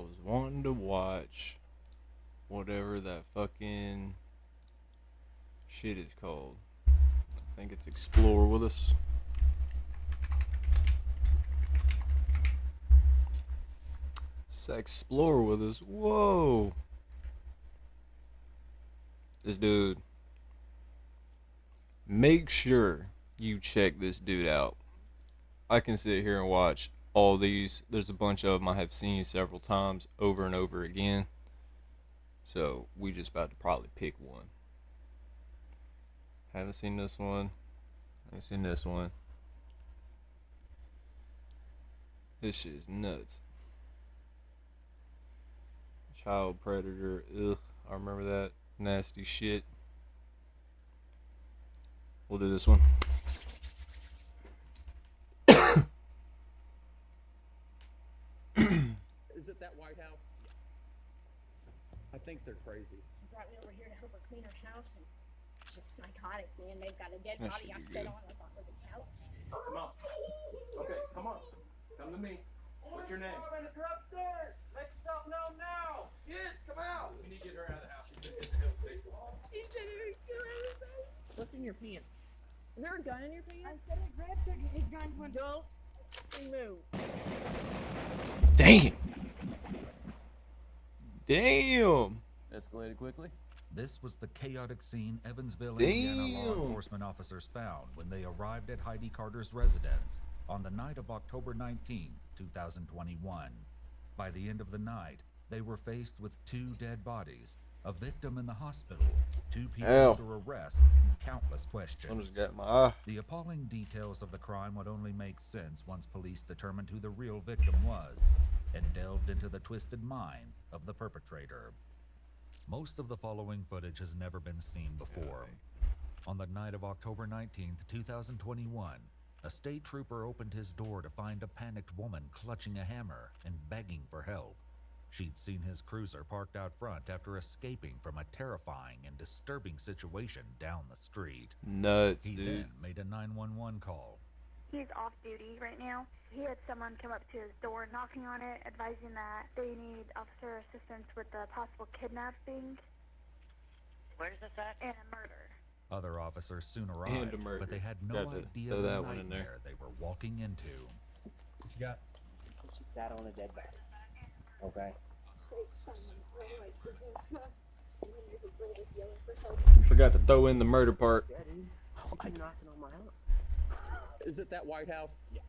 was wanting to watch whatever that fucking shit is called. I think it's Explore with Us. Explore with Us. Whoa. This dude. Make sure you check this dude out. I can sit here and watch all these. There's a bunch of them I have seen several times over and over again. So we just about to probably pick one. Haven't seen this one. Haven't seen this one. This shit is nuts. Child predator. Ugh. I remember that. Nasty shit. We'll do this one. Is it that White House? I think they're crazy. She brought me over here to help her clean her house, and it's just psychotic, man. They've got a dead That body should I be sat good. on. I thought was a couch. Come on. Okay, come on. Come to me. What's your name? You're upstairs. Make yourself known now. Kids, come out. We need to get her out of the house. She's been hitting the head with baseball. He said he would kill everybody. What's in your pants? Is there a gun in your I pants? said I grabbed his gun when Don't move. Damn. Damn. Escalated quickly. This was the chaotic scene Evansville, Indiana law Damn. enforcement officers found when they arrived at Heidi Carter's residence on the night of October 19th, 2021. By the end of the night, they were faced with two dead bodies, a victim in the hospital, two people Ow. under arrest, and countless I questions. just got my eye. The appalling details of the crime would only make sense once police determined who the real victim was and delved into the twisted mind of the perpetrator. Most of the following footage has never been seen before. On the night of October 19th, 2021, a state trooper opened his door to find a panicked woman clutching a hammer and begging for help. She'd seen his cruiser parked out front after escaping from a terrifying and disturbing situation down the street. Nuts, He dude. then made a 911 call. He's off duty right now. He had someone come up to his door knocking on it, advising that they need officer assistance with the possible kidnapping Where's this at? and a murder. Other officers soon And arrived, a murder. but they had no Got to idea throw the that one in there. nightmare they were walking into. What you got? She sat on a dead body. Okay. You forgot to throw in the murder part. I'm knocking on my house. Is it that White House? Yeah.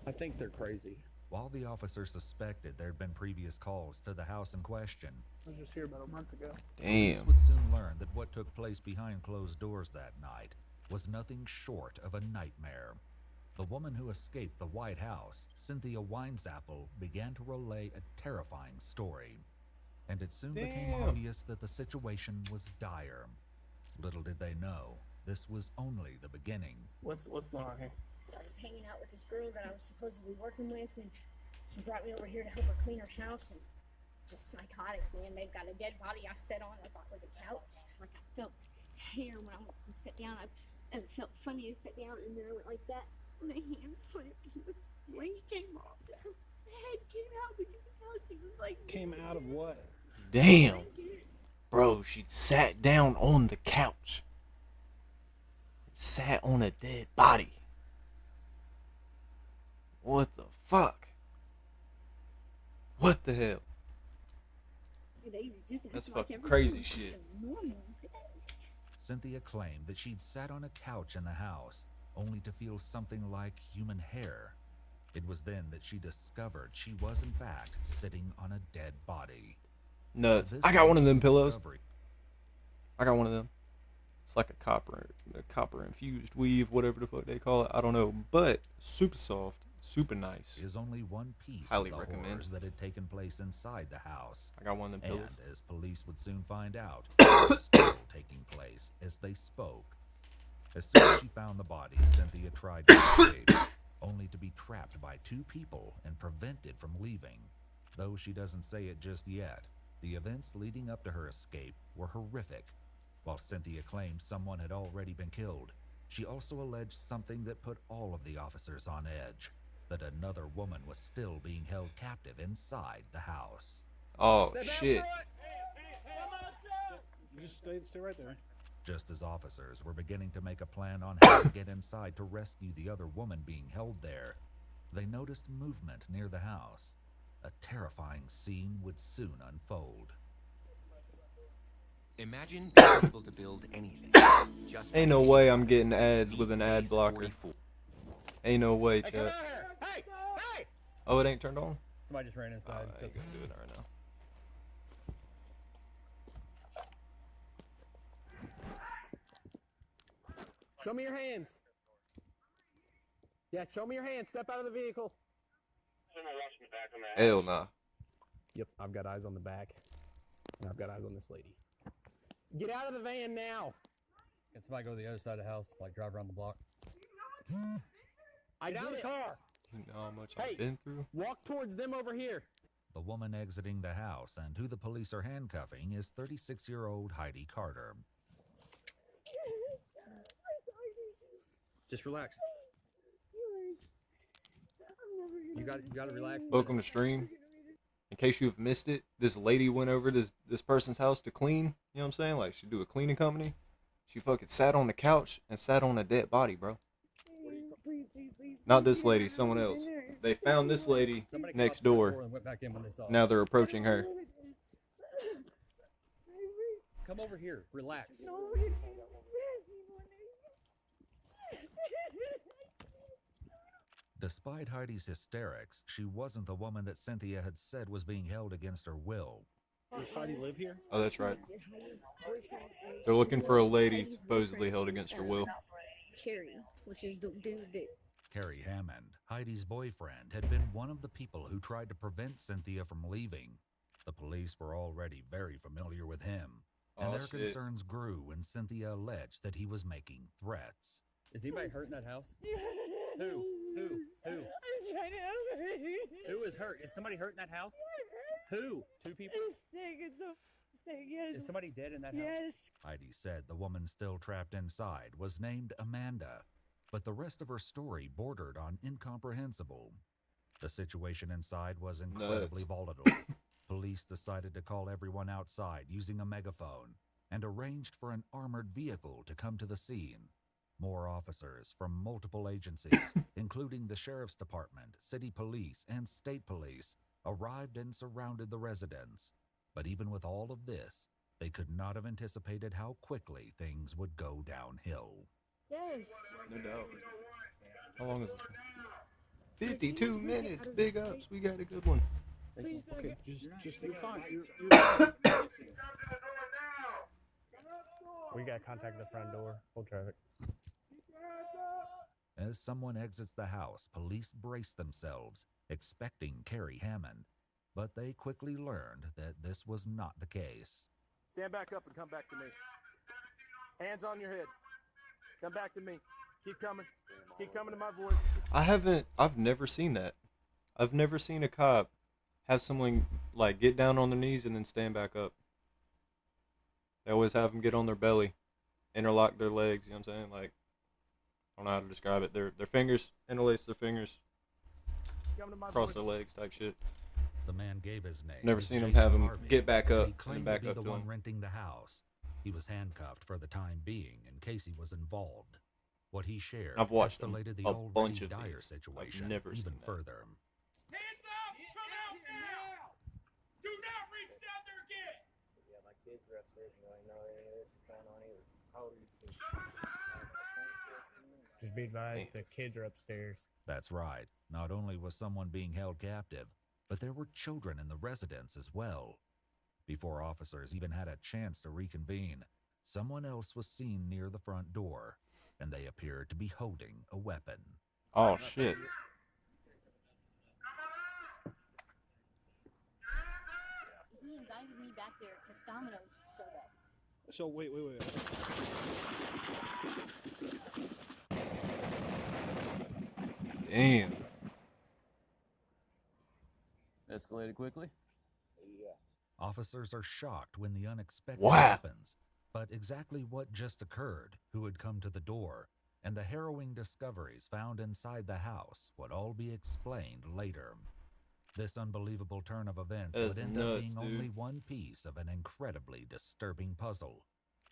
I think they're crazy. While the officers suspected there'd been previous calls to the house in question, I was just here about a month ago. police Damn. would soon learn that what took place behind closed doors that night was nothing short of a nightmare. The woman who escaped the White House, Cynthia Winesapple, began to relay a terrifying story. And it soon became Damn. obvious that the situation was dire. Little did they know, this was only the beginning. What's going on here? I was hanging out with this girl that I was supposed to be working with, and she brought me over here to help her clean her house, and just psychotic, man. They've got a dead body I sat on. I thought was a couch. Like I felt hair when I went to sit down. And it felt funny to sit down, and then I went like that. My hand slipped. And the weight came off. The head came out because the couch was like. Came out of what? Damn. Bro, she sat down on the couch. Sat on a dead body. What the fuck? What the hell? They was just That's acting fucking everything crazy was just shit. a normal day. Cynthia claimed that she'd sat on a couch in the house, only to feel something like human hair. It was then that she discovered she was in fact sitting on a dead body. Nuts. This I got one of them pillows. discovery I got one of them. It's like a copper infused weave, whatever the fuck they call it. I don't know, but super soft, super nice. is only one piece Highly of the recommend. horrors that had taken place inside the house. I got one of them And pillows. as police would soon find out, it was still taking place as they spoke. As soon as she found the body, Cynthia tried to escape, only to be trapped by two people and prevented from leaving. Though she doesn't say it just yet, the events leading up to her escape were horrific. While Cynthia claimed someone had already been killed, she also alleged something that put all of the officers on edge. that another woman was still being held captive inside the house. Oh shit. You just stay right there. Just as officers were beginning to make a plan on how to get inside to rescue the other woman being held there, they noticed movement near the house. A terrifying scene would soon unfold. Imagine being able to build anything. Just Ain't no way I'm getting ads with an ad blocker. Ain't no way, Hey, come chat. out here! Hey! Hey! Oh, it ain't turned on? Somebody just ran Oh, inside. I ain't gonna do it right now. Show me your hands. Yeah, show me your hands. Step out of the vehicle. Hell nah. Yep, I've got eyes on the back. And I've got eyes on this lady. Get out of the van now. Can somebody go to the other side of the house, like drive around the block? Get out of the car. You know how much Hey. I've been through? Walk towards them over here. The woman exiting the house and who the police are handcuffing is 36-year-old Heidi Carter. Just relax. You got to relax. Welcome to stream. In case you've missed it, this lady went over this person's house to clean. You know what I'm saying? Like, she do a cleaning company. She fucking sat on the couch and sat on a dead body, bro. Not this lady, someone else. They found this lady Somebody came next out the front door. and went back in when they saw it. Now they're approaching her. Come over here. Relax. Despite Heidi's hysterics, she wasn't the woman that Cynthia had said was being held against her will. Does Heidi live here? Oh, that's right. They're looking for a lady supposedly held against her will. Carrie, which is the dude that Kerry Hammond, Heidi's boyfriend, had been one of the people who tried to prevent Cynthia from leaving. The police were already very familiar with him, and Oh, their shit. concerns grew when Cynthia alleged that he was making threats. Is anybody hurt in that house? Who? I'm trying to help her. Who is hurt? Is somebody hurt in that house? Who? Two people? I'm sick. It's so sick. Yes. Is somebody dead in that house? Yes. Heidi said the woman still trapped inside was named Amanda, but the rest of her story bordered on incomprehensible. The situation inside was incredibly volatile. Police decided to call everyone outside using a megaphone and arranged for an armored vehicle to come to the scene. More officers from multiple agencies, including the Sheriff's Department, City Police, and State Police, arrived and surrounded the residence. But even with all of this, they could not have anticipated how quickly things would go downhill. Yes. No doubt. How long is this? 52 minutes. Big ups. We got a good one. Please don't Okay, get- just you're fine. We got contact at the front door. Full traffic. As someone exits the house, police brace themselves, expecting Kerry Hammond. But they quickly learned that this was not the case. Stand back up and come back to me. Hands on your head. Come back to me. Keep coming. Keep coming to my voice. I've never seen that. I've never seen a cop have someone, like, get down on their knees and then stand back up. They always have them get on their belly, interlock their legs, you know what I'm saying? Like, I don't know how to describe it. Their fingers, interlace their fingers, Come to my cross voice. their legs type shit. The man gave his name. Never as seen him Jason have him Harvey, get back and up he and claimed back to be up the to one him. renting the house. He was handcuffed for the time being in case he was involved. What he shared I've watched them escalated the a already bunch of dire these. situation I've never even seen that. further. Hands up! Come out now! Do not reach down there again! Yeah, my kids are upstairs and I know any of this is going on either. How old are you kids? Just be advised, the kids are upstairs. That's right. Not only was someone being held captive, but there were children in the residence as well. Before officers even had a chance to reconvene, someone else was seen near the front door, and they appeared to be holding a weapon. Oh, shit. He invited me back there because Domino's showed up. So wait. Damn. Escalated quickly. Officers are shocked when the unexpected Wow. happens, but exactly what just occurred, who had come to the door, and the harrowing discoveries found inside the house would all be explained later. This unbelievable turn of events That's would end nuts, up being dude. only one piece of an incredibly disturbing puzzle,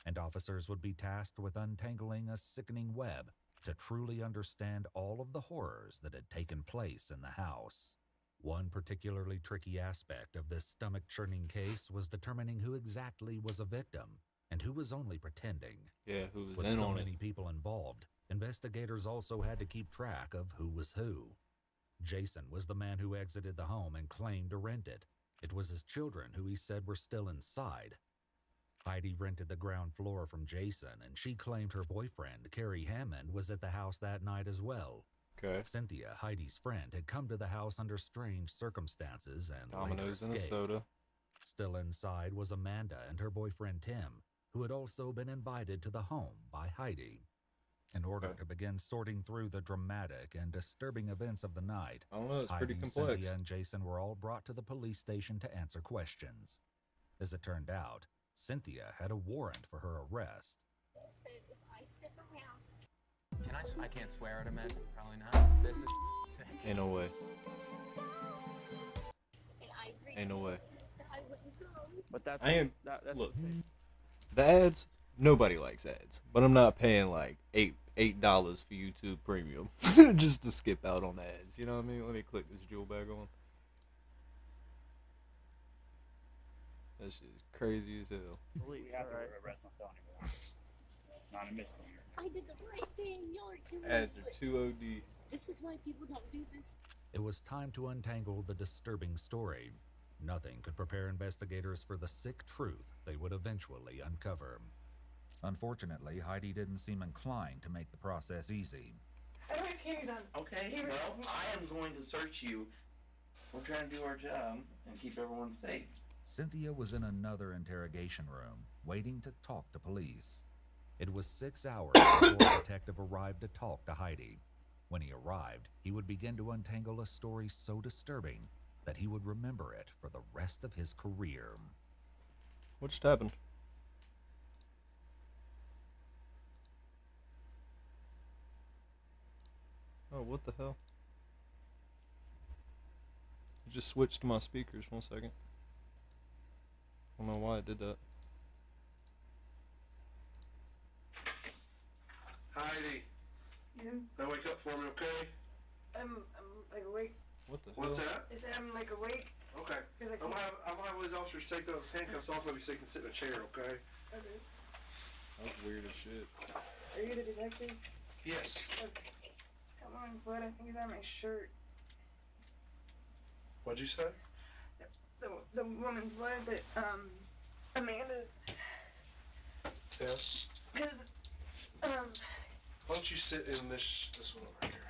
and officers would be tasked with untangling a sickening web to truly understand all of the horrors that had taken place in the house. One particularly tricky aspect of this stomach-churning case was determining who exactly was a victim and who was only pretending. Yeah, who was With in so on many it? people involved, investigators also had to keep track of who was who. Jason was the man who exited the home and claimed to rent it. It was his children who he said were still inside. Heidi rented the ground floor from Jason, and she claimed her boyfriend, Carrie Hammond, was at the house that night as well. Okay. Cynthia, Heidi's friend, had come to the house under strange circumstances and later Dominoes and a escaped. soda. Still inside was Amanda and her boyfriend Tim, who had also been invited to the home by Heidi. In order to begin sorting through the dramatic and disturbing events of the night, I don't know, it's pretty Heidi, complex. Cynthia, and Jason were all brought to the police station to answer questions. As it turned out, Cynthia had a warrant for her arrest. If I step around, I can't swear at him, Ed. Probably not. This is sick. Ain't no way. and I agree Ain't no way. that I wouldn't go. But that's I am. that's Look, the ads. Nobody likes ads, but I'm not paying like $8 for YouTube Premium just to skip out on ads. You know what I mean? Let me click this jewel bag on. That shit is crazy as hell. police. We have to Alright. arrest on felony warrant. It's not a misdemeanor. I did the right thing. Y'all are doing Ads it. are too OD. This is why people don't do this. It was time to untangle the disturbing story. Nothing could prepare investigators for the sick truth they would eventually uncover. Unfortunately, Heidi didn't seem inclined to make the process easy. I don't have candy done. Okay, well, I am going to search you. We're trying to do our job and keep everyone safe. Cynthia was in another interrogation room, waiting to talk to police. It was 6 hours before a detective arrived to talk to Heidi. When he arrived, he would begin to untangle a story so disturbing that he would remember it for the rest of his career. What just happened? Oh, what the hell? It just switched to my speakers. 1 second. I don't know why it did that. Heidi, Yeah. now wake up for me, okay? I'm like awake. What the What's hell? that? I said I'm like awake. Okay. Cause I I'm gonna have those officers take those handcuffs off of you so you can sit in a chair, okay? Okay. That was weird as shit. Are you the detective? Yes. Okay. Come on, blood. I think it's on my shirt. What'd you say? The woman's blood that Amanda. Yes. Cause Why don't you sit in this one over here?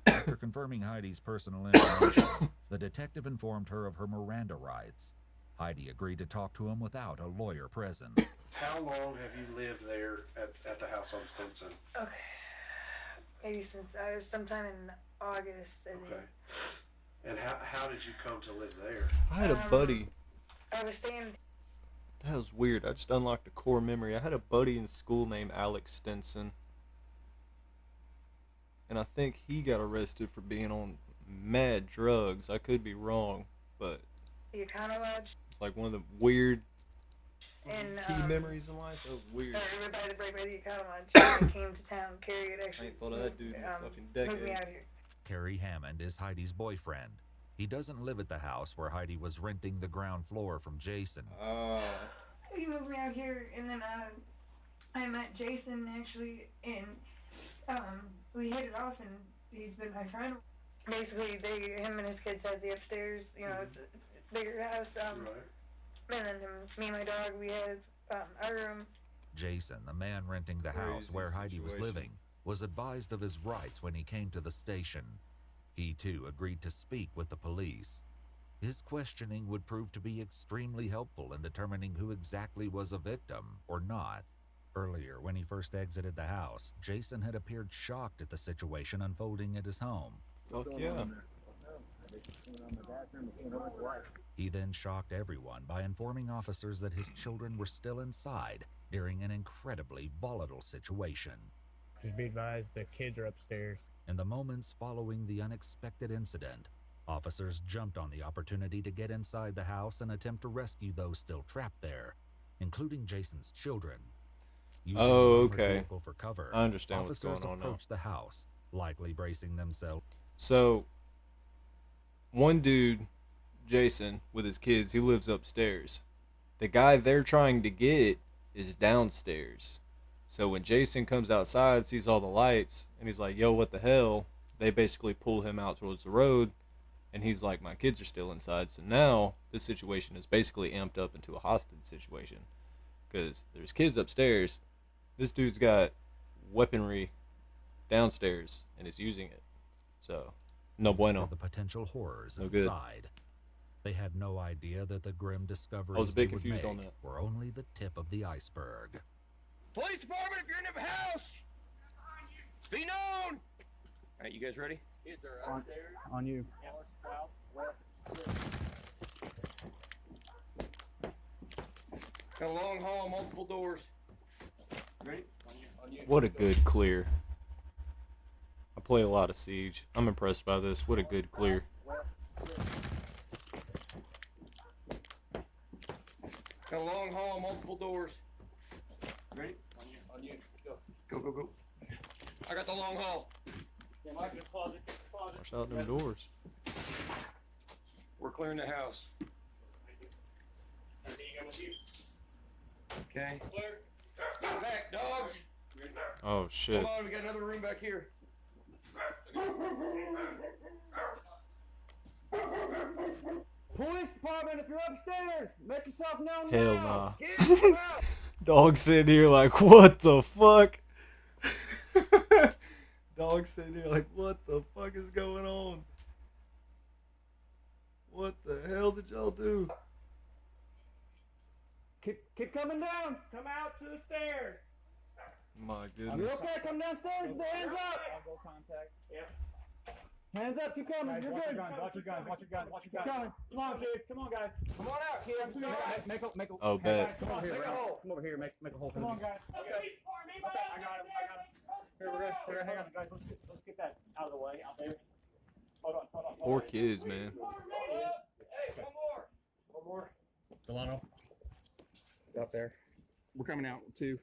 After confirming Heidi's personal information, the detective informed her of her Miranda rights. Heidi agreed to talk to him without a lawyer present. How long have you lived there at the house on Stinson? Okay. Maybe since I was sometime in August. I think. Okay. And how did you come to live there? I had a buddy. I was staying. That was weird. I just unlocked a core memory. I had a buddy in school named Alex Stinson. And I think he got arrested for being on mad drugs. I could be wrong, but The Econo Lodge. it's like one of the weird And key memories in life. That was weird. Right by the Econo Lodge. When I came to town. Carrie had I actually ain't thought of that dude in a fucking moved me decade. out here. Carrie Hammond is Heidi's boyfriend. He doesn't live at the house where Heidi was renting the ground floor from Jason. He moved me out here, and then I met Jason actually, and we hit it off, and he's been my friend. Basically, him and his kids had the upstairs. You know, it's a bigger house. Right. And then me and my dog, we had our room. Jason, the man renting the house Crazy where Heidi was situation. living, was advised of his rights when he came to the station. He too agreed to speak with the police. His questioning would prove to be extremely helpful in determining who exactly was a victim or not. Earlier, when he first exited the house, Jason had appeared shocked at the situation unfolding at his home. Fuck yeah. He then shocked everyone by informing officers that his children were still inside during an incredibly volatile situation. Just be advised, the kids are upstairs. In the moments following the unexpected incident, officers jumped on the opportunity to get inside the house and attempt to rescue those still trapped there, including Jason's children. Using the armored vehicle for cover, I understand what's officers going on now. approached the house, likely bracing themselves. So, one dude, Jason, with his kids, he lives upstairs. The guy they're trying to get is downstairs. So when Jason comes outside, sees all the lights, and he's like, yo, what the hell? They basically pull him out towards the road, and he's like, my kids are still inside. So now this situation is basically amped up into a hostage situation. Because there's kids upstairs. This dude's got weaponry downstairs and is using it. So, no bueno. The potential horrors No good. inside. They had no idea that the grim discoveries I was a bit they would confused on make that. were only the tip of the iceberg. Police department, if you're in the house, be known. All right, you guys ready? Kids are upstairs. On you. North, south, west. Got a long hall, multiple doors. Ready? On you. What a good clear. I play a lot of Siege. I'm impressed by this. What a good clear. Got a long hall, multiple doors. Ready? On you. Go. Go, go, go. I got the long hall. Yeah, Mike in the closet. Watch out them doors. We're clearing the house. Okay. Clear. Get back, dogs. Oh, shit. Come on, we got another room back here. Police department, if you're upstairs, make yourself known Hell now. nah. Kids, come out. Dog sitting here like, what the fuck? Dog sitting here like, what the fuck is going on? What the hell did y'all do? Keep coming down. Come out to the stairs. My You goodness. okay? Come downstairs. The hands up. Elbow contact. Yeah. Hands up. Keep coming. You're good. Watch your guns. Watch your guns. Watch your Keep guns. coming. Come on, kids. Come on, guys. Come on out, kids. Make a. Oh, bet. Come on, Make a here. hole. Come over here. Make a hole. Come on, guys. Okay. Okay. I got him. Here, we're gonna hang on, guys. Let's get that out of the way out there. Hold on. Poor kids, man. Hey, one more. Delano. Up there. We're coming out too.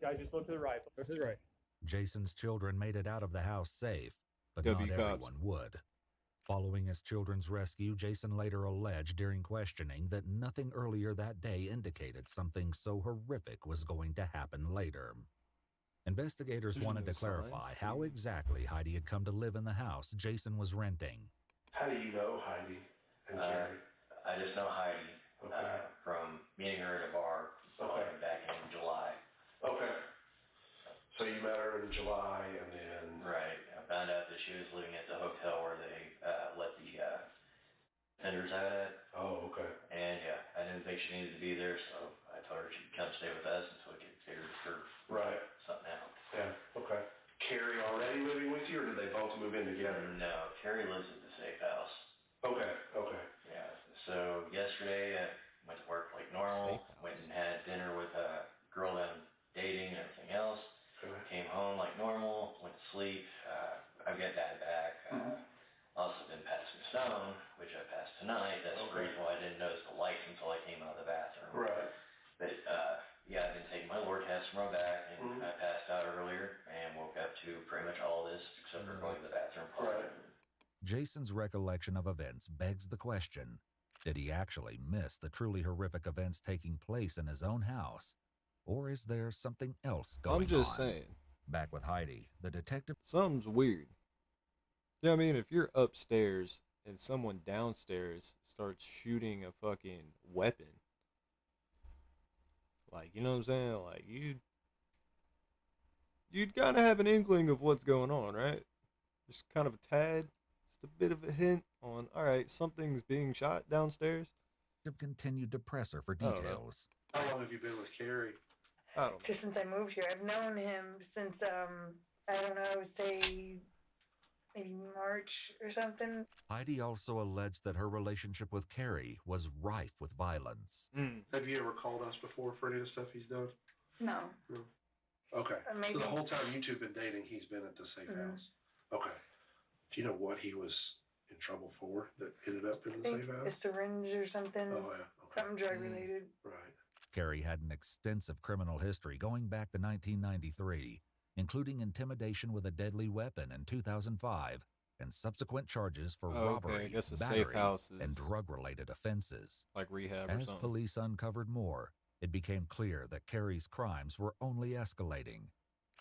Guys, just look to the right. Look to the right. Jason's children made it out of the house safe, but W not cops. everyone would. Following his children's rescue, Jason later alleged during questioning that nothing earlier that day indicated something so horrific was going to happen later. Investigators There's wanted no to clarify signs. how exactly Heidi had come to live in the house Jason was renting. How do you know Heidi and Gary? I just know Heidi from meeting her at a bar back in July. Okay. So you met her in July and then... Right. I found out that she was living at the hotel where they let the vendors out at. Oh, okay. And yeah, I didn't think she needed to be there, so I told her she'd come stay with us until we could figure Right. something out. Yeah, okay. Carrie already living with you, or did they both move in together? No, Carrie lives at the safe house. Okay, okay. Yeah. So yesterday I went to work like normal. Safe house. Went and had dinner with a girl that I'm dating and everything else. Okay. Came home like normal. Went to sleep. I've got Dad back. Also been passing stone, which I passed tonight. That's the reason why I didn't notice the light until I came out of the bathroom. Right. But yeah, I've been taking my Lord test from my back, and I passed out earlier and woke up to pretty much all this except for going to the bathroom. Right. Jason's recollection of events begs the question, did he actually miss the truly horrific events taking place in his own house? Or is there something else going on? I'm just saying. Back with Heidi, the detective... Something's weird. Yeah, I mean, if you're upstairs and someone downstairs starts shooting a fucking weapon, like, you know what I'm saying? Like, you'd kind of have an inkling of what's going on, right? Just kind of a tad, just a bit of a hint on, all right, something's being shot downstairs. Continued to press her for I don't know. details. How long have you been with Carrie? I don't know. Just since I moved here. I've known him since, I don't know, say maybe March or something. Heidi also alleged that her relationship with Carrie was rife with violence. Have you ever called us before for any of the stuff he's done? No. No. Okay. Maybe. So the whole time you two have been dating, he's been at the safe house. Okay. Do you know what he was in trouble for that ended up in the safe house? A syringe or something. Oh, yeah. Okay. Something drug related. Right. Carrie had an extensive criminal history going back to 1993, including intimidation with a deadly weapon in 2005 and subsequent charges for robbery, I guess the battery, safe house is and drug-related offenses. like rehab or As something. police uncovered more, it became clear that Carrie's crimes were only escalating,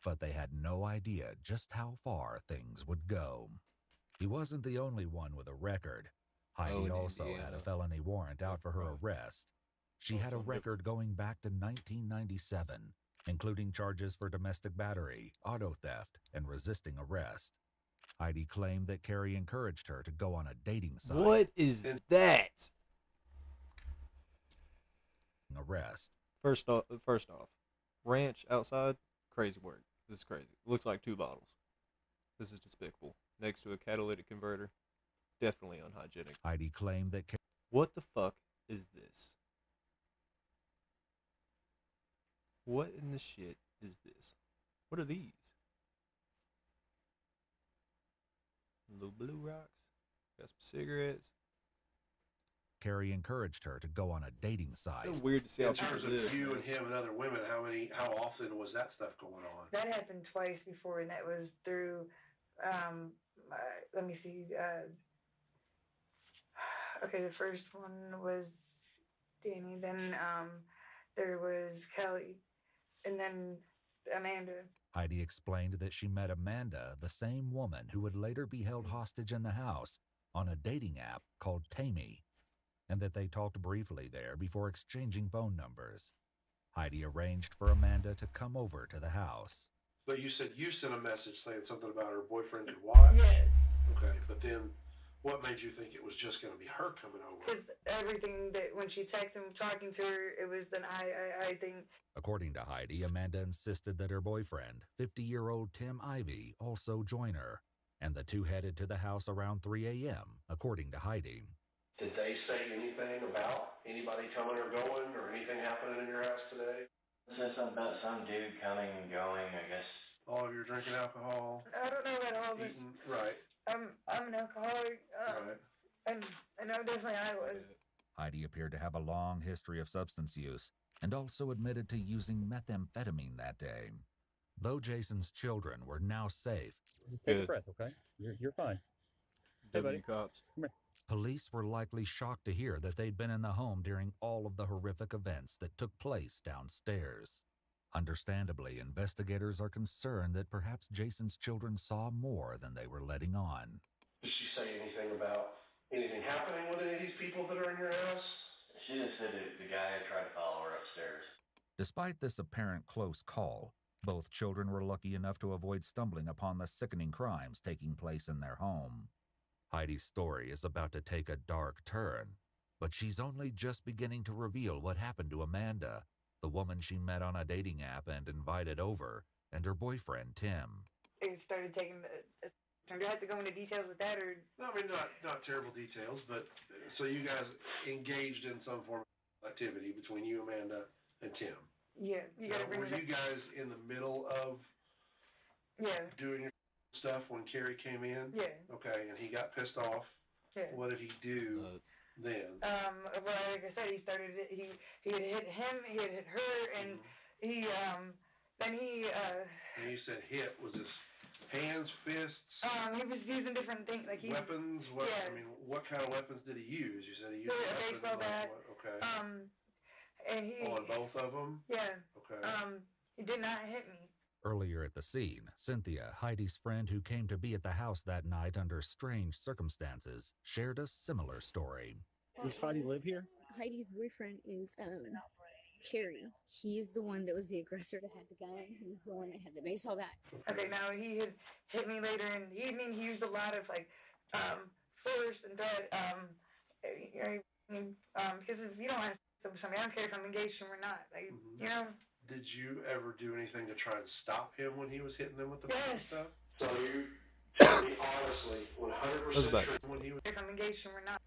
but they had no idea just how far things would go. He wasn't the only one with a record. Heidi in also had Indiana. a felony warrant out for her arrest. She had a record going back to 1997, including charges for domestic battery, auto theft, and resisting arrest. Heidi claimed that Carrie encouraged her to go on a dating site. What is that? Arrest. First off, ranch outside, crazy work. This is crazy. Looks like 2 bottles. This is despicable. Next to a catalytic converter, definitely unhygienic. Heidi claimed that what the fuck is this? What in the shit is this? What are these? Little blue rocks. Got some cigarettes. Carrie encouraged her to go on a dating site. So weird to see how In terms people of live. you and him and other women, how often was that stuff going on? That happened twice before, and that was through, let me see, okay, the first one was Danny, then there was Kelly, and then Amanda. Heidi explained that she met Amanda, the same woman who would later be held hostage in the house, on a dating app called Tammy, and that they talked briefly there before exchanging phone numbers. Heidi arranged for Amanda to come over to the house. But you said you sent a message saying something about her boyfriend and wife? Yes. Okay, but then what made you think it was just going to be her coming over? Because everything that, when she texted him talking to her, it was an I think. According to Heidi, Amanda insisted that her boyfriend, 50-year-old Tim Ivy, also join her, and the two headed to the house around 3 a.m., according to Heidi. Did they say anything about anybody coming or going or anything happening in your house today? It said something about some dude coming and going, I guess. All of you drinking alcohol? I don't know about all this. Eating, right. I'm an alcoholic, Right. and I know definitely I was. Heidi appeared to have a long history of substance use and also admitted to using methamphetamine that day. Though Jason's children were now safe, Just take a breath, okay? You're fine. Hey, buddy. Cops. Come here. police were likely shocked to hear that they'd been in the home during all of the horrific events that took place downstairs. Understandably, investigators are concerned that perhaps Jason's children saw more than they were letting on. Did she say anything about anything happening with any of these people that are in your house? She just said that the guy had tried to follow her upstairs. Despite this apparent close call, both children were lucky enough to avoid stumbling upon the sickening crimes taking place in their home. Heidi's story is about to take a dark turn, but she's only just beginning to reveal what happened to Amanda, the woman she met on a dating app and invited over, and her boyfriend, Tim. They started taking do I have to go into details with that, or? No, I mean, not terrible details, but so you guys engaged in some form of activity between you, Amanda, and Tim. Yeah, you gotta bring Were it you guys in the middle of doing your stuff when Carrie came in? Yeah. Okay, and he got pissed off. Yeah. What did he do then? Well, like I said, he started. He had hit him. He had hit her, and he then he. And you said hit, was this hands, fists? He was using different things, like weapons. What? Yeah. I mean, what kind of weapons did he use? You said he used a weapons. baseball bat. Okay. And he. On both of them. Yeah. Okay. He did not hit me. Earlier at the scene, Cynthia, Heidi's friend who came to be at the house that night under strange circumstances, shared a similar story. Does Heidi live here? Heidi's boyfriend is Carrie. He's the one that was the aggressor that had the gun. He's the one that had the baseball bat. Okay, now he had hit me later in the evening. He used a lot of force and threat. Because if you don't have somebody, I don't care if I'm engaged to him or not. Like, you know. Did you ever do anything to try and stop him when he was hitting them with the Yes. stuff? So Tell me honestly, 100% That's about true. it. When he was engaged or not.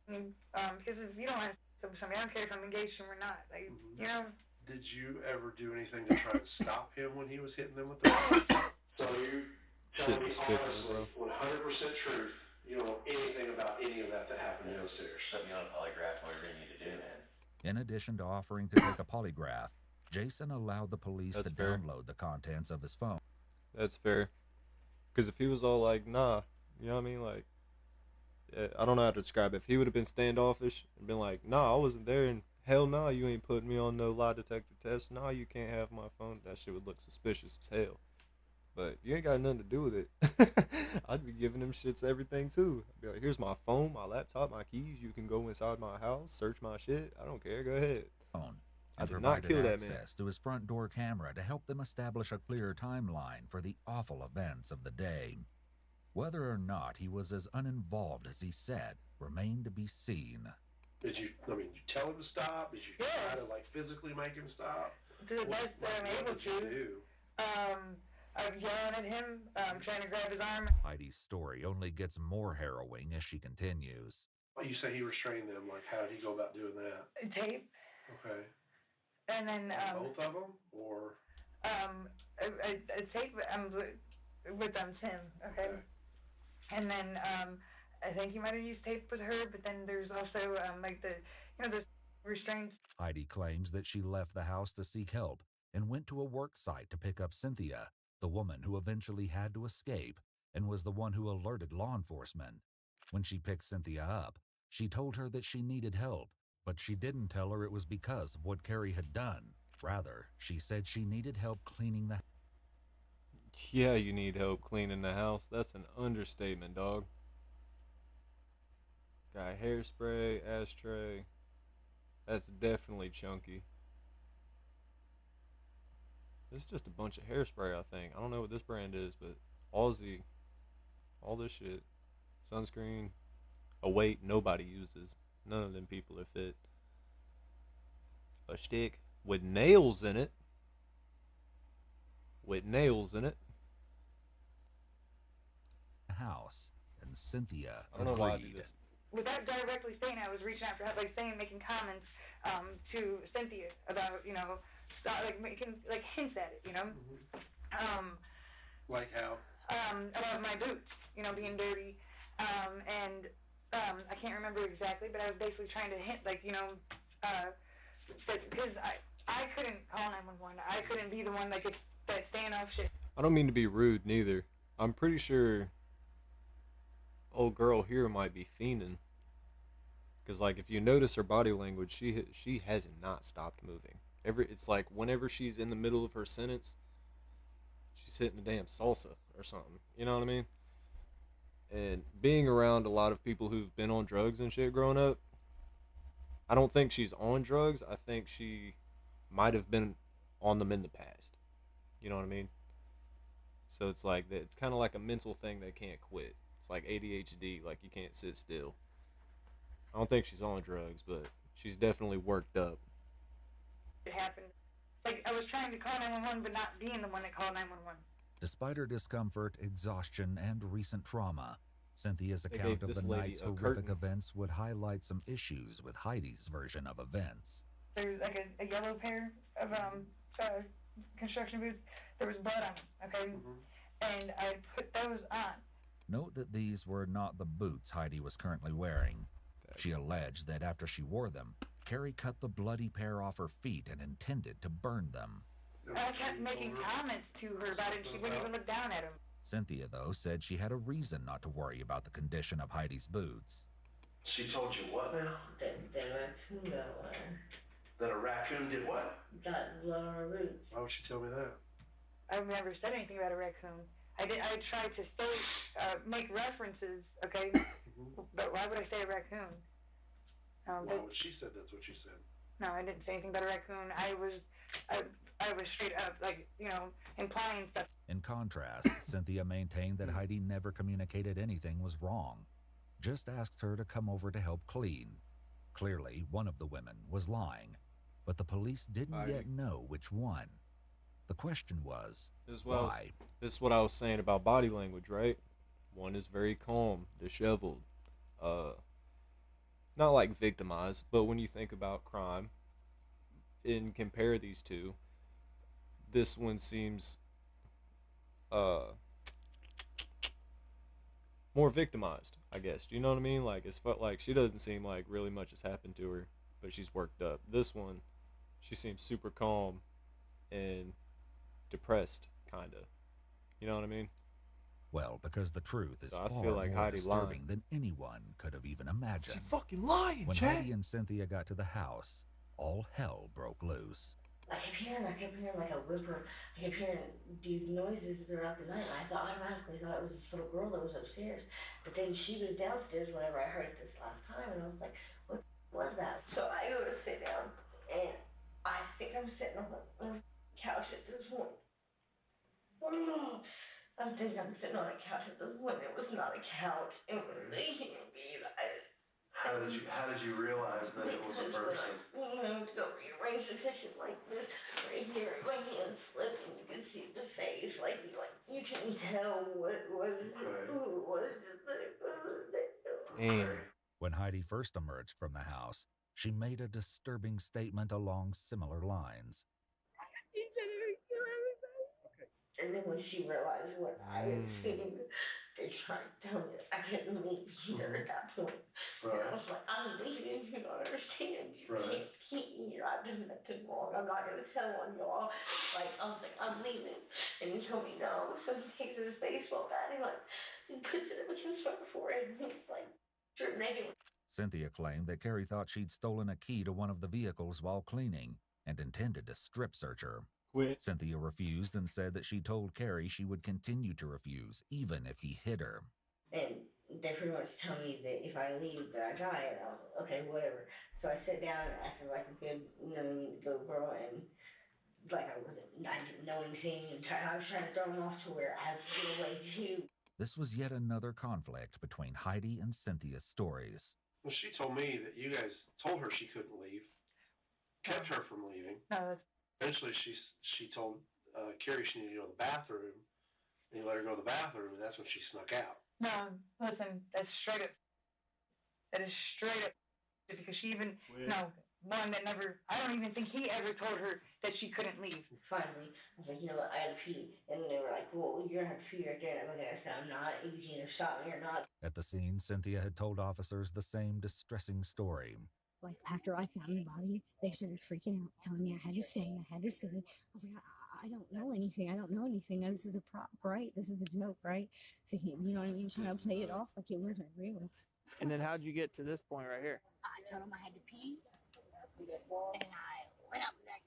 Because if you don't want to sleep with somebody, I don't care if I'm engaged or not. Like, you know. Did you ever do anything to try to stop him when he was hitting them with the So you tell Shit me despicable, honestly, 100% truth, you don't know anything about any of that happened downstairs. Set me on a polygraph, whatever you need to do, man. In addition to offering to take a polygraph, Jason allowed the police That's to fair. download the contents of his phone. That's fair. Because if he was all like, nah, you know what I mean? Like, I don't know how to describe it. If he would have been standoffish and been like, nah, I wasn't there, and hell no, you ain't putting me on no lie detector test. Nah, you can't have my phone. That shit would look suspicious as hell. But you ain't got nothing to do with it. I'd be giving them shits everything too. I'd be like, here's my phone, my laptop, my keys. You can go inside my house, search my shit. I don't care. Go ahead. I And did not provided kill that man. access to his front door camera to help them establish a clear timeline for the awful events of the day. Whether or not he was as uninvolved as he said remained to be seen. Did you tell him to stop? Did you try to, like, physically make him stop? To the best that I'm able to. I'm yelling at him, trying to grab his arm. Heidi's story only gets more harrowing as she continues. You say he restrained them. Like, how did he go about doing that? Tape. Okay. And then, both of them? Or? A tape with them, Tim, okay? And then, I think he might have used tape with her, but then there's also, the restraints. Heidi claims that she left the house to seek help and went to a work site to pick up Cynthia, the woman who eventually had to escape and was the one who alerted law enforcement. When she picked Cynthia up, she told her that she needed help, but she didn't tell her it was because of what Carrie had done. Rather, she said she needed help cleaning the Yeah, you need help cleaning the house. That's an understatement, dog. Got hairspray, ashtray. That's definitely chunky. It's just a bunch of hairspray, I think. I don't know what this brand is, but Aussie, all this shit. Sunscreen. A weight nobody uses. None of them people are fit. A stick with nails in it. With nails in it. house, and Cynthia I don't know why I do agreed. this. Without directly saying, I was reaching out for help, like making comments to Cynthia about, making hints at it, Like how? About my boots, being dirty, and I can't remember exactly, but I was basically trying to hint, because I couldn't call 911. I couldn't be the one that gets that standoff shit. I don't mean to be rude neither. I'm pretty sure old girl here might be fiending. Because, if you notice her body language, she has not stopped moving. It's like whenever she's in the middle of her sentence, she's hitting a damn salsa or something. You know what I mean? And being around a lot of people who've been on drugs and shit growing up, I don't think she's on drugs. I think she might have been on them in the past. You know what I mean? So it's like that. It's kind of like a mental thing they can't quit. It's like ADHD, like you can't sit still. I don't think she's on drugs, but she's definitely worked up. It happened. I was trying to call 911, but not being the one that called 911. Despite her discomfort, exhaustion, and recent trauma, Cynthia's They account gave of this the lady night's a horrific curtain. events would highlight some issues with Heidi's version of events. There's a yellow pair of construction boots. There was blood on them, okay? And I put those on. Note that these were not the boots Heidi was currently wearing. She alleged that after she wore them, Carrie cut the bloody pair off her feet and intended to burn them. I kept making comments to her about it, and she wouldn't even look down at them. Cynthia, though, said she had a reason not to worry about the condition of Heidi's boots. She told you what now? That raccoon got one. That a raccoon did what? Got blood on her boots. Why would she tell me that? I've never said anything about a raccoon. I tried to say, make references, okay? But why would I say a raccoon? Well, when she said that's what she said. No, I didn't say anything about a raccoon. I was straight up, implying stuff. In contrast, Cynthia maintained that Heidi never communicated anything was wrong, just asked her to come over to help clean. Clearly, one of the women was lying, but the police didn't yet know which one. The question was, This why? This is what I was saying about body language, right? One is very calm, disheveled, not like victimized, but when you think about crime and compare these two, this one seems uh more victimized, I guess. Do you know what I mean? Like it's felt like she doesn't seem like really much has happened to her, but she's worked up. This one, she seems super calm and depressed, kinda. You know what I mean? Well, because the truth is So I far feel like more Heidi disturbing lying. than anyone could have even imagined. She fucking lying, When Chad. Heidi and Cynthia got to the house, all hell broke loose. I kept hearing like a whimper. I kept hearing these noises throughout the night, and I automatically thought it was this little girl that was upstairs. But then she was downstairs whenever I heard it this last time, and I was like, what was that? So I go to sit down, and I think I'm sitting on the couch at this point. I'm thinking I'm sitting on a couch at this point. It was not a couch. It was a human being. How did you realize that it was a person? To go rearrange the cushion like this, right here, my hand slipped, and you can see the face, like you can tell what was who it was. Damn. When Heidi first emerged from the house, she made a disturbing statement along similar lines. He said he would kill everybody. And then when she realized what I had seen, they tried to tell me I couldn't leave here at that point. And I was like, I'm leaving, you don't understand. You can't keep me here. I've done nothing wrong. I'm not going to tell on y'all. Like, I was like, I'm leaving. And he told me no. So he takes his baseball bat and he puts it up against my forehead and he's like, you're negative. Cynthia claimed that Carrie thought she'd stolen a key to one of the vehicles while cleaning and intended to strip search her. Quit. Cynthia refused and said that she told Carrie she would continue to refuse, even if he hit her. And they pretty much tell me that if I leave, that I die. And I was like, okay, whatever. So I sat down and acted like a good, little girl, and like I didn't know anything. And I was trying to throw him off to where I had to get away too. This was yet another conflict between Heidi and Cynthia's stories. Well, she told me that you guys told her she couldn't leave, kept her from leaving. No, Eventually, she told Carrie she needed to go to the bathroom, and you let her go to the bathroom, and that's when she snuck out. no, listen, that's straight up. That is straight up. Because she even, one that never, I don't even think he ever told her that she couldn't leave. Finally, I was like, you know what, I had to pee. And they were like, well, you're going to have to pee right there. And I said, I'm not. You can either stop me or not. At the scene, Cynthia had told officers the same distressing story. Like, after I found the body, they started freaking out, telling me I had to stay. I was like, I don't know anything. This is a prop, right? This is a joke, right? So, you know what I mean? Trying to play it off like it wasn't real. And then how'd you get to this point right here? I told him I had to pee, and I went up back.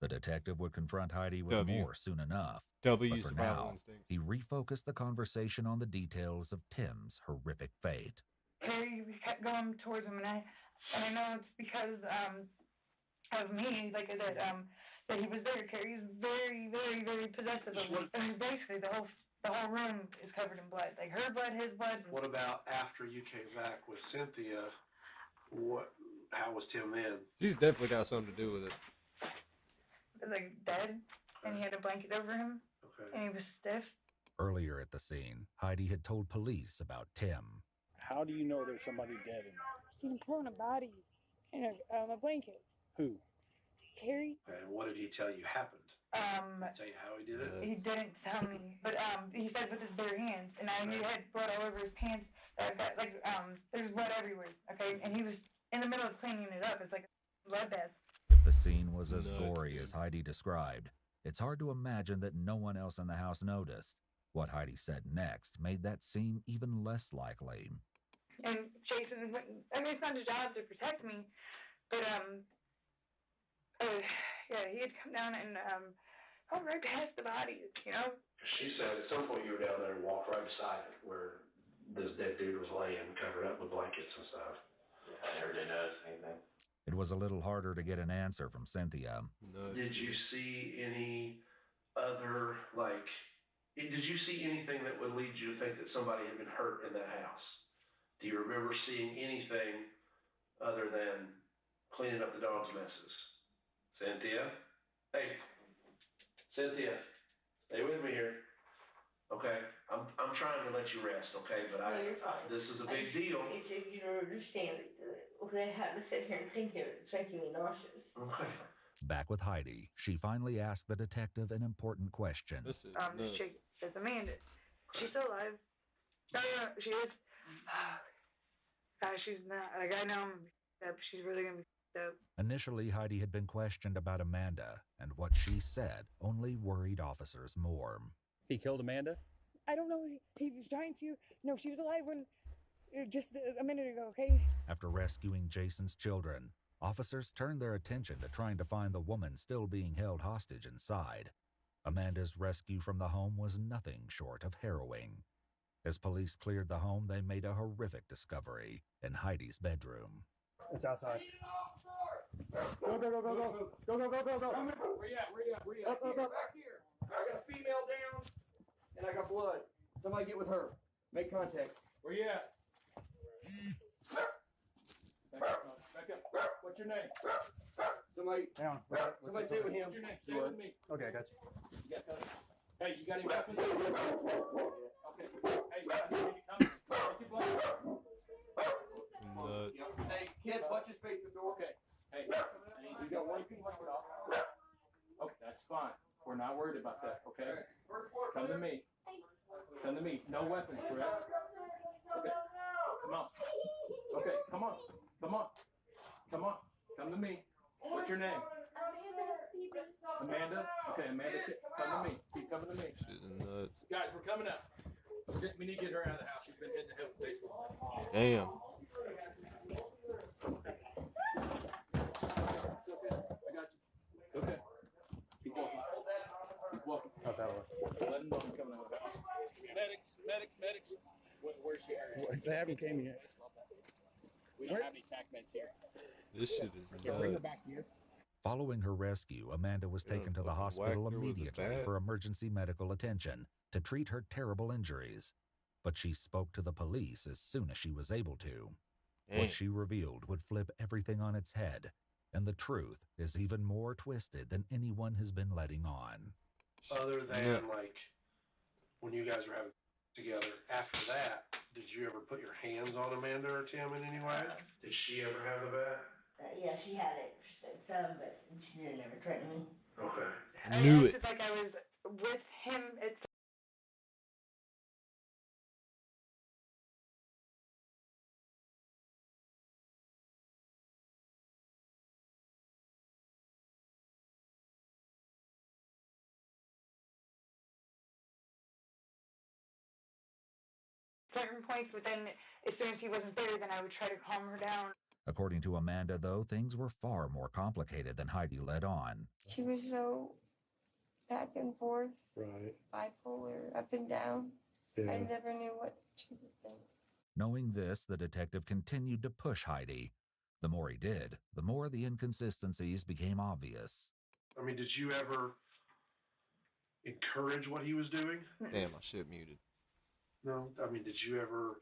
The detective would confront Heidi with W. more soon enough. W But for survival now, instinct. he refocused the conversation on the details of Tim's horrific fate. Carrie kept going towards him, and I know it's because of me, like that he was there. Carrie's very, very, very possessive of me. I mean, basically the whole room is covered in blood, like her blood, his blood. What about after you came back with Cynthia? How was Tim then? She's definitely got something to do with it. Like dead, and he had a blanket over him, and he was stiff. Earlier at the scene, Heidi had told police about Tim. How do you know there's somebody dead in there? Seen him pulling a body in a blanket. Who? Carrie. And what did he tell you happened? Tell you how he did it? He didn't tell me, but he said with his bare hands, and I knew he had blood all over his pants. There's blood everywhere. Okay, and he was in the middle of cleaning it up. It's like a bloodbath. If the scene was as gory as Heidi described, it's hard to imagine that no one else in the house noticed. What Heidi said next made that seem even less likely. And Jason, I mean, it's not his job to protect me, but he had come down and walked right past the bodies, you know. She said at some point you were down there and walked right beside it where this dead dude was laying covered up with blankets and stuff. I never did notice anything. It was a little harder to get an answer from Cynthia. Did you see any other, did you see anything that would lead you to think that somebody had been hurt in that house? Do you remember seeing anything other than cleaning up the dog's messes? Cynthia? Hey. Cynthia, stay with me here. Okay, I'm trying to let you rest, okay? But No, you're fine. this is a big deal. You don't understand it. I had to sit here and think of it. It's making me nauseous. Okay. Back with Heidi, she finally asked the detective an important question. This chick is Amanda. She's still alive. No, she is. She's not. Like, I know I'm up. She's really gonna be up. Initially, Heidi had been questioned about Amanda, and what she said only worried officers more. He killed Amanda? I don't know. He was trying to. No, she was alive when just a minute ago. Okay. After rescuing Jason's children, officers turned their attention to trying to find the woman still being held hostage inside. Amanda's rescue from the home was nothing short of harrowing. As police cleared the home, they made a horrific discovery in Heidi's bedroom. It's outside. Go, go, go, go, go. Go, go, go, go, go. Where you at? Where you at? Where you at? Back here. I got a female down, and I got blood. Somebody get with her. Make contact. Where you at? Back up. What's your name? Somebody. Down. Somebody stay with him. What's your name? Stay with me. Okay, I got you. Hey, you got any weapons? Okay. Hey, I need you come. Take your blood. Hey, kids, watch your face the door. Okay. Hey, you got one thing left off. Okay, that's fine. We're not worried about that, okay? Come to me. Come to me. No weapons, correct? Okay. Come on. Okay, come on. Come on. Come on. Come to me. What's your name? Amanda? Okay, Amanda, come to me. Keep coming to me. Shit is nuts. Guys, we're coming up. We need to get her out of the house. She's been hit in the head with baseball. Damn. I got you. Okay. Keep walking. Keep walking. Not that way. Let them know I'm coming out of the house. Medics. Where's she at? They haven't came yet. We don't have any tac meds here. This shit is Bring her nuts. back here. Following her rescue, Amanda was taken to the hospital immediately for emergency medical attention to treat her terrible injuries. But she spoke to the police as soon as she was able to. What she revealed would flip everything on its head, and the truth is even more twisted than anyone has been letting on. Other than, like, when you guys were having together, after that, did you ever put your hands on Amanda or Tim in any way? Did she ever have the bat? Yeah, she had it some, but she didn't ever threaten me. Okay. I Knew it. acted like I was with him. It's certain points, but then as soon as he wasn't there, then I would try to calm her down. According to Amanda, though, things were far more complicated than Heidi let on. She was so back and forth, Right. bipolar, up and down. Yeah. I never knew what she would think. Knowing this, the detective continued to push Heidi. The more he did, the more the inconsistencies became obvious. I mean, did you ever encourage what he was doing? Damn, my shit muted. No. I mean, did you ever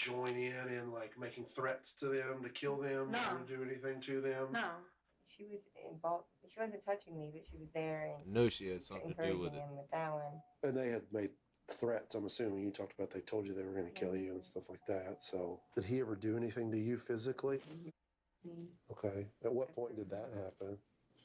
join in like making threats to them to kill them? No. Or do anything to them? No. She was involved. She wasn't touching me, but she was there and I know she had something to do with encouraging it. him with that one. And they had made threats, I'm assuming. You talked about they told you they were going to kill you and stuff like that. So did he ever do anything to you physically? Okay. At what point did that happen?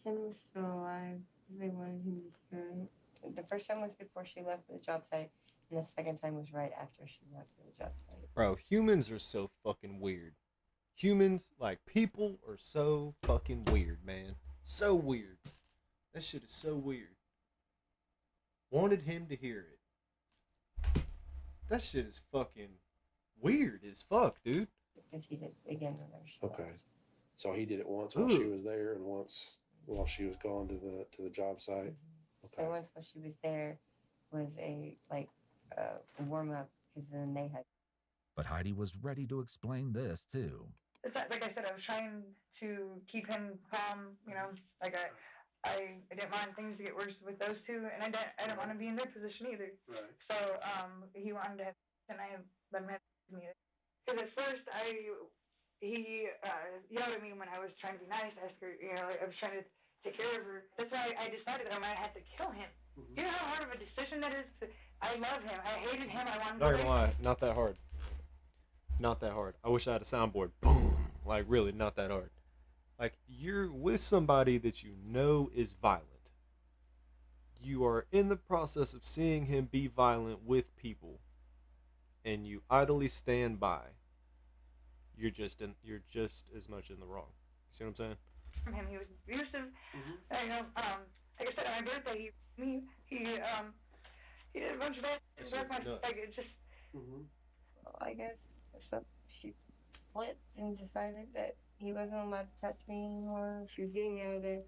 Kim was still alive. They wanted him to go. The first time was before she left the job site, and the second time was right after she left the job site. Bro, humans are so fucking weird. Humans, like, people are so fucking weird, man. So weird. That shit is so weird. Wanted him to hear it. That shit is fucking weird as fuck, dude. Because he did again whenever she Okay. So he did it once while she was there and once while she was gone to the job site. And once when she was there was a warm up because then they had. But Heidi was ready to explain this, too. Like I said, I was trying to keep him calm. You know, like I didn't want things to get worse with those two, and I didn't want to be in their position either. Right. So he wanted to have, and I let him have me. Because at first he yelled at me when I was trying to be nice. Ask her, you know, I was trying to take care of her. That's why I decided that I might have to kill him. You know how hard of a decision that is? I love him. I hated him. I wanted Not to gonna lie, not that hard. Not that hard. I wish I had a soundboard. Boom. Like, really, not that hard. Like, you're with somebody that you know is violent. You are in the process of seeing him be violent with people, and you idly stand by. You're just as much in the wrong. See what I'm saying? from him. He was abusive. You know, like I said, on my birthday, he did a bunch of bad That stuff. shit's nuts. Like, it just... Well, I guess she flipped and decided that he wasn't allowed to touch me anymore. She was getting me out of there.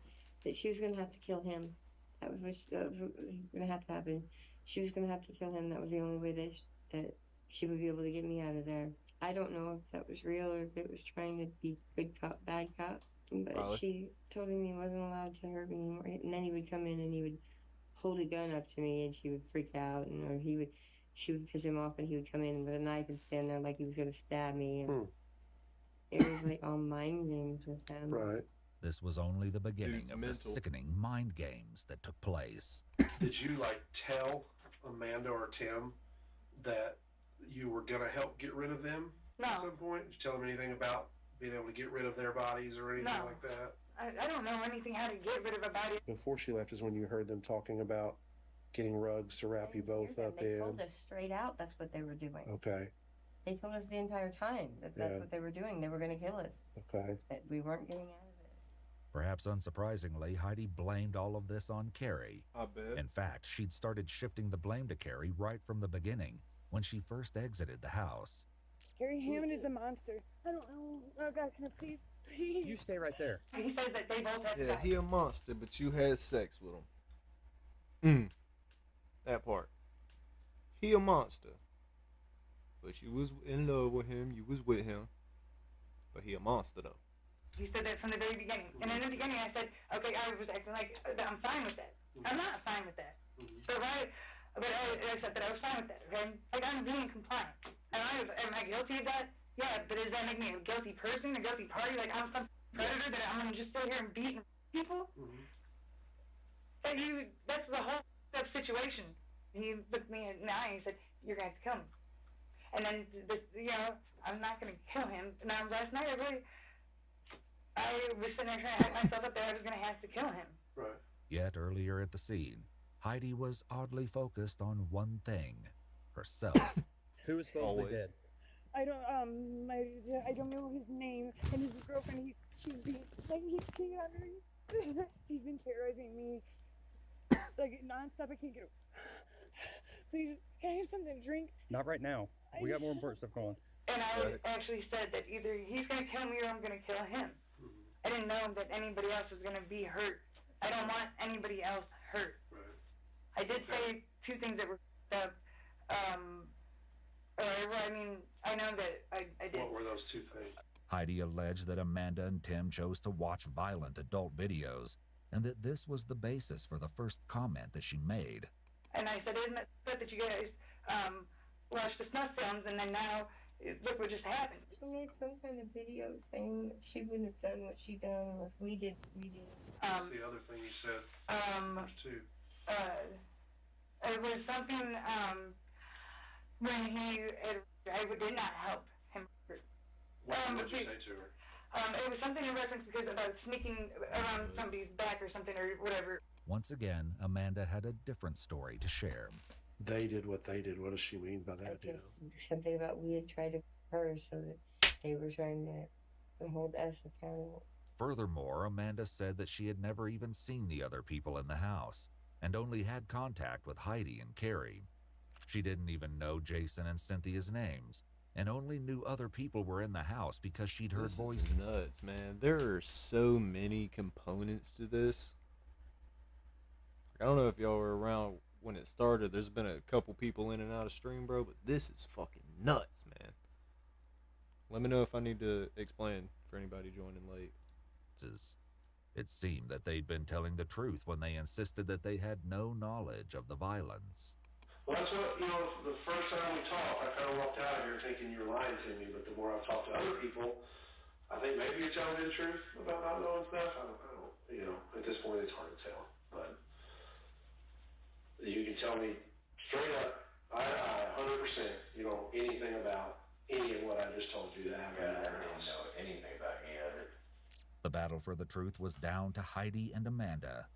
That she was gonna have to kill him. That was what was gonna have to happen. She was gonna have to kill him. That was the only way that she would be able to get me out of there. I don't know if that was real or if it was trying to be good cop, bad cop. But Probably. she told him he wasn't allowed to hurt me anymore. And then he would come in and he would hold a gun up to me and she would freak out, or she would piss him off and he would come in with a knife and stand there like he was gonna stab me. And it was like all mind games with them. Right. This was only the beginning Dude's of the mental. sickening mind games that took place. Did you like tell Amanda or Tim that you were gonna help get rid of them at some point? Did you tell them anything about being able to get rid of their bodies or anything like that? I don't know anything how to get rid of a body. Before she left is when you heard them talking about getting rugs to wrap you both up They in. told us straight out that's what they were doing. Okay. They told us the entire time that that's what they were doing. They were going to kill us. Okay. That we weren't getting out of this. Perhaps unsurprisingly, Heidi blamed all of this on Carrie. I bet. In fact, she'd started shifting the blame to Carrie right from the beginning, when she first exited the house. Gary Hammond is a monster. I don't know. Oh God, can I please? You stay right there. He says that they both had to Yeah, die. he a monster, but you had sex with him. That part. He a monster, but you was in love with him. You was with him, but he a monster though. He said that from the very beginning. And in the beginning, I said, okay, I was acting like I'm fine with that. I'm not fine with that. So I said that I was fine with that. Okay, like I'm being compliant. And am I guilty of that? Yeah, but does that make me a guilty person, a guilty party? Like I'm some predator that I'm gonna just sit here and beat people? That's the whole situation. He looked me in the eye and he said, "You're gonna have to kill me." And then I'm not gonna kill him. Now last night I was sitting there trying to hype myself up that I was gonna have to kill him. Right. Yet earlier at the scene, Heidi was oddly focused on one thing: herself. Who was supposedly dead? I don't know his name. And his girlfriend, he's been cheating on her. He's been terrorizing me like nonstop. I can't get. Please, can I have something to drink? Not right now. We got more important stuff going. And I actually said that either he's gonna kill me or I'm gonna kill him. I didn't know that anybody else was gonna be hurt. I don't want anybody else hurt. I did say two things that were I know that I did. What were those two things? Heidi alleged that Amanda and Tim chose to watch violent adult videos, and that this was the basis for the first comment that she made. And I said, isn't it good that you guys watched the snuff films and then now look what just happened? She made some kind of video saying that she wouldn't have done what she done if we did. What's the other thing you said? There's two. It was something when I did not help him. What did you say to her? It was something in reference because about sneaking around somebody's back or something or whatever. Once again, Amanda had a different story to share. They did what they did. What does she mean by that? I guess something about we had tried to her so that they were trying to hold us accountable. Furthermore, Amanda said that she had never even seen the other people in the house, and only had contact with Heidi and Carrie. She didn't even know Jason and Cynthia's names, and only knew other people were in the house because she'd heard voices. This is nuts, man. There are so many components to this. I don't know if y'all were around when it started. There's been a couple people in and out of stream, bro, but this is fucking nuts, man. Let me know if I need to explain for anybody joining late. It seemed that they'd been telling the truth when they insisted that they had no knowledge of the violence. Well, that's what, the first time we talked, I kind of walked out of here thinking you were lying to me, but the more I've talked to other people, I think maybe you're telling me the truth about not knowing stuff. I don't at this point tell me straight up, I 100%, you know, anything about any of what I just told you that happened. I didn't know anything about any of it. The battle for the truth was down to Heidi and Amanda,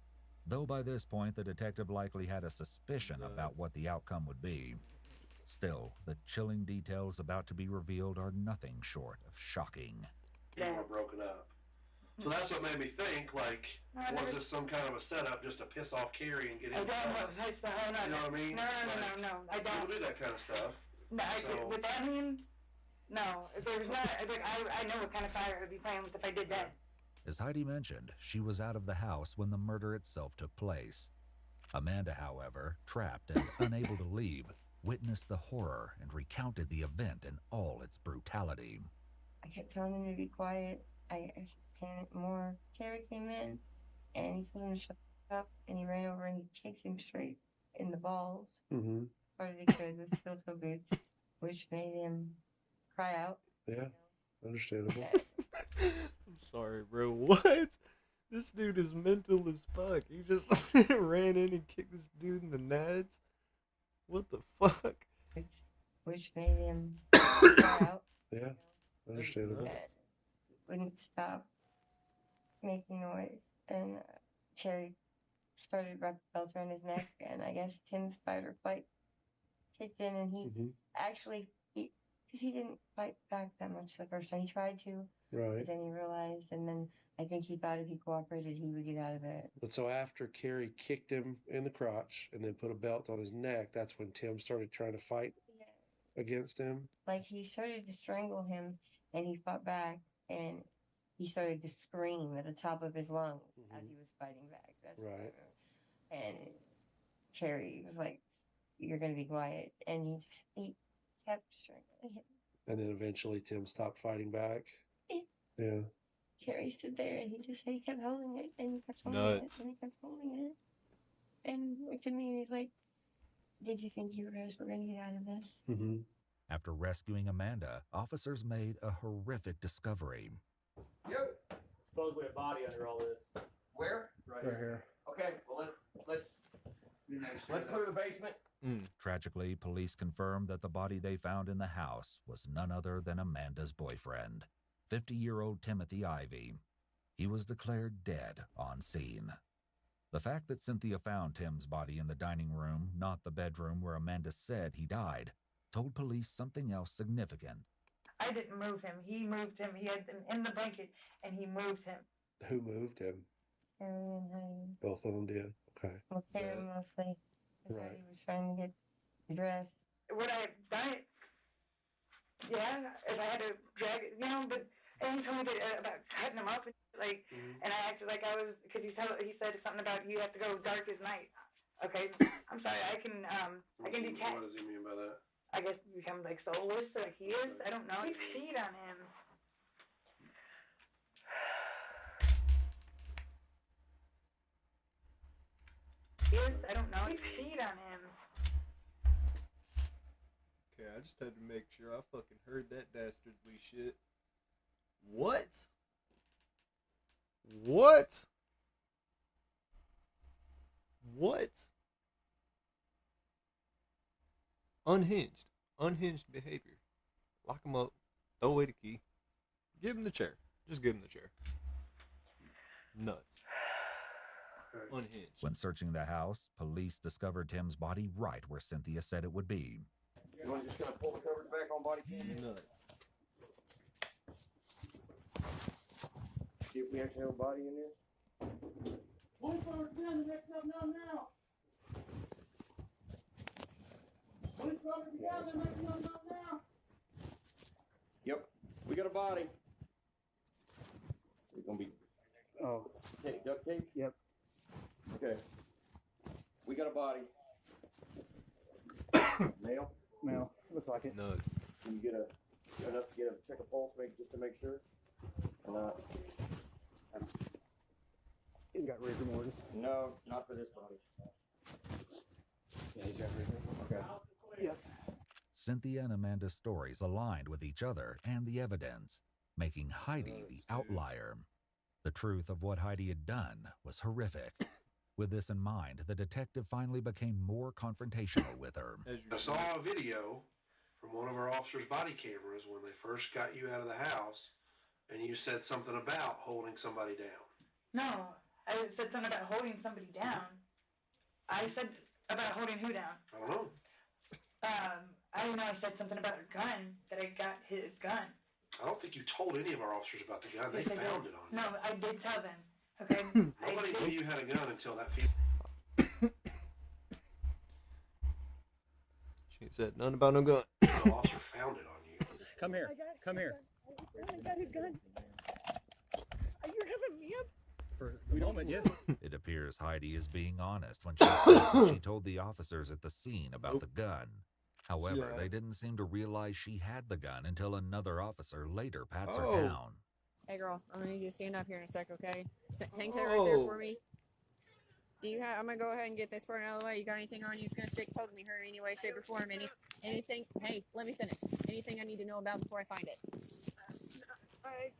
though by this point the detective likely had a suspicion about what the outcome would be. Still, the chilling details about to be revealed are nothing short of shocking. People were broken up. So that's what made me think, like, was this some kind of a setup just to piss off Carrie and get him? I don't know. You know what I mean? No. I don't. People do that kind of stuff. No, with that mean, no. If there was not, I know what kind of fire I would be playing with if I did that. As Heidi mentioned, she was out of the house when the murder itself took place. Amanda, however, trapped and unable to leave, witnessed the horror and recounted the event in all its brutality. I kept telling him to be quiet. I panicked more. Terry came in and he told him to shut up, and he ran over and he kicked him straight in the balls. Mm-hmm. Part of the kid with steel toe boots, which made him cry out. Yeah, understandable. I'm sorry, bro. What? This dude is mental as fuck. He just ran in and kicked this dude in the nads. What the fuck? Which made him cry out. Yeah, understandable. Wouldn't stop making noise, and Terry started to wrap the belt around his neck, and I guess Tim's fight or flight kicked in, and he actually, because he didn't fight back that much the first time. He tried to, but then he realized, and then I think he thought if he cooperated, he would get out of it. But so after Carrie kicked him in the crotch and then put a belt on his neck, that's when Tim started trying to fight against him? Like, he started to strangle him, and he fought back, and he started to scream at the top of his lungs as he was fighting back. That's right. And Terry was like, "You're going to be quiet." And he kept strangling him. And then eventually Tim stopped fighting back? Yeah. Terry stood there, and he kept holding it, and he kept holding it, and he kept holding it. And looked at me, and he's like, "Did you think you guys were going to get out of this?" Mm-hmm. After rescuing Amanda, officers made a horrific discovery. Yep. Supposedly a body under all this. Where? Right here. Okay, well let's clear the basement. Tragically, police confirmed that the body they found in the house was none other than Amanda's boyfriend, 50-year-old Timothy Ivy. He was declared dead on scene. The fact that Cynthia found Tim's body in the dining room, not the bedroom where Amanda said he died, told police something else significant. I didn't move him. He moved him. He had him in the blanket, and he moved him. Who moved him? Terry and Heidi. Both of them did? Okay. Well, Terry mostly. Because Heidi was trying to get dressed. Would I have done it? Yeah, if I had to drag it, but and he told me about cutting him up, and and I acted like I was, because he said something about you have to go dark as night. Okay, I'm sorry, I can detect. What does he mean by that? I guess become like soulless like he is. I don't know. We feed on him. I don't know. We feed on him. Okay, I just had to make sure I fucking heard that dastardly shit. What? What? What? Unhinged. Unhinged behavior. Lock him up. Throw away the key. Give him the chair. Just give him the chair. Nuts. Unhinged. When searching the house, police discovered Tim's body right where Cynthia said it would be. You want to just kind of pull the covers back on body cam? Nuts. See if we actually have a body in there. Police officer together, next up now. Police officer together, next up now. Yep, we got a body. It's gonna be. Oh. Tape, duct tape? Yep. Okay. We got a body. Male? Male. Looks like it. Nuts. Can you get enough to check a pulse, just to make sure? Or not? He's got rigor mortis. No, not for this body. Yeah, he's got rigor. Okay. Yep. Cynthia and Amanda's stories aligned with each other and the evidence, making Heidi the outlier. The truth of what Heidi had done was horrific. With this in mind, the detective finally became more confrontational with her. I saw a video from one of our officers' body cameras when they first got you out of the house, and you said something about holding somebody down. No, I said something about holding somebody down. I said about holding who down? I don't know. I don't know. I said something about a gun, that I got his gun. I don't think you told any of our officers about the gun. They Yes, I found did. it on you. No, I did tell them. Okay. Nobody knew you had a gun until that She said nothing about no gun. the officer found it on you. Come here. Come here. I got his gun. Are you having me up? For the moment, yes. It appears Heidi is being honest when she says that she told the officers at the scene about the gun. However, they didn't seem to realize she had the gun until another officer later pats her down. Hey girl, I'm gonna need you to stand up here in a sec, okay? Hang tight right there for me. Do you have? I'm gonna go ahead and get this part out of the way. You got anything on you that's gonna stick, poke me, hurt any way, shape, or form? Anything? Hey, let me finish. Anything I need to know about before I find it?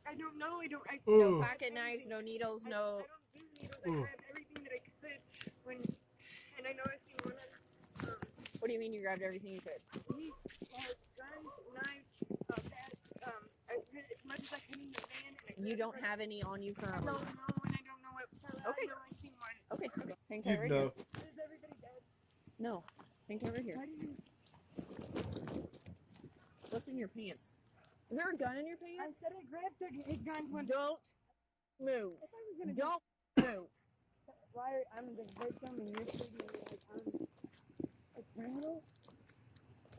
I don't know. No pocket knives, no needles, no. I don't do needles. I grabbed everything that I could and I know I seen one of What do you mean you grabbed everything you could? guns, knives, bats, as much as I could in the van. You don't have any on you currently. I don't know, and I don't know what. Okay. I know I seen one. Okay. Hang tight right here. Is everybody dead? No. Hang tight right here. How do you? What's in your pants? Is there a gun in your pants? I said I grabbed his guns when. Don't move. If I was gonna Don't move. Why I'm the victim and you're treating me like I'm a criminal?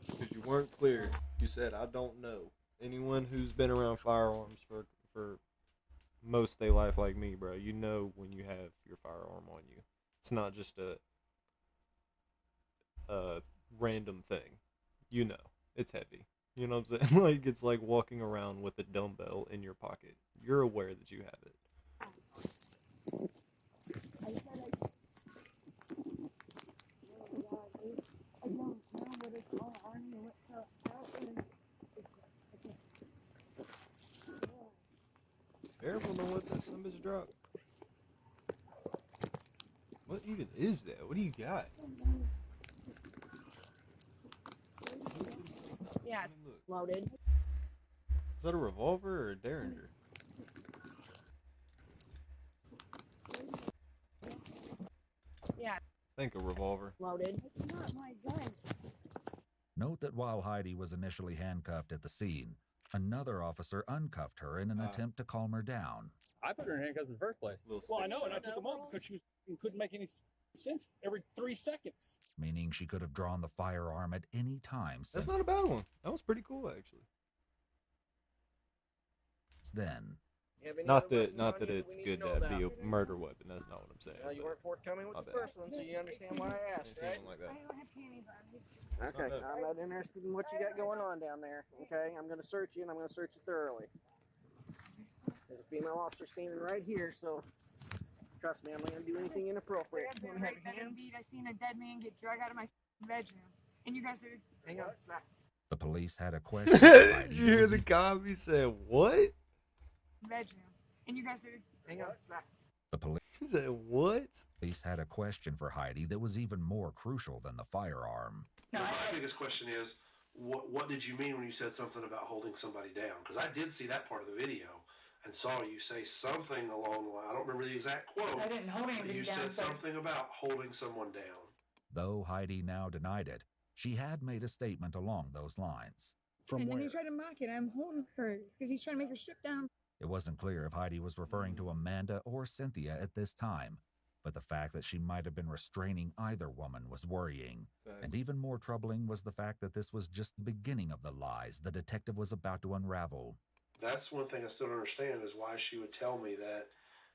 Because you weren't clear. You said, I don't know. Anyone who's been around firearms for most of their life like me, bro, you know when you have your firearm on you. It's not just a random thing. You know. It's heavy. You know what I'm saying? Like, it's like walking around with a dumbbell in your pocket. You're aware that you have it. I said oh God, I don't know what it's all on me. What's happening? Careful, don't let that son bitch drop. What even is that? What do you got? Yeah, it's loaded. Is that a revolver or a Derringer? Yeah. I think a revolver. Loaded. It's not my gun. Note that while Heidi was initially handcuffed at the scene, another officer uncuffed her in an attempt to calm her down. I put her in handcuffs in the first place. Well, I know, and I took them off because she couldn't make any sense every 3 seconds. Meaning she could have drawn the firearm at any time since That's not a bad one. That was pretty cool, actually. then. Not that it's good to be a murder weapon. That's not what I'm saying. You weren't forthcoming with the first one, so you understand why I asked, right? Like that. I don't have panties on me. Okay, I'm not interested in what you got going on down there. Okay, I'm going to search you, and I'm going to search you thoroughly. There's a female officer standing right here, so trust me, I'm not going to do anything inappropriate. You want to have your hands? Indeed, I seen a dead man get dragged out of my bedroom, and you guys are. Hang on, stop. The police had a question. Did you hear the cop? He said, what? Bedroom, and you guys are. Hang on, stop. The police said, what? Police had a question for Heidi that was even more crucial than the firearm. Now, my biggest question is, what did you mean when you said something about holding somebody down? Because I did see that part of the video and saw you say something along the line. I don't remember the exact quote. I didn't hold anybody You down. said something about holding someone down. Though Heidi now denied it, she had made a statement along those lines. And then he tried to mock it. I'm holding her because he's trying to make her strip down. It wasn't clear if Heidi was referring to Amanda or Cynthia at this time, but the fact that she might have been restraining either woman was worrying. And even more troubling was the fact that this was just the beginning of the lies the detective was about to unravel. That's one thing I still don't understand is why she would tell me that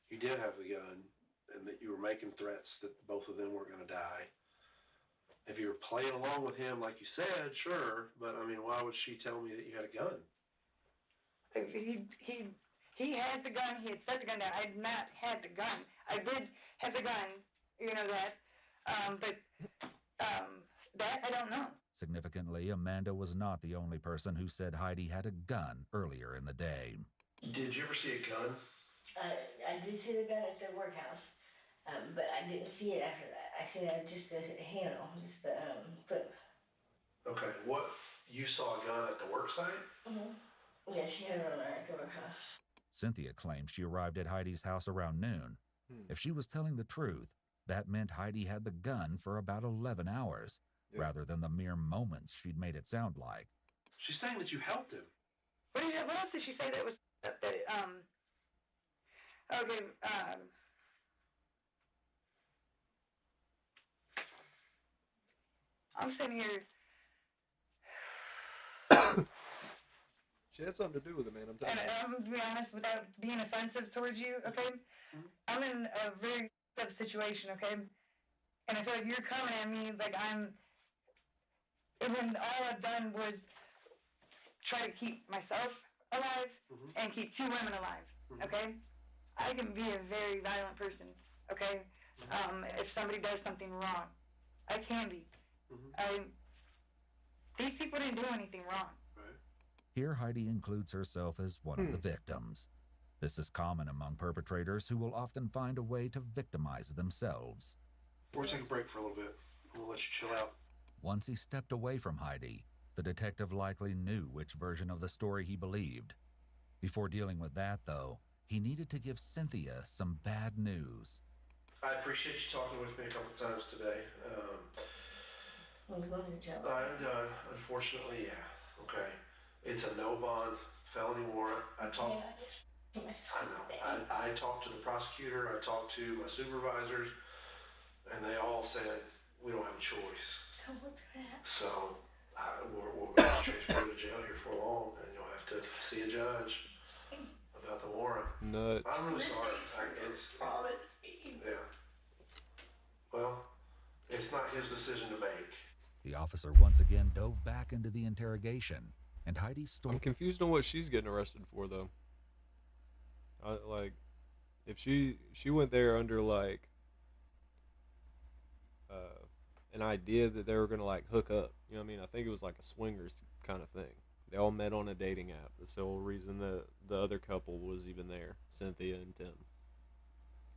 you did have the gun and that you were making threats that both of them were going to die. If you were playing along with him like you said, sure, but I mean, why would she tell me that you had a gun? He had the gun. He had set the gun down. I had not had the gun. I did have the gun. You know that. But that I don't know. Significantly, Amanda was not the only person who said Heidi had a gun earlier in the day. Did you ever see a gun? I did see the gun at the workhouse, but I didn't see it after that. I see just the handle, just the clip. Okay, what, you saw a gun at the work site? Yeah, she had it on her at the house. Cynthia claimed she arrived at Heidi's house around noon. If she was telling the truth, that meant Heidi had the gun for about 11 hours, rather than the mere moments she'd made it sound like. She's saying that you helped him. What else did she say that was, okay, I'm sitting here. She had something to do with it, man. I'm telling you. And I'm going to be honest, without being offensive towards you, okay? I'm in a very tough situation, okay? And I feel like you're coming at me like when all I've done was try to keep myself alive and keep 2 women alive, okay? I can be a very violent person, okay? If somebody does something wrong, I can be. These people didn't do anything wrong. Here, Heidi includes herself as one of the victims. This is common among perpetrators who will often find a way to victimize themselves. We're going to take a break for a little bit. We'll let you chill out. Once he stepped away from Heidi, the detective likely knew which version of the story he believed. Before dealing with that, though, he needed to give Cynthia some bad news. I appreciate you talking with me a couple times today. I'm going to jail. I'm done. Unfortunately, yeah. Okay. It's a no bond felony warrant. I talked to the prosecutor. I talked to my supervisors, and they all said we don't have a choice. So we're going to transfer you to jail here for long, and you'll have to see a judge about the warrant. Nuts. I'm really sorry. Yeah. Well, it's not his decision to make. The officer once again dove back into the interrogation, and Heidi's story. I'm confused on what she's getting arrested for, though. If she went there under an idea that they were gonna hook up, you know what I mean? I think it was like a swingers kind of thing. They all met on a dating app. That's the whole reason the other couple was even there, Cynthia and Tim.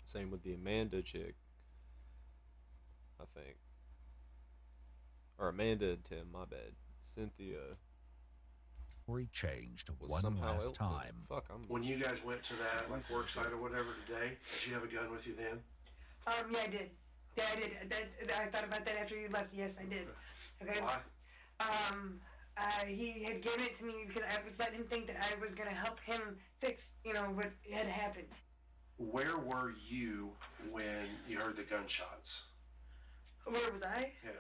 Same with the Amanda chick, I think. Or Amanda and Tim, my bad. Cynthia Story changed was one somehow last else. time. When you guys went to that work site or whatever today, did you have a gun with you then? Yeah, I did. Yeah, I did. I thought about that after you left. Yes, I did. Okay. Why? He had given it to me because I was letting him think that I was gonna help him fix, what had happened. Where were you when you heard the gunshots? Where was I? Yeah.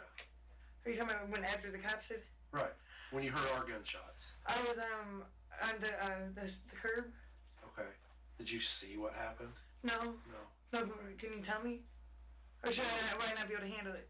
Are you talking about when after the cops did? Right. When you heard our gunshots. I was on the curb. Okay. Did you see what happened? No. No. Can you tell me? Or would I not be able to handle it?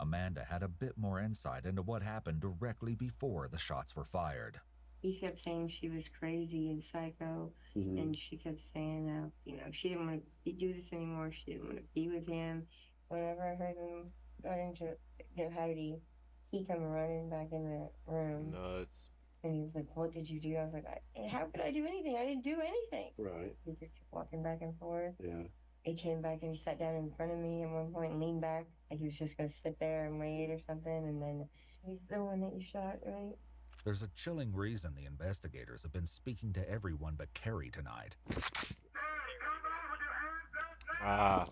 Amanda had a bit more insight into what happened directly before the shots were fired. He kept saying she was crazy and psycho, and she kept saying, she didn't want to do this anymore. She didn't want to be with him. Whenever I heard him running to get Heidi, he come running back in the room. Nuts. And he was like, "What did you do?" I was like, "How could I do anything? I didn't do anything." Right. He just kept walking back and forth. Yeah. He came back and he sat down in front of me at one point and leaned back like he was just going to sit there and wait or something. And then he's the one that you shot, right? There's a chilling reason the investigators have been speaking to everyone but Carrie tonight. Ah.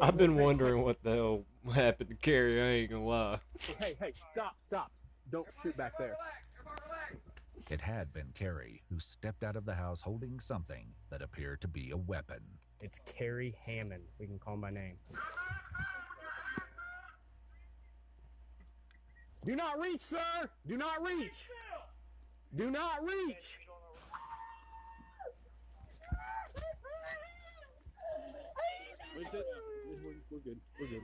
I've been wondering what the hell happened to Carrie, I ain't gonna lie. Hey, stop. Don't shoot back there. It had been Carrie who stepped out of the house holding something that appeared to be a weapon. It's Carrie Hammond. We can call him by name. Do not reach, sir! Do not reach! Do not reach! We're good.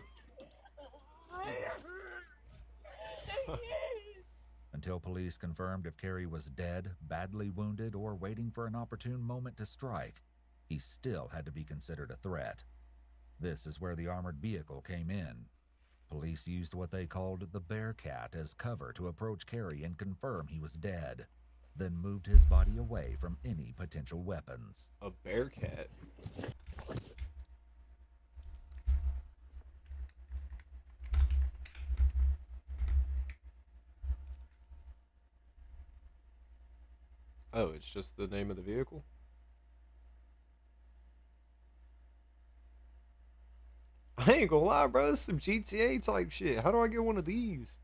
Until police confirmed if Carrie was dead, badly wounded, or waiting for an opportune moment to strike, he still had to be considered a threat. This is where the armored vehicle came in. Police used what they called the Bearcat as cover to approach Carrie and confirm he was dead. then moved his body away from any potential weapons. A bear cat. Oh, it's just the name of the vehicle? I ain't gonna lie, bro. This is some GTA type shit. How do I get one of these?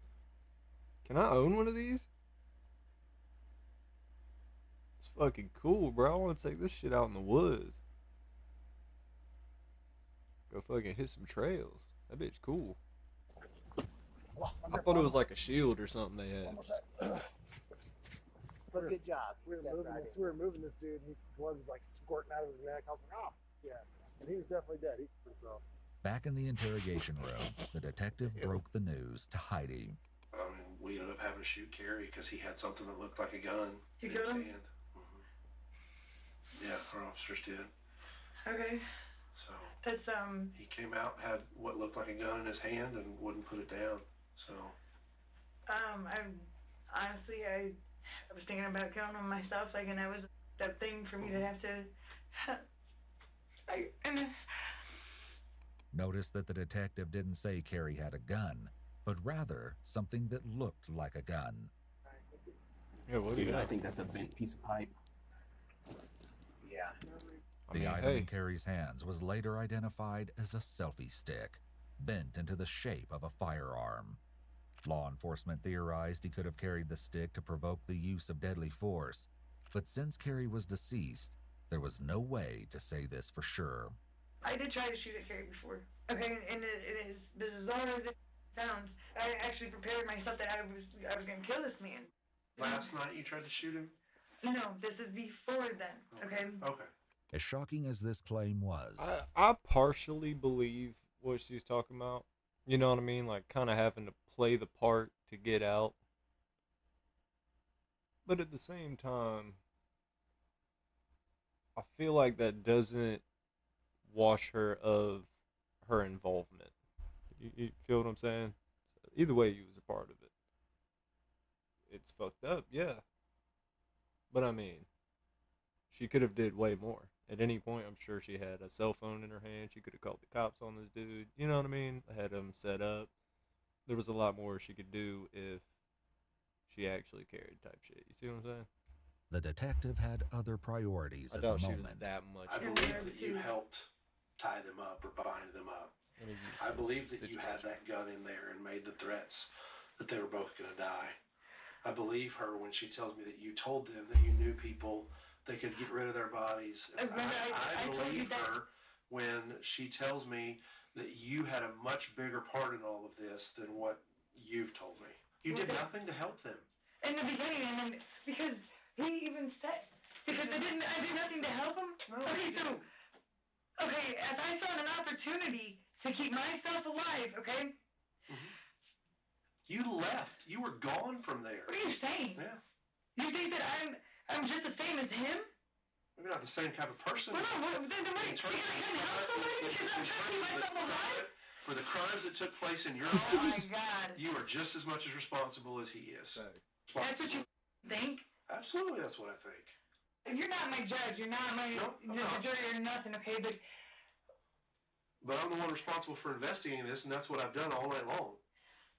Can I own one of these? It's fucking cool, bro. I want to take this shit out in the woods. Go fucking hit some trails. That bitch cool. I thought it was like a shield or something they had. But good job. We were moving this dude, and his blood was like squirting out of his neck. I was like, oh, yeah. And he was definitely dead. Back in the interrogation room, the detective broke the news to Heidi. We ended up having to shoot Carrie because he had something that looked like a gun You in his killed him? hand. Yeah, our officers did. Okay. So That's he came out, had what looked like a gun in his hand, and wouldn't put it down. So I'm honestly I was thinking about killing him myself, like, and that was that thing for me to have to. Notice that the detective didn't say Carrie had a gun, but rather something that looked like a gun. Yeah, what do you Dude, I got? think that's a bent piece of pipe. Yeah. The item in Carrie's hands was later identified as a selfie stick, bent into the shape of a firearm. Law enforcement theorized he could have carried the stick to provoke the use of deadly force, but since Carrie was deceased, there was no way to say this for sure. I did try to shoot at Carrie before. Okay, and it is bizarre as it sounds. I actually prepared myself that I was going to kill this man. last night you tried to shoot him? No, this is before then. Okay. Okay. As shocking as this claim was, I partially believe what she's talking about. You know what I mean? Like, kind of having to play the part to get out. But at the same time, I feel like that doesn't wash her of her involvement. You feel what I'm saying? So either way, you was a part of it. It's fucked up, yeah. But I mean, she could have did way more. At any point, I'm sure she had a cell phone in her hand. She could have called the cops on this dude. You know what I mean? Had him set up. There was a lot more she could do if she actually carried type shit. You see what I'm saying? the detective had other priorities I at the doubt she was moment. that much. I believe that you helped tie them up or bind them up. I believe that you had that gun in there and made the threats that they were both going to die. I believe her when she tells me that you told them that you knew people that could get rid of their bodies. I believe her when she tells me that you had a much bigger part in all of this than what you've told me. You did nothing to help them. In the beginning, and then because he even said, because I did nothing to help him. Okay, as I saw an opportunity to keep myself alive, okay. You left. You were gone from there. What are you saying? Yeah. You think that I'm just the same as him? Maybe not the same type of person. Well, no, then wait. You're gonna help somebody because I'm trying to keep myself alive? For the crimes that took place in your house, house, my God, you are just as much as responsible as he is. That's what you think? Absolutely, that's what I think. You're not my judge. You're not my jury or nothing, okay? But I'm the one responsible for investigating this, and that's what I've done all night long.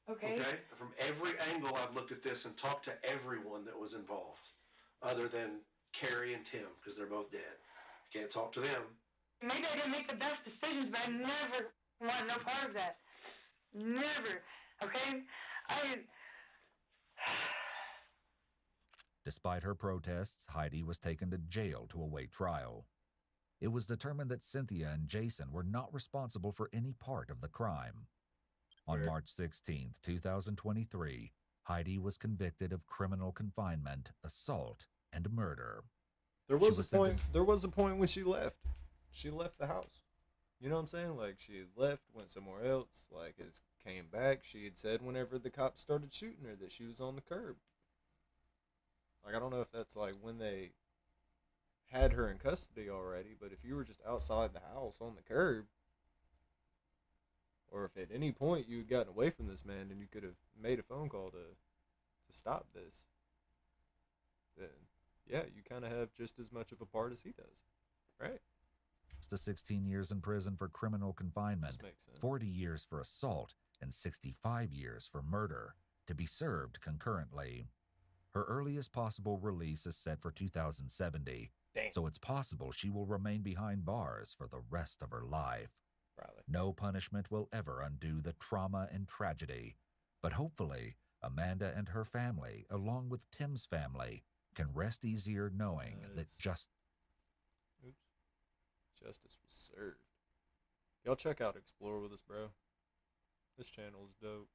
Okay. From every angle, I've looked at this and talked to everyone that was involved, other than Carrie and Tim, because they're both dead. Can't talk to them. Maybe I didn't make the best decisions, but I never want no part of that. Never. Okay? Despite her protests, Heidi was taken to jail to await trial. It was determined that Cynthia and Jason were not responsible for any part of the crime. On March 16, 2023, Heidi was convicted of criminal confinement, assault, and murder. There was a point. There was a point when she left. She left the house. You know what I'm saying? Like, she left, went somewhere else. Like, it came back. She had said whenever the cops started shooting her that she was on the curb. Like, I don't know if that's like when they had her in custody already, but if you were just outside the house on the curb, or if at any point you had gotten away from this man, then you could have made a phone call to stop this. then yeah, you kind of have just as much of a part as he does, right? To 16 years in prison for criminal confinement, 40 years for assault, and 65 years for murder, to be served concurrently. Her earliest possible release is set for 2070, so it's possible she will remain behind bars for the rest of her life. Probably. No punishment will ever undo the trauma and tragedy, but hopefully Amanda and her family, along with Tim's family, can rest easier knowing that justice was served. Y'all check out Explore with us, bro. This channel is dope.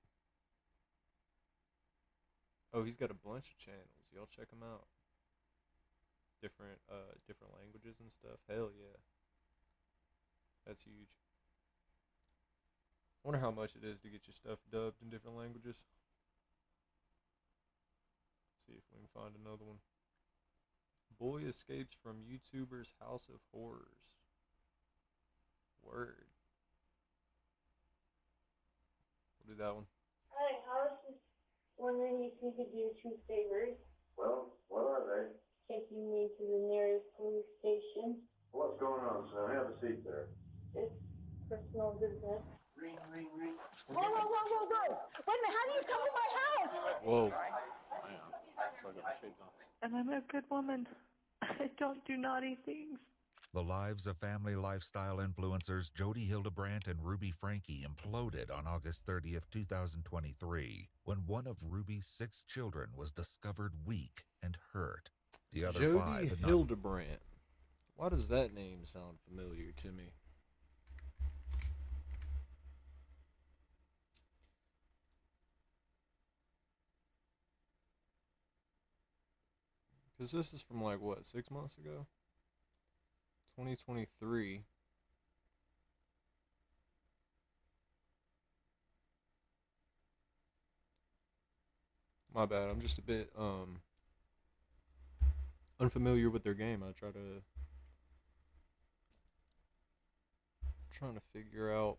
Oh, he's got a bunch of channels. Y'all check him out. Different languages and stuff. Hell yeah. That's huge. I wonder how much it is to get your stuff dubbed in different languages. See if we can find another one. Boy escapes from YouTuber's house of horrors. Word. We'll do that one. Hi, I was just wondering if you could do 2 favors. Well, what are they? Taking me to the nearest police station. What's going on, son? Have a seat there. It's personal business. Ring, ring, ring. Whoa, whoa, whoa, whoa, whoa! Wait a minute, how do you come to my house? Whoa. And I'm a good woman. I don't do naughty things. The lives of family lifestyle influencers Jody Hildebrandt and Ruby Frankie imploded on August 30th, 2023, when one of Ruby's 6 children was discovered weak and hurt. The other Jody 5 had not. Hildebrandt. Why does that name sound familiar to me? Because this is from like, what, 6 months ago? 2023. My bad, I'm just a bit unfamiliar with their game. I trying to figure out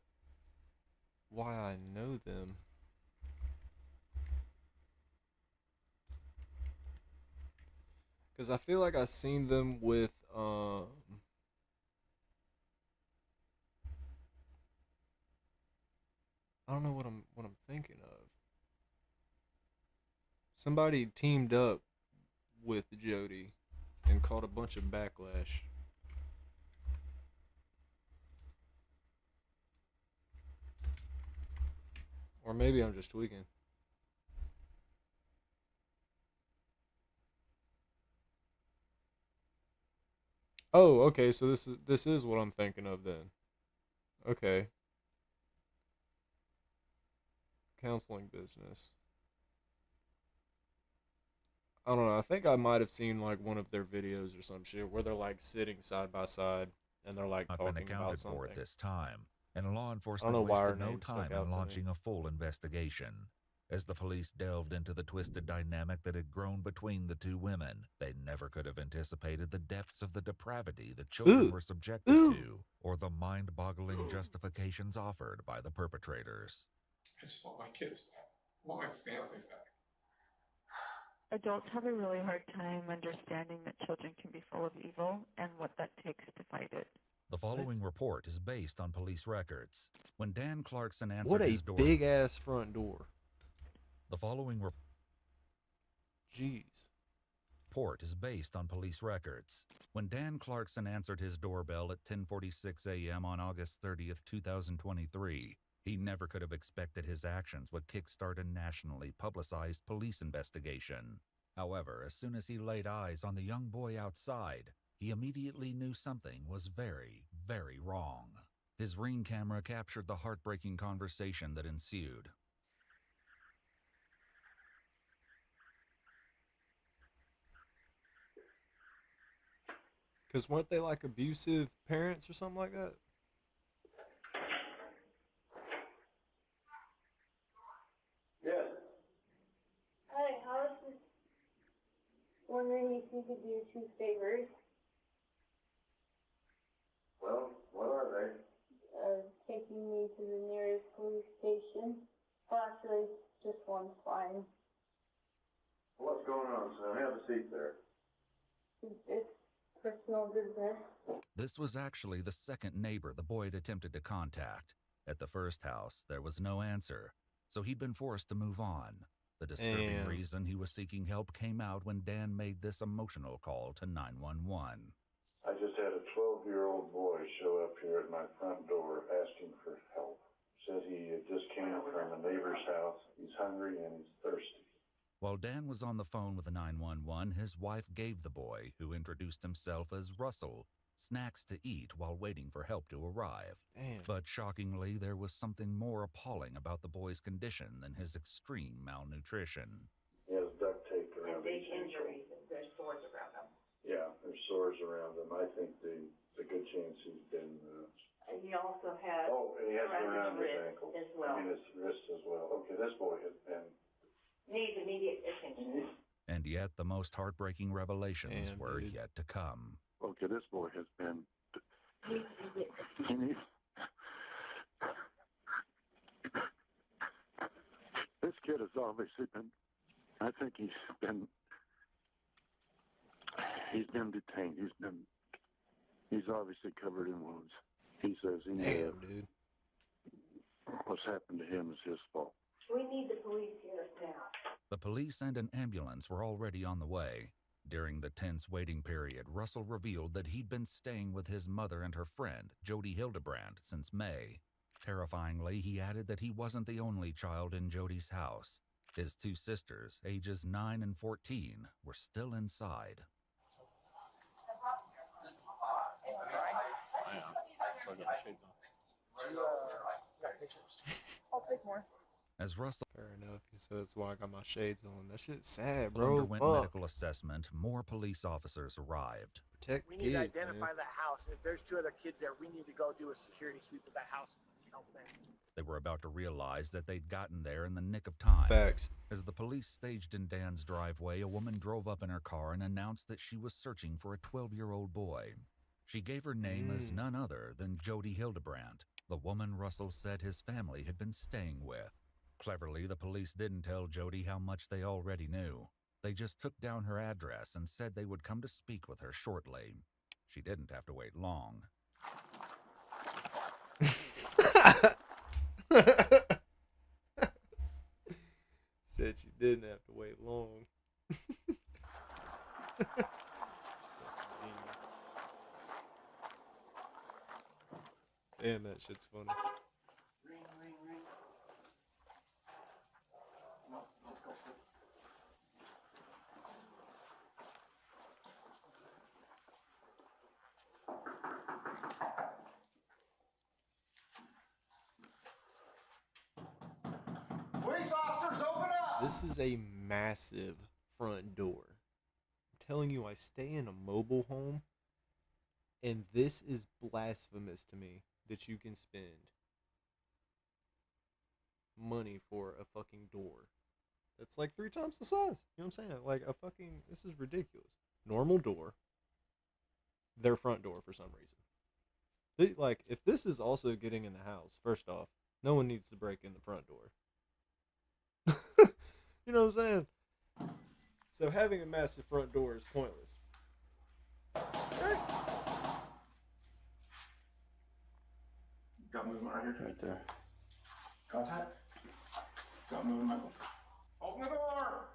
why I know them. Because I feel like I've seen them with I don't know what I'm thinking of. Somebody teamed up with Jody and caught a bunch of backlash. Or maybe I'm just tweaking. Oh, okay, so this is what I'm thinking of then. Okay. Counseling business. I don't know. I think I might have seen like one of their videos or some shit where they're like sitting side by side and they're like talking Been accounted about something. for at this time, and law I enforcement don't know why her wasted no name stuck time out in to me. launching a full investigation. As the police delved into the twisted dynamic that had grown between the 2 women, they never could have anticipated the depths of the depravity the children were subjected to, or the mind-boggling justifications offered by the perpetrators. I just want my kids back. I want my family back. Adults have a really hard time understanding that children can be full of evil and what that takes to fight it. The following report is based on police records. When Dan Clarkson answered What a his door, big ass front door. The following report is based on police records. When Dan Clarkson answered his doorbell at 10:46 a.m. on August 30th, 2023, he never could have expected his actions would kickstart a nationally publicized police investigation. However, as soon as he laid eyes on the young boy outside, he immediately knew something was very, very wrong. His Ring camera captured the heartbreaking conversation that ensued. Because weren't they like abusive parents or something like that? Yes. Hi, I was just wondering if you could do 2 favors. Well, what are they? Taking me to the nearest police station. Well, actually, just one's fine. What's going on, son? Have a seat there. This was actually the second neighbor the boy had attempted to contact. At the first house, there was no answer, so he'd been forced to move on. The disturbing reason he was seeking help came out when Dan made this emotional call to 911. I just had a 12-year-old boy show up here at my front door asking for help. Said he just came from a neighbor's house. He's hungry and he's thirsty. While Dan was on the phone with 911, his wife gave the boy, who introduced himself as Russell, snacks to eat while waiting for help to arrive. Damn. But shockingly, there was something more appalling about the boy's condition than his extreme malnutrition. He has duct tape around Big his ankle. injuries. There's sores around them. Yeah, there's sores around him. I think the good chance he's been. And he also has. Oh, and he has been around his wrist ankle. as well. I mean his wrist as well. Okay, this boy has been. Needs immediate attention. And yet, the most heartbreaking revelations were yet to come. Okay, this boy has been. Needs immediate He needs. This kid has obviously been. I think he's been detained. He's obviously covered in wounds. He says he Damn, dude. What's happened to him is his fault. We need the police here now. The police and an ambulance were already on the way. During the tense waiting period, Russell revealed that he'd been staying with his mother and her friend, Jody Hildebrand, since May. Terrifyingly, he added that he wasn't the only child in Jody's house. His two sisters, ages 9 and 14, were still inside. I'll take more. As Russell Fair enough. He said that's why I got my shades on. That shit's sad, underwent bro. medical assessment, more police officers arrived. Protect We need to kids, identify man. the house. If there's 2 other kids there, we need to go do a security sweep of that house. Help them. They were about to realize that they'd gotten there in the nick of time. Facts. As the police staged in Dan's driveway, a woman drove up in her car and announced that she was searching for a 12-year-old boy. She gave her name as none other than Jody Hildebrand, the woman Russell said his family had been staying with. Cleverly, the police didn't tell Jody how much they already knew. They just took down her address and said they would come to speak with her shortly. She didn't have to wait long. Said she didn't have to wait long. Damn, that shit's funny. Police officers, open up! This is a massive front door. I'm telling you, I stay in a mobile home, and this is blasphemous to me that you can spend money for a fucking door. That's like 3 times the size. You know what I'm saying? Like a fucking, this is ridiculous. Normal door. Their front door for some reason. Like, if this is also getting in the house, first off, no one needs to break in the front door. You know what I'm saying? So having a massive front door is pointless. Got movement right here. Right there. Contact. Got movement. Open the door!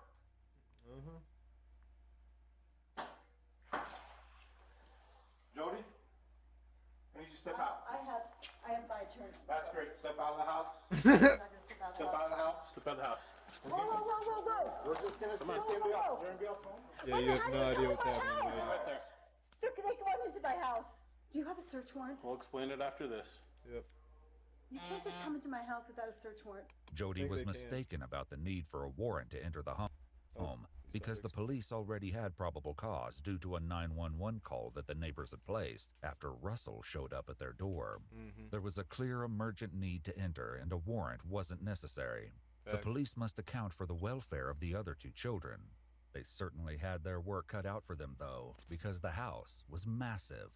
Jody? I need you to step out. I have my turn. That's great. Step out of the house. Step Step out of the house. Step out of the house. Whoa, whoa, whoa, whoa, whoa. We're just gonna see. Is there anybody else home? Yeah, you have no idea what's happening. Lady. Right there. Look, they come into my house. Do you have a search warrant? We'll explain it after this. Yep. You can't just come into my house without a search warrant. Jody was mistaken about the need for a warrant to enter the home because the police already had probable cause due to a 911 call that the neighbors had placed after Russell showed up at their door. There was a clear emergent need to enter, and a warrant wasn't necessary. The police must account for the welfare of the other 2 children. They certainly had their work cut out for them, though, because the house was massive.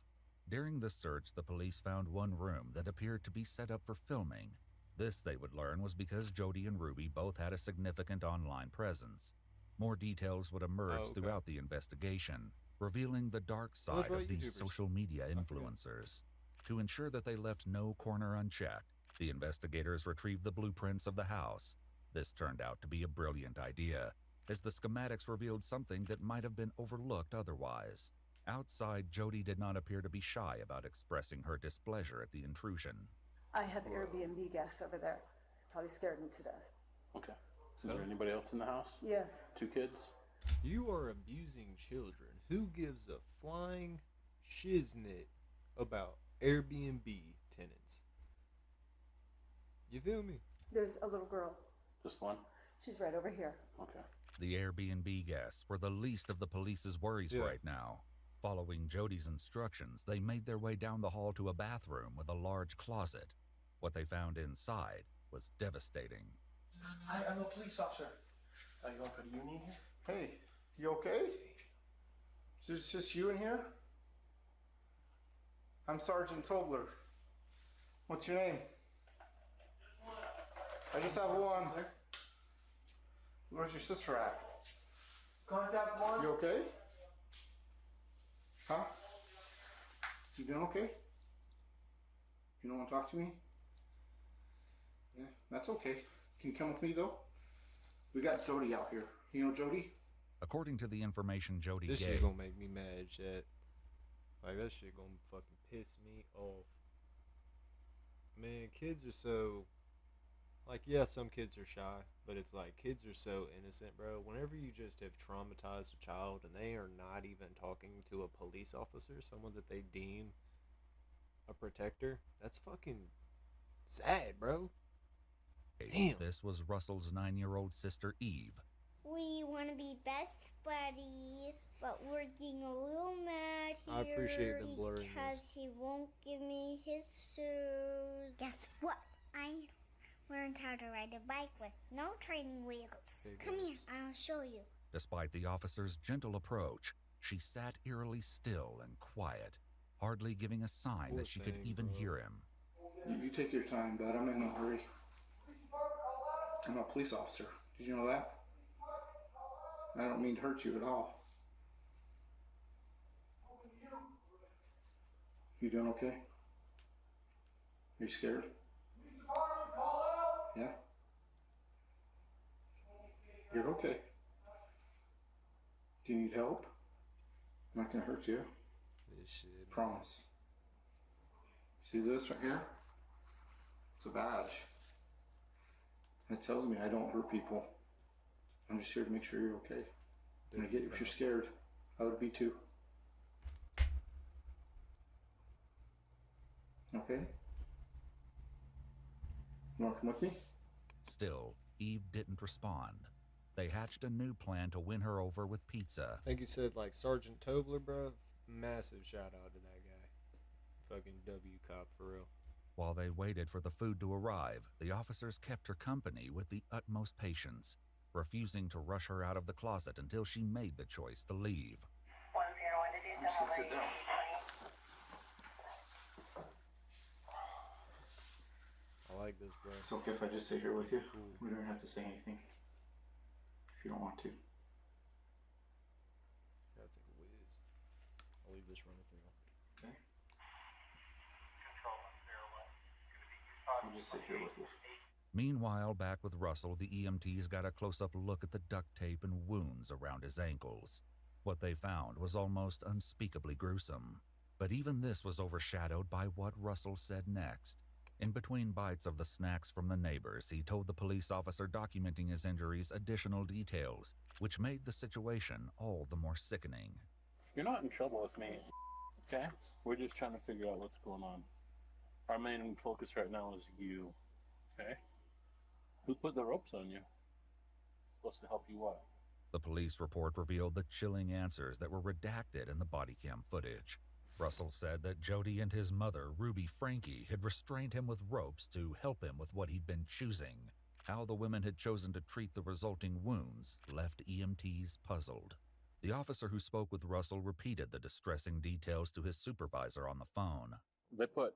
During the search, the police found one room that appeared to be set up for filming. This, they would learn, was because Jody and Ruby both had a significant online presence. More details would emerge throughout the investigation. revealing the dark What side about of these YouTubers? social media influencers. To ensure that they left no corner unchecked, the investigators retrieved the blueprints of the house. This turned out to be a brilliant idea, as the schematics revealed something that might have been overlooked otherwise. Outside, Jody did not appear to be shy about expressing her displeasure at the intrusion. I have Airbnb guests over there. Probably scared me to death. Okay. Is there anybody else in the house? Yes. 2 kids? You are abusing children. Who gives a flying shiznit about Airbnb tenants? You feel me? There's a little girl. Just one? She's right over here. Okay. The Airbnb guests were the least of the police's worries right now. Following Jody's instructions, they made their way down the hall to a bathroom with a large closet. What they found inside was devastating. Hi, I'm a police officer. Are you going for the union here? Hey, you okay? Is this just you in here? I'm Sergeant Tobler. What's your name? I just have one. Where's your sister at? Contact one. You okay? Huh? You doing okay? You don't want to talk to me? Yeah, that's okay. Can you come with me though? We got Jody out here. You know Jody? According to the information Jody This gave, shit gonna make me mad, chat. Like, that shit gonna fucking piss me off. Man, kids are so... Like, yeah, some kids are shy, but it's like, kids are so innocent, bro. Whenever you just have traumatized a child and they are not even talking to a police officer, someone that they deem a protector, that's fucking sad, bro. Damn. This was Russell's 9-year-old sister, Eve. We want to be best buddies, but we're getting a little mad here I appreciate them blurring because this. he won't give me his shoes. Guess what? I learned how to ride a bike with no training wheels. Come here, I'll show you. Despite the officer's gentle approach, she sat eerily still and quiet, hardly giving a sign that she could even hear him. You take your time, bud. I'm in no hurry. I'm a police officer. Did you know that? I don't mean to hurt you at all. You doing okay? Are you scared? Yeah? You're okay. Do you need help? I'm not gonna hurt you. This shit. Promise. See this right here? It's a badge. It tells me I don't hurt people. I'm just here to make sure you're okay. And I get if you're scared. I would be too. Okay? You wanna come with me? Still, Eve didn't respond. They hatched a new plan to win her over with pizza. I think he said, like, Sergeant Tobler, bro. Massive shout out to that guy. Fucking W cop, for real. While they waited for the food to arrive, the officers kept her company with the utmost patience, refusing to rush her out of the closet until she made the choice to leave. I'm just gonna sit down. I like this, bro. It's okay if I just sit here with you. We don't have to say anything. If you don't want to. Gotta take a whiz. I'll leave this running for you. Okay. I'll just sit here with you. Meanwhile, back with Russell, the EMTs got a close-up look at the duct tape and wounds around his ankles. What they found was almost unspeakably gruesome. But even this was overshadowed by what Russell said next. In between bites of the snacks from the neighbors, he told the police officer documenting his injuries additional details, which made the situation all the more sickening. You're not in trouble with me, okay? We're just trying to figure out what's going on. Our main focus right now is you, okay? Who put the ropes on you? Supposed to help you what? The police report revealed the chilling answers that were redacted in the body cam footage. Russell said that Jody and his mother, Ruby Frankie, had restrained him with ropes to help him with what he'd been choosing. How the women had chosen to treat the resulting wounds left EMTs puzzled. The officer who spoke with Russell repeated the distressing details to his supervisor on the phone. They put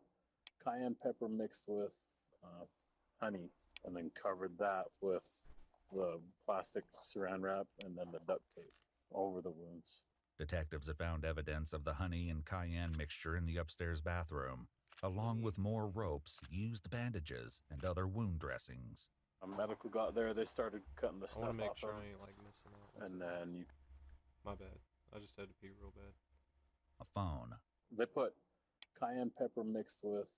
cayenne pepper mixed with honey and then covered that with the plastic saran wrap and then the duct tape over the wounds. Detectives had found evidence of the honey and cayenne mixture in the upstairs bathroom, along with more ropes, used bandages, and other wound dressings. Medical got there, they started cutting the I stuff want to make off sure him. I ain't like missing out. And then you... My bad. I just had to pee real bad. A phone. They put cayenne pepper mixed with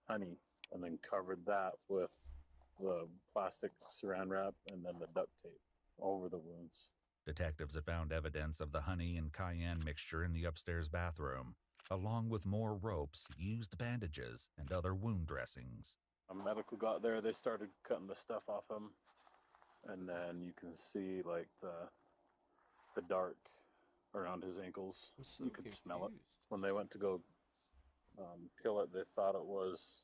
honey and then covered that with the plastic saran wrap and then the duct tape over the wounds. Detectives had found evidence of the honey and cayenne mixture in the upstairs bathroom, along with more ropes, used bandages, and other wound dressings. Medical got there, they started cutting the stuff off him, and then you can see like the dark around his ankles. You could smell it. When they went to go peel it, they thought it was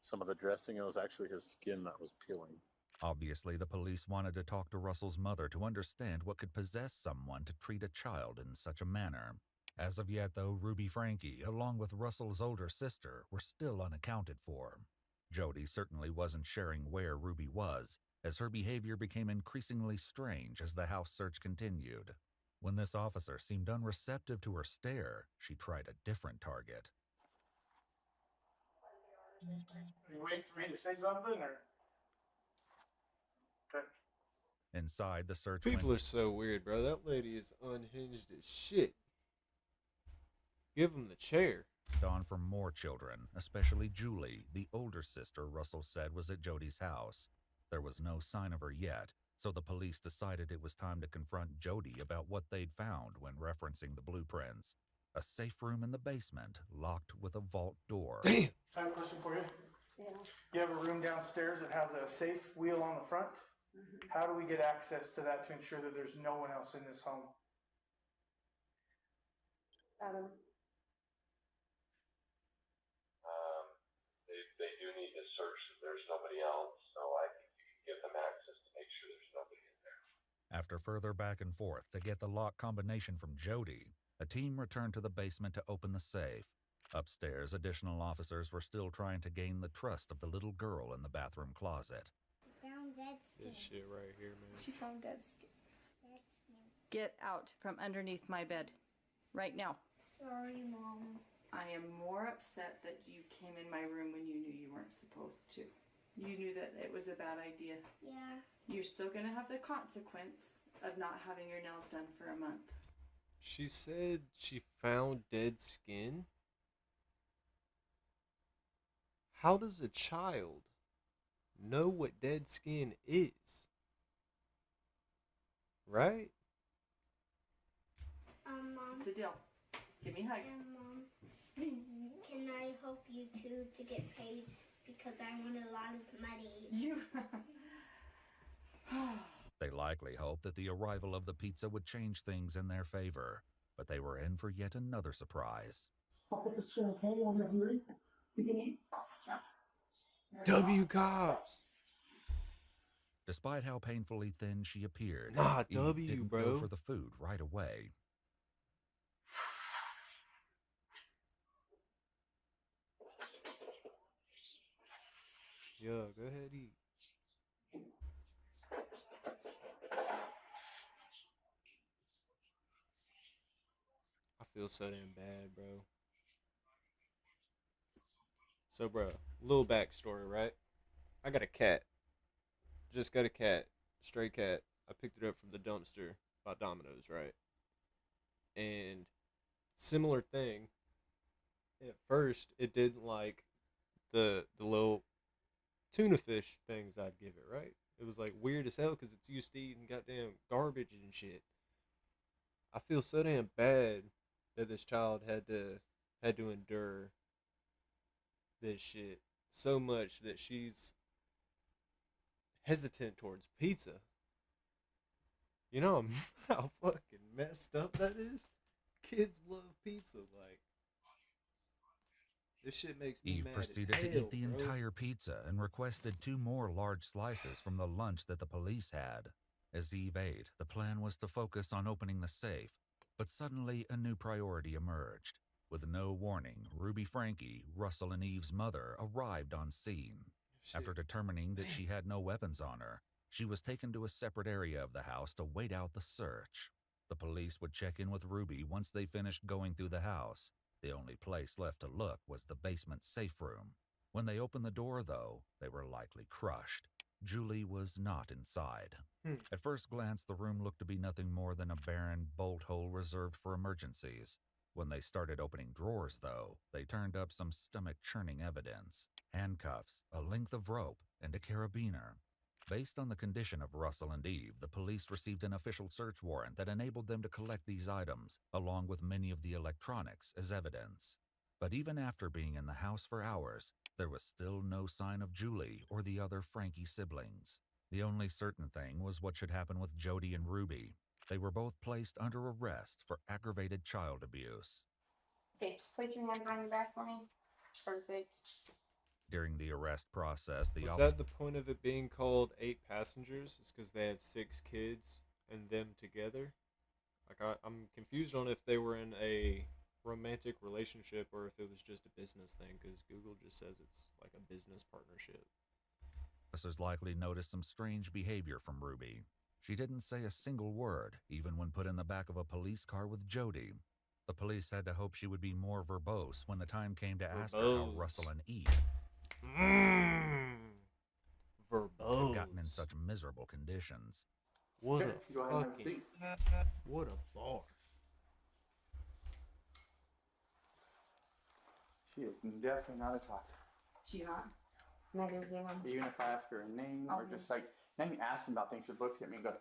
some of the dressing. It was actually his skin that was peeling. Obviously, the police wanted to talk to Russell's mother to understand what could possess someone to treat a child in such a manner. As of yet, though, Ruby Frankie, along with Russell's older sister, were still unaccounted for. Jody certainly wasn't sharing where Ruby was, as her behavior became increasingly strange as the house search continued. When this officer seemed unreceptive to her stare, she tried a different target. You waiting for me to say something, or? Okay. Inside, the search People went... are so weird, bro. That lady is unhinged as shit. Give him the chair. On for more children, especially Julie, the older sister Russell said was at Jody's house. There was no sign of her yet, so the police decided it was time to confront Jody about what they'd found when referencing the blueprints. A safe room in the basement, locked with a vault door. Damn! I have a question for you. Yeah. You have a room downstairs that has a safe wheel on the front. Mm-hmm. How do we get access to that to ensure that there's no one else in this home? Adam. They do need to search that there's nobody else, so I think you can give them access to make sure there's nobody in there. After further back and forth to get the lock combination from Jody, a team returned to the basement to open the safe. Upstairs, additional officers were still trying to gain the trust of the little girl in the bathroom closet. Found dead skin. This shit right here, man. She found dead skin. Dead skin. Get out from underneath my bed. Right now. Sorry, Mom. I am more upset that you came in my room when you knew you weren't supposed to. You knew that it was a bad idea. Yeah. You're still gonna have the consequence of not having your nails done for a month. She said she found dead skin? How does a child know what dead skin is? Right? Mom. It's a deal. Give me a hug. Mom, can I help you two to get paid? Because I want a lot of money. You... They likely hoped that the arrival of the pizza would change things in their favor, but they were in for yet another surprise. I'll put the skin, okay? Whenever you're ready. You can eat. W Cops! Despite how painfully thin she appeared, Nah, Eve W, didn't bro. go for the food right away. Yeah, go ahead, eat. I feel so damn bad, bro. So, bro, little backstory, right? I got a cat. Just got a cat. Stray cat. I picked it up from the dumpster by Domino's, right? And similar thing. At first, it didn't like the little tuna fish things I'd give it, right? It was like weird as hell because it's used to eating goddamn garbage and shit. I feel so damn bad that this child had to endure this shit so much that she's hesitant towards pizza. You know how fucking messed up that is? Kids love pizza, like. This shit makes me Eve mad proceeded as to hell, eat the bro. entire pizza and requested 2 more large slices from the lunch that the police had. As Eve ate, the plan was to focus on opening the safe, but suddenly a new priority emerged. With no warning, Ruby Frankie, Russell and Eve's mother, arrived on scene. After determining that she had no weapons on her, she was taken to a separate area of the house to wait out the search. The police would check in with Ruby once they finished going through the house. The only place left to look was the basement safe room. When they opened the door, though, they were likely crushed. Julie was not inside. At first glance, the room looked to be nothing more than a barren bolt hole reserved for emergencies. When they started opening drawers, though, they turned up some stomach-churning evidence. Handcuffs, a length of rope, and a carabiner. Based on the condition of Russell and Eve, the police received an official search warrant that enabled them to collect these items, along with many of the electronics, as evidence. But even after being in the house for hours, there was still no sign of Julie or the other Frankie siblings. The only certain thing was what should happen with Jody and Ruby. They were both placed under arrest for aggravated child abuse. Okay, just place your hand behind your back for me. Perfect. During the arrest process, the Was that the point of it being called 8 passengers? Is because they have 6 kids and them together? Like, I'm confused on if they were in a romantic relationship or if it was just a business thing, because Google just says it's like a business partnership. Officers likely noticed some strange behavior from Ruby. She didn't say a single word, even when put in the back of a police car with Jody. The police had to hope she would be more verbose when the time came to ask her how Russell and Eve verbose had gotten in such miserable conditions. What Sure, a go ahead and have a fucking... seat. What a bar. She is definitely not a talker. She's not. Negative one. Even if I ask her a name or just like, let me ask them about things, she looks at me and goes,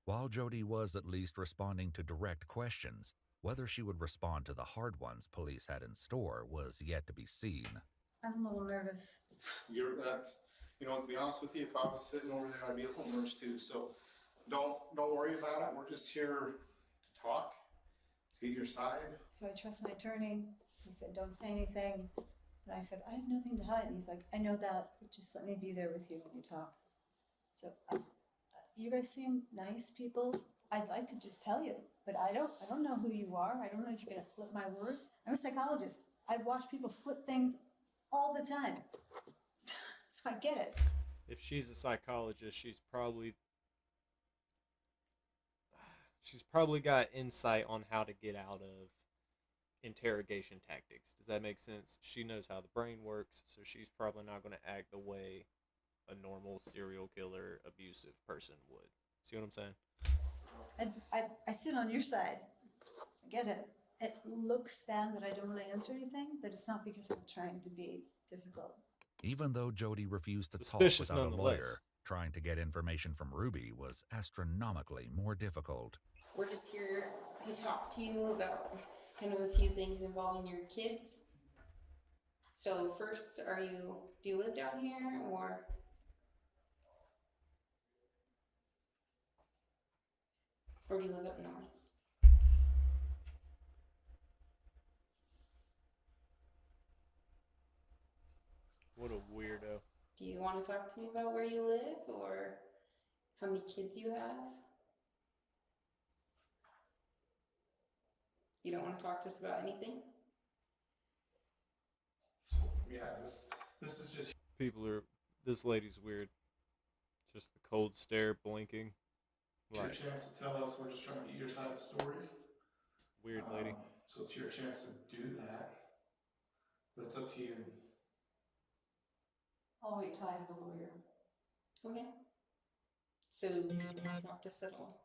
While Jody was at least responding to direct questions, whether she would respond to the hard ones police had in store was yet to be seen. I'm a little nervous. You're that, you know, to be honest with you, if I was sitting over there, I'd be a little nervous too. So don't worry about it. We're just here to talk, to get your side. So I trust my attorney. He said, don't say anything. And I said, I have nothing to hide. And he's like, I know that, but just let me be there with you when you talk. So you guys seem nice people. I'd like to just tell you, but I don't know who you are. I don't know if you're gonna flip my words. I'm a psychologist. I'd watch people flip things all the time. So I get it. If she's a psychologist, she's probably got insight on how to get out of interrogation tactics. Does that make sense? She knows how the brain works, so she's probably not going to act the way a normal serial killer, abusive person would. See what I'm saying? I sit on your side. I get it. It looks sad that I don't want to answer anything, but it's not because I'm trying to be difficult. Even though Jody refused to talk Suspicious without a nonetheless. lawyer, trying to get information from Ruby was astronomically more difficult. We're just here to talk to you about kind of a few things involving your kids. So first, do you live down here or do you live up north? What a weirdo. Do you want to talk to me about where you live or how many kids you have? You don't want to talk to us about anything? Yeah, this is just. This lady's weird. Just the cold stare, blinking. Your chance to tell us. We're just trying to get your side of the story. Weird lady. So it's your chance to do that, but it's up to you. I'll wait till I have a lawyer. Okay. So you don't want to talk to us at all?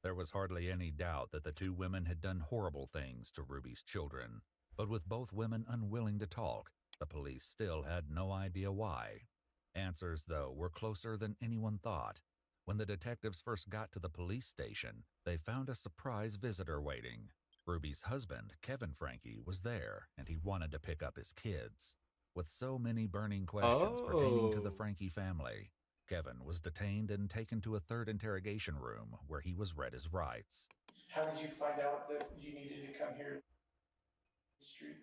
There was hardly any doubt that the two women had done horrible things to Ruby's children. But with both women unwilling to talk, the police still had no idea why. Answers, though, were closer than anyone thought. When the detectives first got to the police station, they found a surprise visitor waiting. Ruby's husband, Kevin Frankie, was there, and he wanted to pick up his kids. With so many burning questions pertaining to the Frankie family, Kevin was detained and taken to a third interrogation room where he was read his rights. How did you find out that you needed to come here to the street?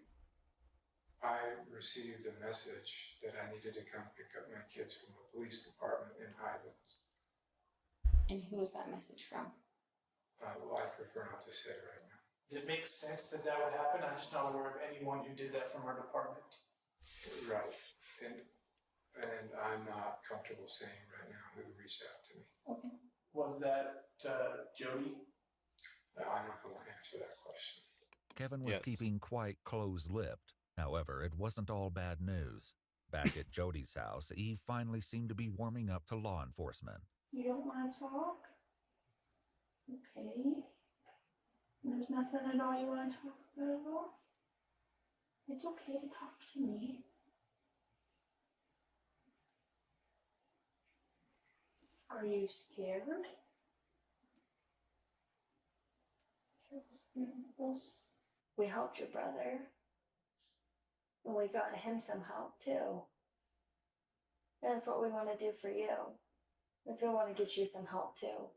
I received a message that I needed to come pick up my kids from the police department in Highlands. And who was that message from? Well, I prefer not to say right now. Does it make sense that that would happen? I'm just not aware of anyone who did that from our department. Right, and I'm not comfortable saying right now who reached out to me. Okay. Was that Jody? No, I'm not going to answer that question. Kevin was Yes. keeping quite close-lipped. However, it wasn't all bad news. Back at Jody's house, Eve finally seemed to be warming up to law enforcement. You don't want to talk? Okay. There's nothing at all you want to talk about at all? It's okay to talk to me. Are you scared? We helped your brother. And we got him some help too. And that's what we want to do for you. Is we want to get you some help too.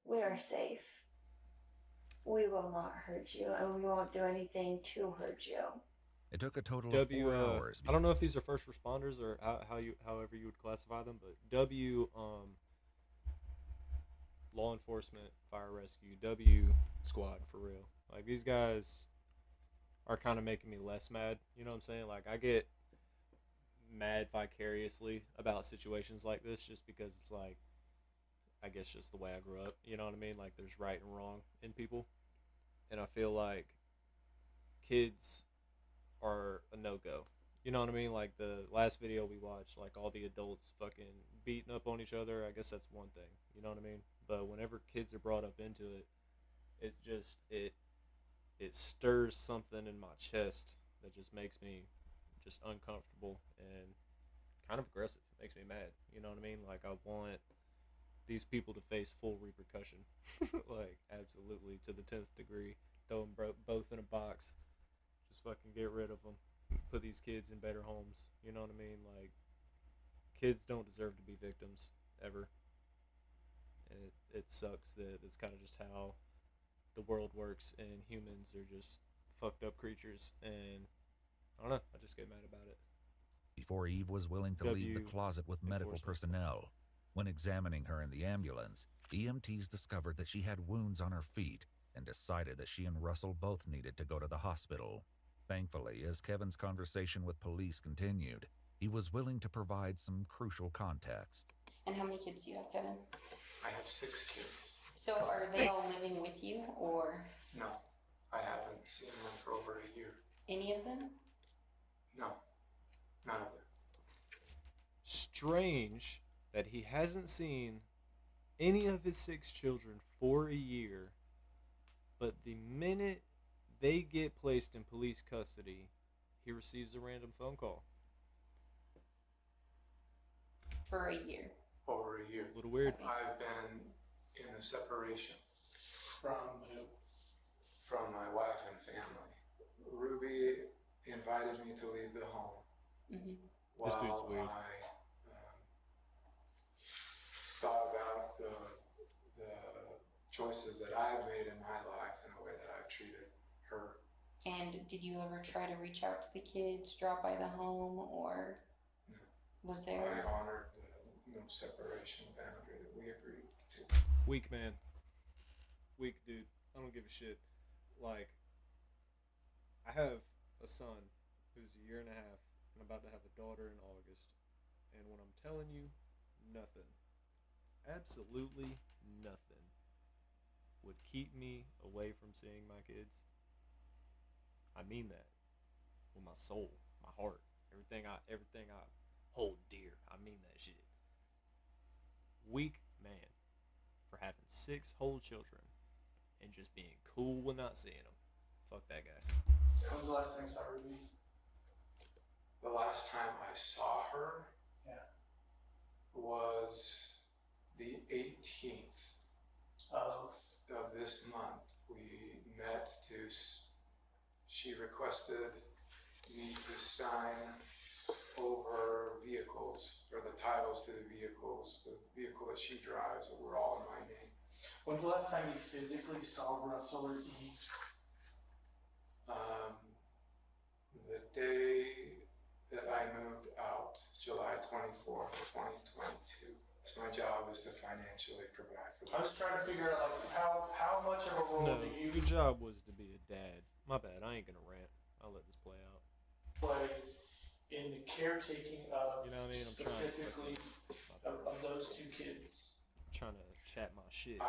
We are safe. We will not hurt you, and we won't do anything to hurt you. It took a total of 4 hours. I don't know if these are first responders or however you would classify them, but W, law enforcement, fire rescue, W squad for real. Like, these guys are kind of making me less mad. You know what I'm saying? Like, I get mad vicariously about situations like this just because it's like, I guess just the way I grew up. You know what I mean? Like, there's right and wrong in people, and I feel like kids are a no-go. You know what I mean? Like, the last video we watched, like, all the adults fucking beating up on each other, I guess that's one thing. You know what I mean? But whenever kids are brought up into it, it stirs something in my chest that just makes me just uncomfortable and kind of aggressive. It makes me mad. You know what I mean? Like, I want these people to face full repercussion. Like, absolutely, to the 10th degree. Throw them both in a box. Just fucking get rid of them. Put these kids in better homes. You know what I mean? Like, kids don't deserve to be victims, ever. And it sucks that it's kind of just how the world works, and humans are just fucked up creatures, and I don't know, I just get mad about it. Before Eve was willing to leave the closet with medical personnel, when examining her in the ambulance, EMTs discovered that she had wounds on her feet and decided that she and Russell both needed to go to the hospital. Thankfully, as Kevin's conversation with police continued, he was willing to provide some crucial context. And how many kids do you have, Kevin? I have 6 kids. So are they all living with you, or? No, I haven't seen them for over a year. Any of them? No, none of them. Strange that he hasn't seen any of his 6 children for a year, but the minute they get placed in police custody, he receives a random phone call. For a year. Over a year. A little weird. I've been in a separation. From who? From my wife and family. Ruby invited me to leave the home. While This dude's weird. I thought about the choices that I've made in my life and the way that I've treated her. And did you ever try to reach out to the kids, drop by the home, or was there? I honored the no separation boundary that we agreed to. Weak, man. Weak, dude. I don't give a shit. Like, I have a son who's a year and a half, and I'm about to have a daughter in August. And when I'm telling you, nothing, absolutely nothing, would keep me away from seeing my kids. I mean that with my soul, my heart, everything I hold dear. I mean that shit. Weak man for having 6 whole children and just being cool with not seeing them. Fuck that guy. When was the last time you saw Ruby? The last time I saw her was the 18th of this month. We met she requested me to sign over vehicles, or the titles to the vehicles. The vehicle that she drives were all in my name. When's the last time you physically saw Russell or Eve? The day that I moved out, July 24th, 2022. So my job is to financially provide for them. I was trying to figure out like how much of a role No, do you your job was to be a dad. My bad, I ain't gonna rant. I'll let this play out. play in the caretaking of You know what I mean? I'm specifically of those two kids? trying to chat my shit.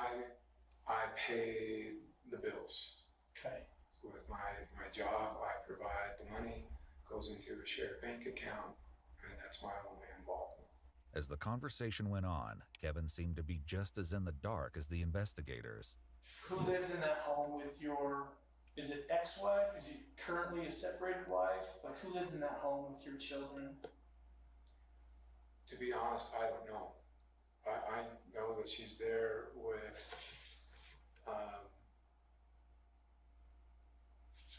I pay the bills. Okay. With my job, I provide the money, goes into a shared bank account, and that's my only involvement. As the conversation went on, Kevin seemed to be just as in the dark as the investigators. Who lives in that home with your, is it ex-wife? Is it currently a separated wife? Like, who lives in that home with your children? To be honest, I don't know. I know that she's there with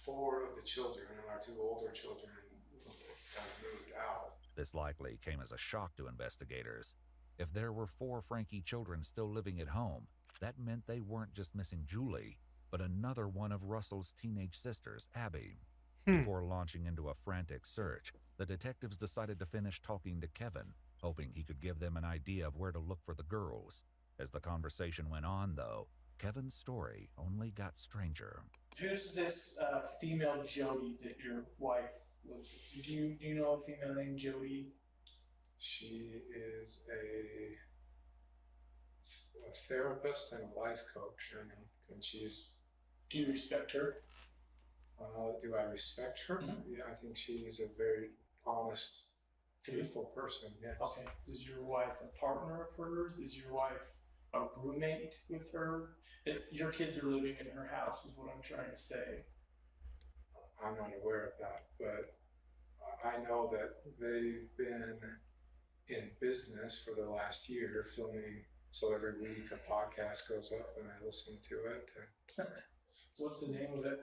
4 of the children, and our 2 older children have moved out. This likely came as a shock to investigators. If there were 4 Frankie children still living at home, that meant they weren't just missing Julie, but another one of Russell's teenage sisters, Abby. Before launching into a frantic search, the detectives decided to finish talking to Kevin, hoping he could give them an idea of where to look for the girls. As the conversation went on, though, Kevin's story only got stranger. Who's this female Jody that your wife lives with? Do you know a female named Jody? She is a therapist and a life coach, and she's... Do you respect her? Do I respect her? Yeah, I think she's a very honest, truthful person, yes. Okay. Is your wife a partner of hers? Is your wife a roommate with her? Your kids are living in her house is what I'm trying to say. I'm not aware of that, but I know that they've been in business for the last year filming, so every week a podcast goes up and I listen to it. What's the name of it?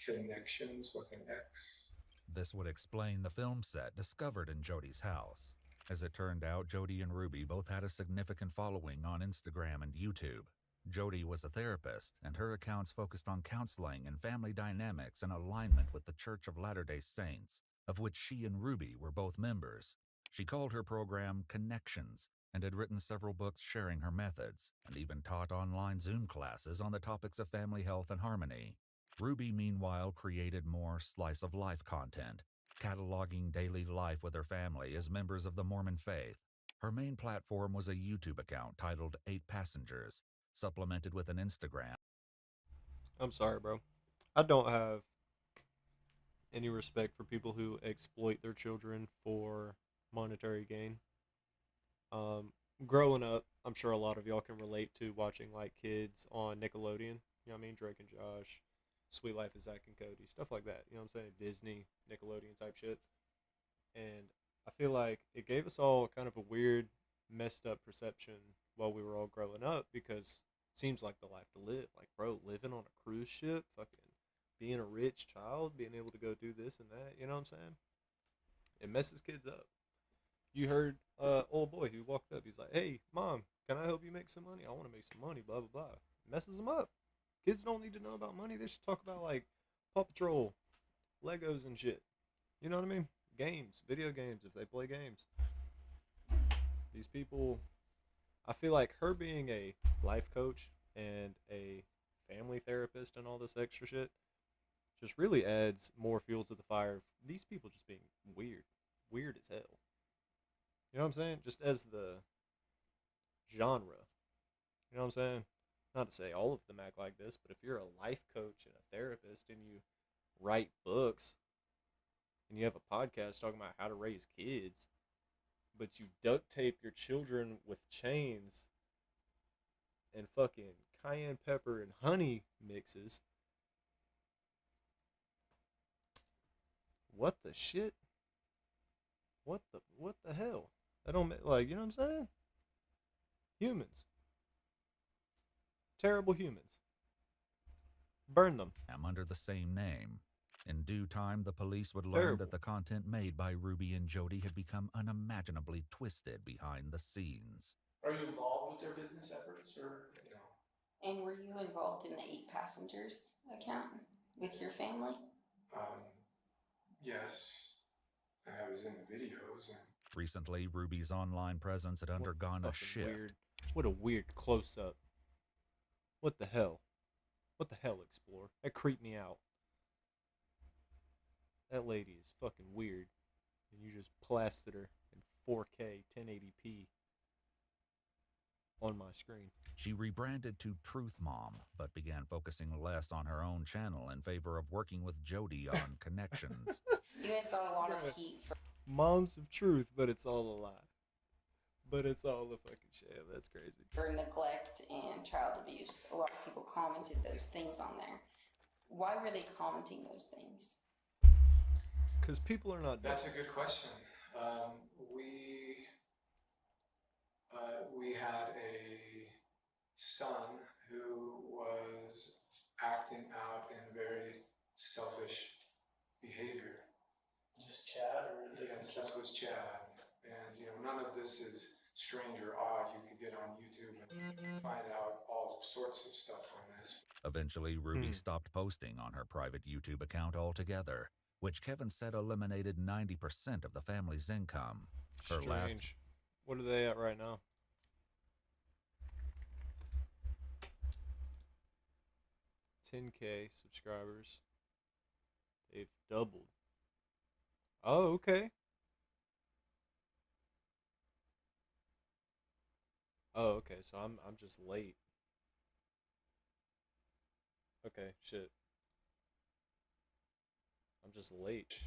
Connections with an X. This would explain the film set discovered in Jody's house. As it turned out, Jody and Ruby both had a significant following on Instagram and YouTube. Jody was a therapist, and her accounts focused on counseling and family dynamics in alignment with the Church of Latter-day Saints, of which she and Ruby were both members. She called her program Connections and had written several books sharing her methods, and even taught online Zoom classes on the topics of family health and harmony. Ruby, meanwhile, created more slice-of-life content, cataloging daily life with her family as members of the Mormon faith. Her main platform was a YouTube account titled 8 Passengers, supplemented with an Instagram. I'm sorry, bro. I don't have any respect for people who exploit their children for monetary gain. Growing up, I'm sure a lot of y'all can relate to watching like kids on Nickelodeon. You know what I mean? Drake and Josh, Sweet Life of Zach and Cody, stuff like that. You know what I'm saying? Disney, Nickelodeon type shit. And I feel like it gave us all kind of a weird, messed up perception while we were all growing up, because it seems like the life to live. Like, bro, living on a cruise ship, fucking being a rich child, being able to go do this and that, you know what I'm saying? It messes kids up. You heard old boy who walked up, he's like, hey, mom, can I help you make some money? I want to make some money, blah, blah, blah. Messes them up. Kids don't need to know about money. They should talk about, like, Paw Patrol, Legos and shit. You know what I mean? Games, video games, if they play games. These people, I feel like her being a life coach and a family therapist and all this extra shit just really adds more fuel to the fire of these people just being weird. Weird as hell. You know what I'm saying? Just as the genre. You know what I'm saying? Not to say all of them act like this, but if you're a life coach and a therapist and you write books and you have a podcast talking about how to raise kids, but you duct tape your children with chains and fucking cayenne pepper and honey mixes, what the shit? What the hell? I don't, like, you know what I'm saying? Humans. Terrible humans. Burn them. Under the same name. In due time, the police would learn Terrible. that the content made by Ruby and Jody had become unimaginably twisted behind the scenes. Are you involved with their business efforts, or no? And were you involved in the 8 Passengers account with your family? Yes. I was in the videos. And Recently, Ruby's online presence had undergone a shift. Weird. What a weird close-up. What the hell? What the hell, Explorer? That creeped me out. that lady is fucking weird. And you just plastered her in 4K 1080p on my screen. She rebranded to Truth Mom, but began focusing less on her own channel in favor of working with Jody on connections. You guys got a lot of heat for Moms of truth, but it's all a lie. But it's all a fucking sham. That's crazy. neglect and child abuse. A lot of people commented those things on there. Why were they commenting those things? Because people are not. That's a good question. We had a son who was acting out in very selfish behavior. Is this Chad or a different Yes, this was Chad. And, you know, none of this is strange or odd. You could get on YouTube and find out all sorts of stuff on this. Eventually, Ruby stopped posting on her private YouTube account altogether, which Kevin said eliminated 90% of the family's income. Her Strange. What are they at right now? 10K subscribers. They've doubled. Oh, okay. Oh, okay. So I'm just late. Okay, shit. I'm just late.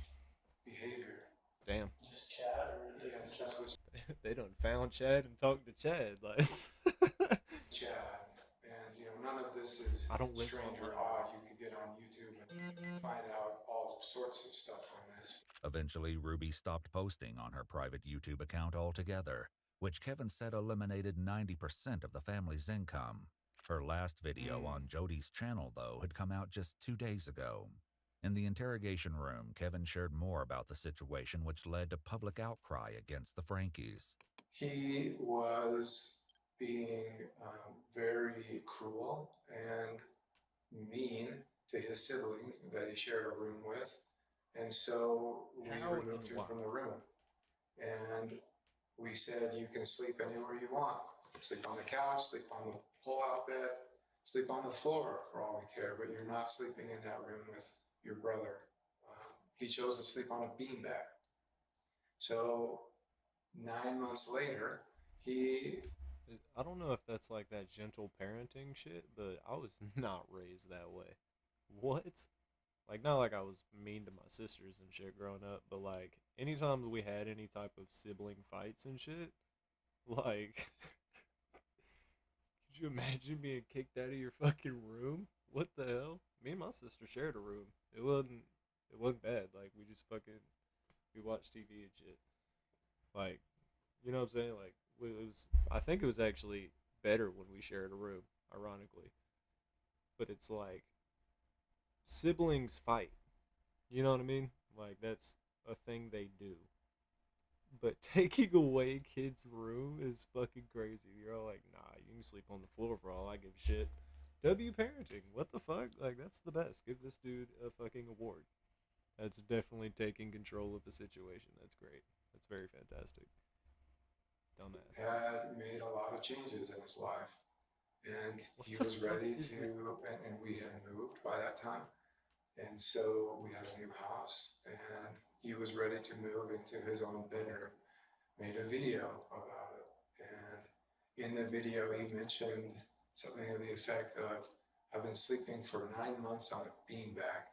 Behavior. Damn. Is this Chad or a different Chad? They done found Chad and talked to Chad, like. Chad, and you know, none of this is strange or odd. You could get on YouTube and find out all sorts of stuff on this. Eventually, Ruby stopped posting on her private YouTube account altogether, which Kevin said eliminated 90% of the family's income. Her last video on Jody's channel, though, had come out just 2 days ago. In the interrogation room, Kevin shared more about the situation, which led to public outcry against the Frankies. He was being very cruel and mean to his siblings that he shared a room with. And so we removed him from the room. And we said, you can sleep anywhere you want. Sleep on the couch, sleep on the pull-out bed, sleep on the floor for all we care, but you're not sleeping in that room with your brother. He chose to sleep on a beanbag. So 9 months later, I don't know if that's like that gentle parenting shit, but I was not raised that way. What? Like, not like I was mean to my sisters and shit growing up, but like, anytime that we had any type of sibling fights and shit, like, could you imagine being kicked out of your fucking room? What the hell? Me and my sister shared a room. It wasn't bad. Like, we just fucking, we watched TV and shit. Like, you know what I'm saying? Like, I think it was actually better when we shared a room, ironically. But it's like, siblings fight. You know what I mean? Like, that's a thing they do. But taking away kids' room is fucking crazy. You're all like, nah, you can sleep on the floor for all I give a shit. W parenting. What the fuck? Like, that's the best. Give this dude a fucking award. That's definitely taking control of the situation. That's great. That's very fantastic. Dumbass. Had made a lot of changes in his life. And he was ready to, and we had moved by that time. And so we had a new house, and he was ready to move into his own bedroom. Made a video about it. And in the video, he mentioned something to the effect of, I've been sleeping for 9 months on a beanbag.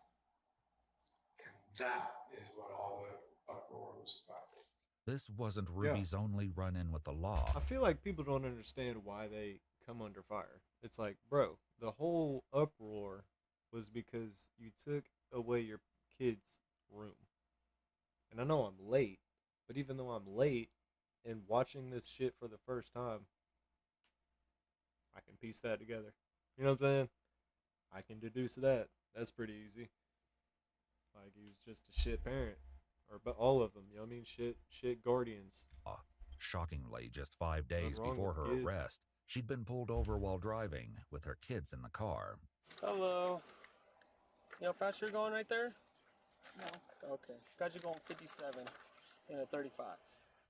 And that is what all the uproar was about. This wasn't Ruby's only run-in with the law. I feel like people don't understand why they come under fire. It's like, bro, the whole uproar was because you took away your kid's room. And I know I'm late, but even though I'm late and watching this shit for the first time, I can piece that together. You know what I'm saying? I can deduce that. That's pretty easy. Like, he was just a shit parent. Or but all of them, you know what I mean? Shit guardians. Shockingly, just 5 days before her arrest, she'd been pulled over while driving with her kids in the car. Hello. You know how fast you're going right there? No. Okay. Got you going 57 in a 35.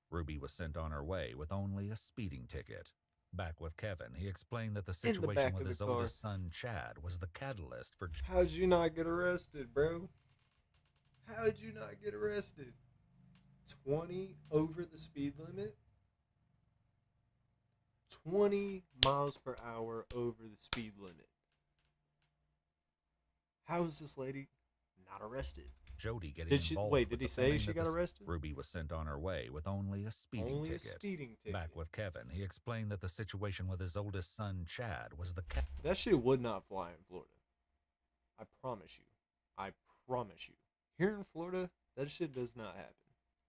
Ruby was sent on her way with only a speeding ticket. Back with Kevin, he explained that the situation with his oldest son, Chad, was the catalyst for... How'd you not get arrested, bro? How did you not get arrested? 20 over the speed limit? 20 miles per hour over the speed limit. How is this lady not arrested? Jody getting involved. Wait, with did he the say fame she that got the- arrested? Ruby was sent on her way with only a speeding Only a ticket. speeding ticket. Back with Kevin, he explained that the situation with his oldest son, Chad, was the That shit would not fly in Florida. I promise you. I promise you. Here in Florida, that shit does not happen.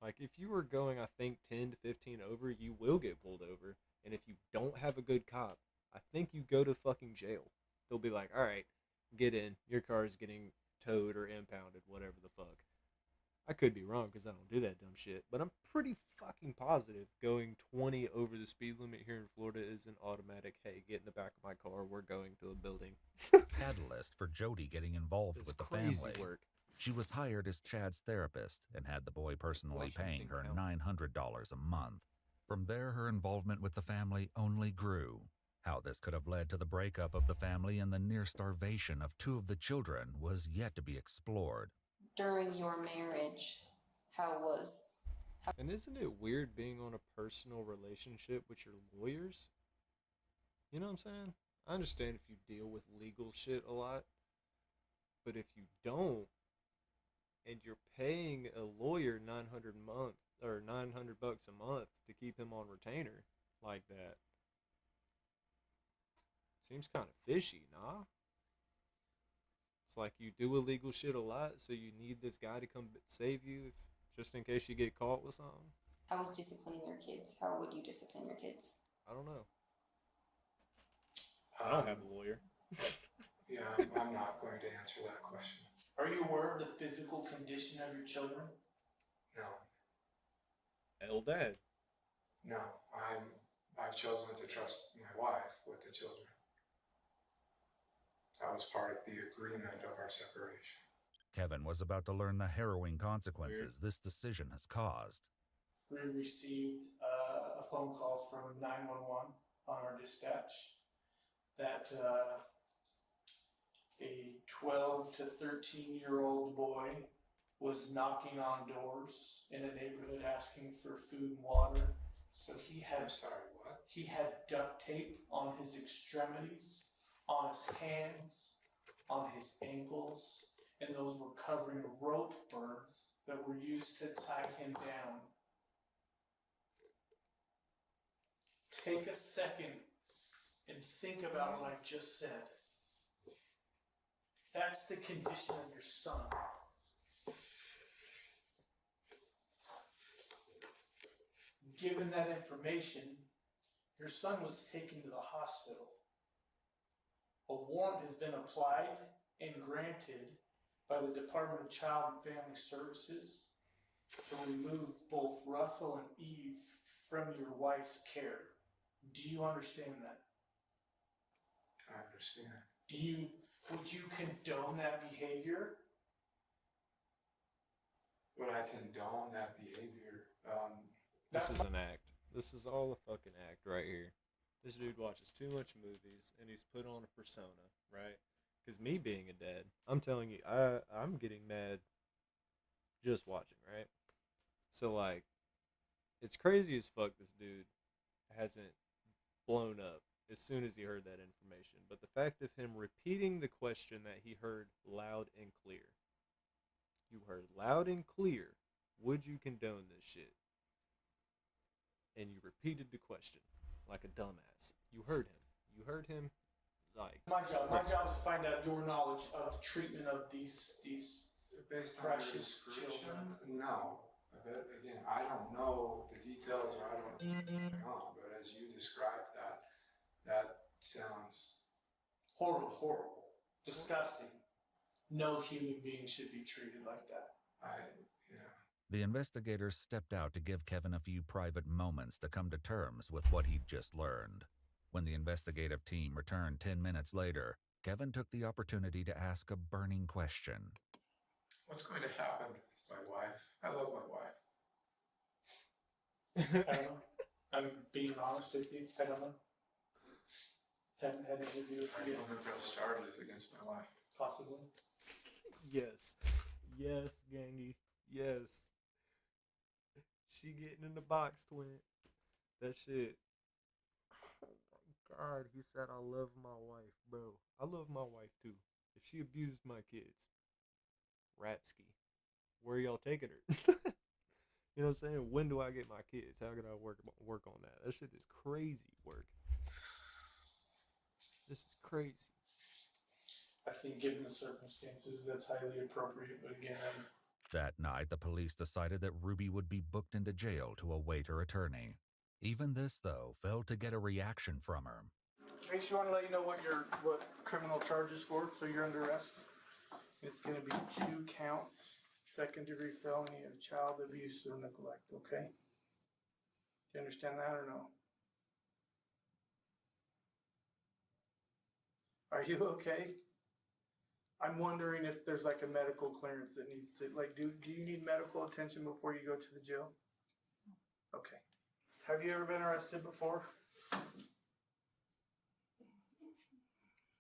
Like, if you are going, I think, 10 to 15 over, you will get pulled over. And if you don't have a good cop, I think you go to fucking jail. They'll be like, all right, get in. Your car is getting towed or impounded, whatever the fuck. I could be wrong because I don't do that dumb shit, but I'm pretty fucking positive going 20 over the speed limit here in Florida is an automatic, hey, get in the back of my car, we're going to a building. catalyst for Jody getting involved with the crazy family. work. She was hired as Chad's therapist and had the boy personally paying her $900 a month. From there, her involvement with the family only grew. How this could have led to the breakup of the family and the near starvation of two of the children was yet to be explored. During your marriage, And isn't it weird being on a personal relationship with your lawyers? You know what I'm saying? I understand if you deal with legal shit a lot, but if you don't, and you're paying a lawyer $900 a month to keep him on retainer like that, seems kind of fishy, nah? It's like you do illegal shit a lot, so you need this guy to come save you just in case you get caught with something. how is disciplining your kids? How would you discipline your kids? I don't know. I don't have a lawyer. Yeah, I'm not going to answer that question. Are you aware of the physical condition of your children? No. Dad. No, I've chosen to trust my wife with the children. That was part of the agreement of our separation. Kevin was about to learn the harrowing consequences this decision has caused. We received a phone call from 911 on our dispatch that a 12 to 13-year-old boy was knocking on doors in a neighborhood asking for food and water. So he had He had duct tape on his extremities, on his hands, on his ankles, and those were covering rope burns that were used to tie him down. Take a second and think about what I just said. That's the condition of your son. Given that information, your son was taken to the hospital. A warrant has been applied and granted by the Department of Child and Family Services to remove both Russell and Eve from your wife's care. Do you understand that? I understand. Would you condone that behavior? Would I condone that behavior? This is an act. This is all a fucking act right here. This dude watches too much movies and he's put on a persona, right? Because me being a dad, I'm telling you, I'm getting mad just watching, right? So, like, it's crazy as fuck this dude hasn't blown up as soon as he heard that information. But the fact of him repeating the question that he heard loud and clear. You heard loud and clear, would you condone this shit? And you repeated the question like a dumbass. You heard him like... My job is to find out your knowledge of the treatment of these Based on precious your description, children. no. But again, I don't know the details or I don't know what's going on, but as you described that sounds horrible, disgusting. No human being should be treated like that. The investigators stepped out to give Kevin a few private moments to come to terms with what he'd just learned. When the investigative team returned 10 minutes later, Kevin took the opportunity to ask a burning question. What's going to happen with my wife? I love my wife. I don't know. I'm being honest with you. I don't know. Hadn't had anything to do with I don't have those charges against my wife. Possibly. Yes. Yes, Gangy. Yes. She getting in the box, twin. That shit. Oh my God. He said, I love my wife, bro. I love my wife too. If she abused my kids, Rapsky, where y'all taking her? You know what I'm saying? When do I get my kids? How can I work on that? That shit is crazy work. This is crazy. I think given the circumstances, that's highly appropriate, but again, That night, the police decided that Ruby would be booked into jail to await her attorney. Even this, though, failed to get a reaction from her. Trace, you want to let you know what criminal charges for, so you're under arrest. It's going to be 2 counts, second-degree felony of child abuse or neglect, okay? Do you understand that or no? Are you okay? I'm wondering if there's like a medical clearance that needs to, like, do you need medical attention before you go to the jail? Okay. Have you ever been arrested before?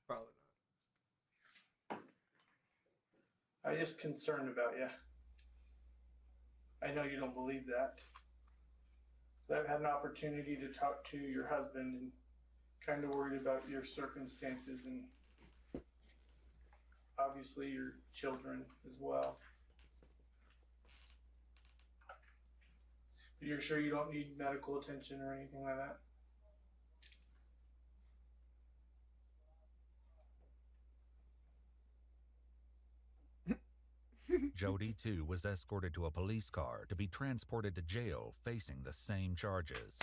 Probably not. I'm just concerned about you. I know you don't believe that. But I've had an opportunity to talk to your husband and kind of worried about your circumstances and obviously your children as well. But you're sure you don't need medical attention or anything like that? Jody, too, was escorted to a police car to be transported to jail facing the same charges.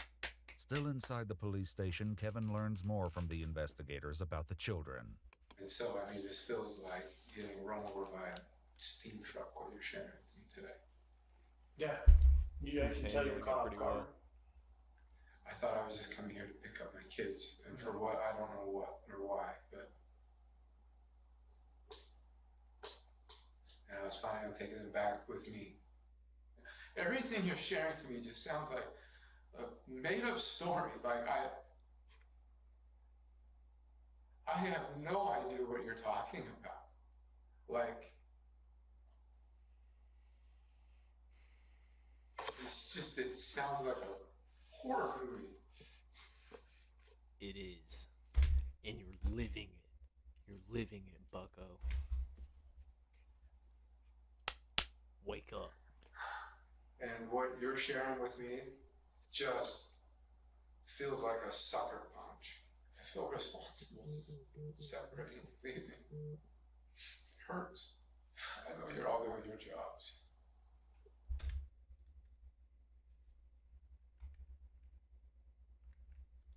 Still inside the police station, Kevin learns more from the investigators about the children. And so, I mean, this feels like getting run over by a steam truck, what you're sharing with me today. Yeah. I can tell you're caught off guard. I thought I was just coming here to pick up my kids, and for what, I don't know what or why, but... And I was planning on taking them back with me. Everything you're sharing to me just sounds like a made-up story. Like, I have no idea what you're talking about. Like, it sounds like a horror movie. It is. And you're living it. You're living it, bucko. Wake up. And what you're sharing with me just feels like a sucker punch. I feel responsible. Separating, leaving. It hurts. I know you're all doing your jobs.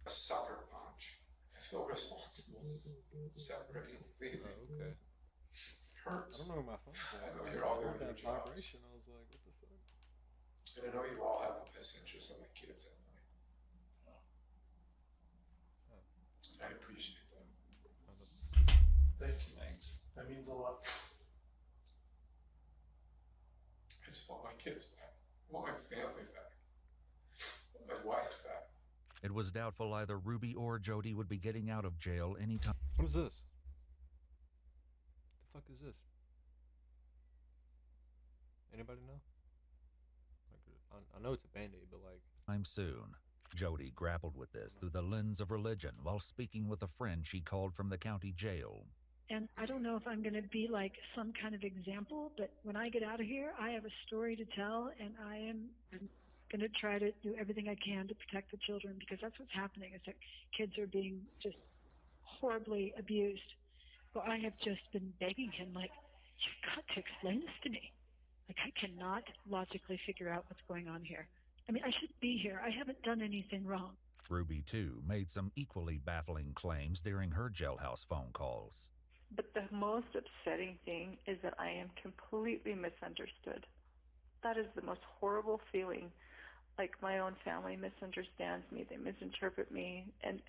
A sucker punch. I feel responsible. Separating, leaving. Oh, okay. Hurts. I don't know where my phone is. I know you're all doing your jobs. Vibration. I was like, what the fuck? And I know you all have the best interests of my kids at mind. I appreciate that. Thank you. Thanks. That means a lot. I just want my kids back. I want my family back. I want my wife back. It was doubtful either Ruby or Jody would be getting out of jail anytime. What is this? The fuck is this? Anybody know? Like, I know it's a Band-Aid, but like... Soon. Jody grappled with this through the lens of religion while speaking with a friend she called from the county jail. And I don't know if I'm going to be like some kind of example, but when I get out of here, I have a story to tell, and I'm going to try to do everything I can to protect the children, because that's what's happening, is that kids are being just horribly abused. So I have just been begging him, like, you've got to explain this to me. Like, I cannot logically figure out what's going on here. I mean, I should be here. I haven't done anything wrong. Ruby, too, made some equally baffling claims during her jailhouse phone calls. But the most upsetting thing is that I am completely misunderstood. That is the most horrible feeling. Like, my own family misunderstands me. They misinterpret me. And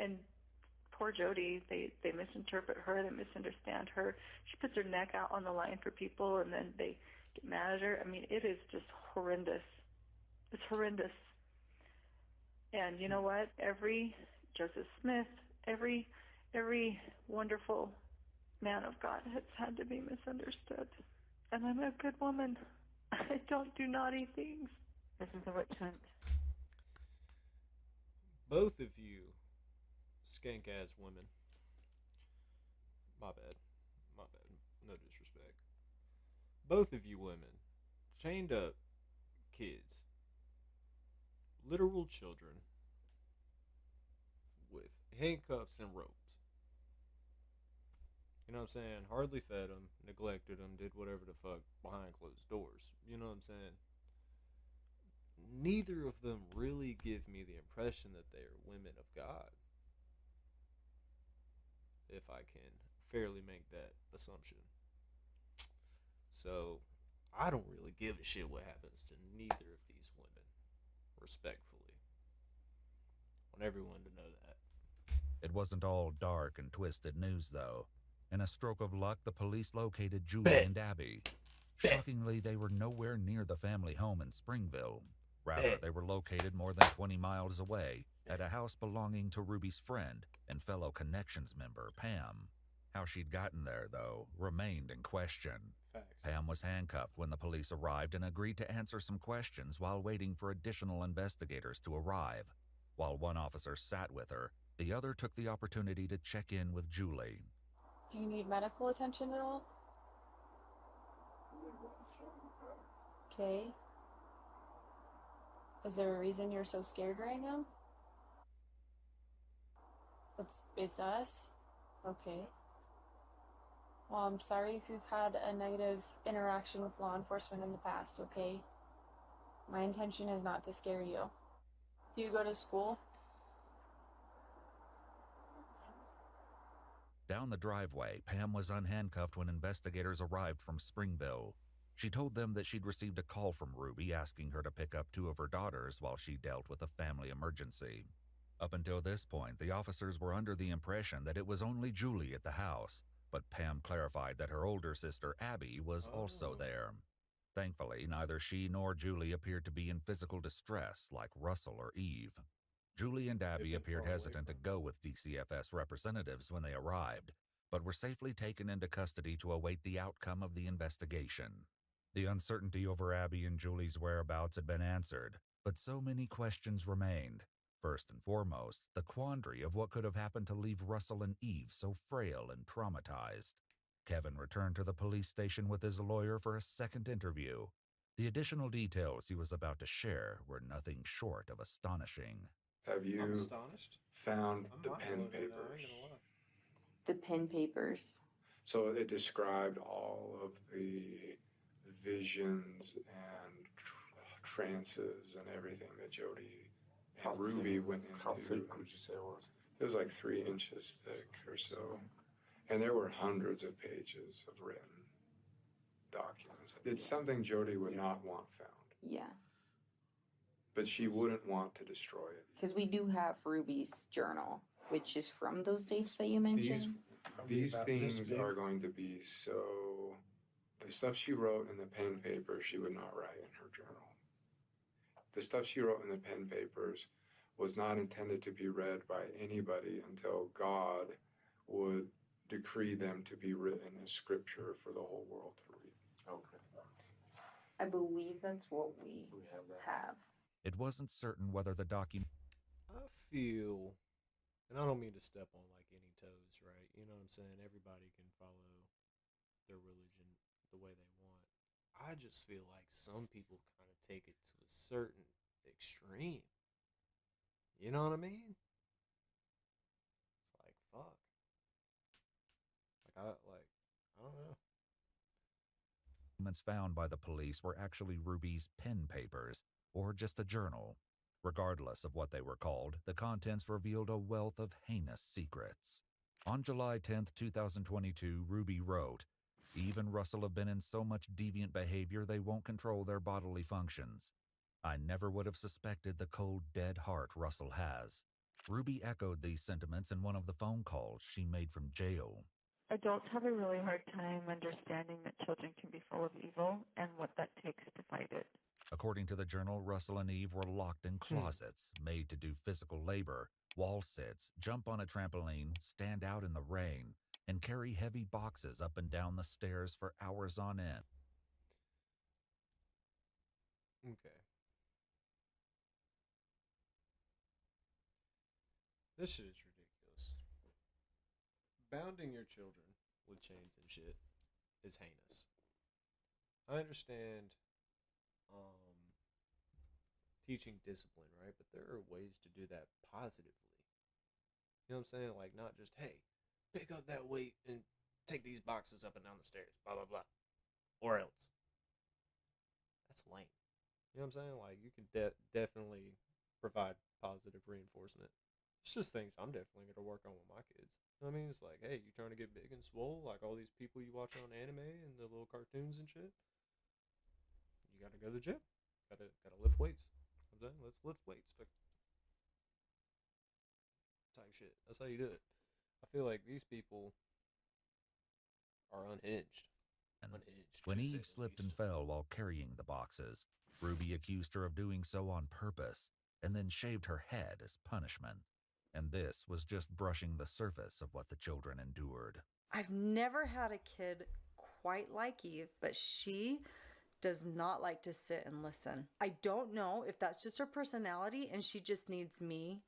poor Jody, they misinterpret her. They misunderstand her. She puts her neck out on the line for people, and then they get mad at her. I mean, it is just horrendous. It's horrendous. And you know what? Every Joseph Smith, every wonderful man of God has had to be misunderstood. And I'm a good woman. I don't do naughty things. This is a witch hunt. Both of you skank ass women. My bad. My bad. No disrespect. Both of you women chained up kids, literal children, with handcuffs and ropes. You know what I'm saying? Hardly fed them, neglected them, did whatever the fuck behind closed doors. You know what I'm saying? Neither of them really give me the impression that they are women of God. If I can fairly make that assumption. So, I don't really give a shit what happens to neither of these women. Respectfully. I want everyone to know that. It wasn't all dark and twisted news, though. In a stroke of luck, the police located Julie and Abby. Shockingly, they were nowhere near the family home in Springville. Rather, they were located more than 20 miles away at a house belonging to Ruby's friend and fellow Connections member, Pam. How she'd gotten there, though, remained in question. Facts. Pam was handcuffed when the police arrived and agreed to answer some questions while waiting for additional investigators to arrive. While one officer sat with her, the other took the opportunity to check in with Julie. Do you need medical attention at all? Okay. Is there a reason you're so scared right now? It's us? Okay. Well, I'm sorry if you've had a negative interaction with law enforcement in the past, okay? My intention is not to scare you. Do you go to school? Down the driveway, Pam was unhandcuffed when investigators arrived from Springville. She told them that she'd received a call from Ruby asking her to pick up two of her daughters while she dealt with a family emergency. Up until this point, the officers were under the impression that it was only Julie at the house, but Pam clarified that her older sister, Abby, was also there. Thankfully, neither she nor Julie appeared to be in physical distress like Russell or Eve. Julie and Abby appeared hesitant to go with DCFS representatives when they arrived, but were safely taken into custody to await the outcome of the investigation. The uncertainty over Abby and Julie's whereabouts had been answered, but so many questions remained. First and foremost, the quandary of what could have happened to leave Russell and Eve so frail and traumatized. Kevin returned to the police station with his lawyer for a second interview. The additional details he was about to share were nothing short of astonishing. Have you found the pen mind-blown, papers? I ain't gonna lie. The pen papers. So it described all of the visions and trances and everything that Jody and Ruby went into. How thick would you say it was? It was like 3 inches thick or so. And there were hundreds of pages of written documents. It's something Jody would not want found. Yeah. But she wouldn't want to destroy it. Because we do have Ruby's journal, which is from those dates that you mentioned. These things are going to be so... The stuff she wrote in the pen paper, she would not write in her journal. The stuff she wrote in the pen papers was not intended to be read by anybody until God would decree them to be written as scripture for the whole world to read. Okay. I believe that's what we have. It wasn't certain whether the document... I feel, and I don't mean to step on like any toes, right? You know what I'm saying? Everybody can follow their religion the way they want. I just feel like some people kind of take it to a certain extreme. You know what I mean? It's like, fuck. I don't know. Documents found by the police were actually Ruby's pen papers, or just a journal. Regardless of what they were called, the contents revealed a wealth of heinous secrets. On July 10th, 2022, Ruby wrote, "Eve and Russell have been in so much deviant behavior they won't control their bodily functions. I never would have suspected the cold, dead heart Russell has." Ruby echoed these sentiments in one of the phone calls she made from jail. Adults have a really hard time understanding that children can be full of evil and what that takes to fight it. According to the journal, Russell and Eve were locked in closets, made to do physical labor, wall sits, jump on a trampoline, stand out in the rain, and carry heavy boxes up and down the stairs for hours on end. Okay. This shit is ridiculous. Bounding your children with chains and shit is heinous. I understand teaching discipline, right? But there are ways to do that positively. You know what I'm saying? Like, not just, hey, pick up that weight and take these boxes up and down the stairs, blah, blah, blah. Or else. That's lame. You know what I'm saying? Like, you can definitely provide positive reinforcement. It's just things I'm definitely going to work on with my kids. You know what I mean? It's like, hey, you trying to get big and swole like all these people you watch on anime and the little cartoons and shit? You got to go to the gym. Gotta lift weights. You know what I'm saying? Let's lift weights. Type shit. That's how you do it. I feel like these people are unhinged. When Eve slipped and fell while carrying the boxes, Ruby accused her of doing so on purpose and then shaved her head as punishment. And this was just brushing the surface of what the children endured. I've never had a kid quite like Eve, but she does not like to sit and listen. I don't know if that's just her personality and she just needs me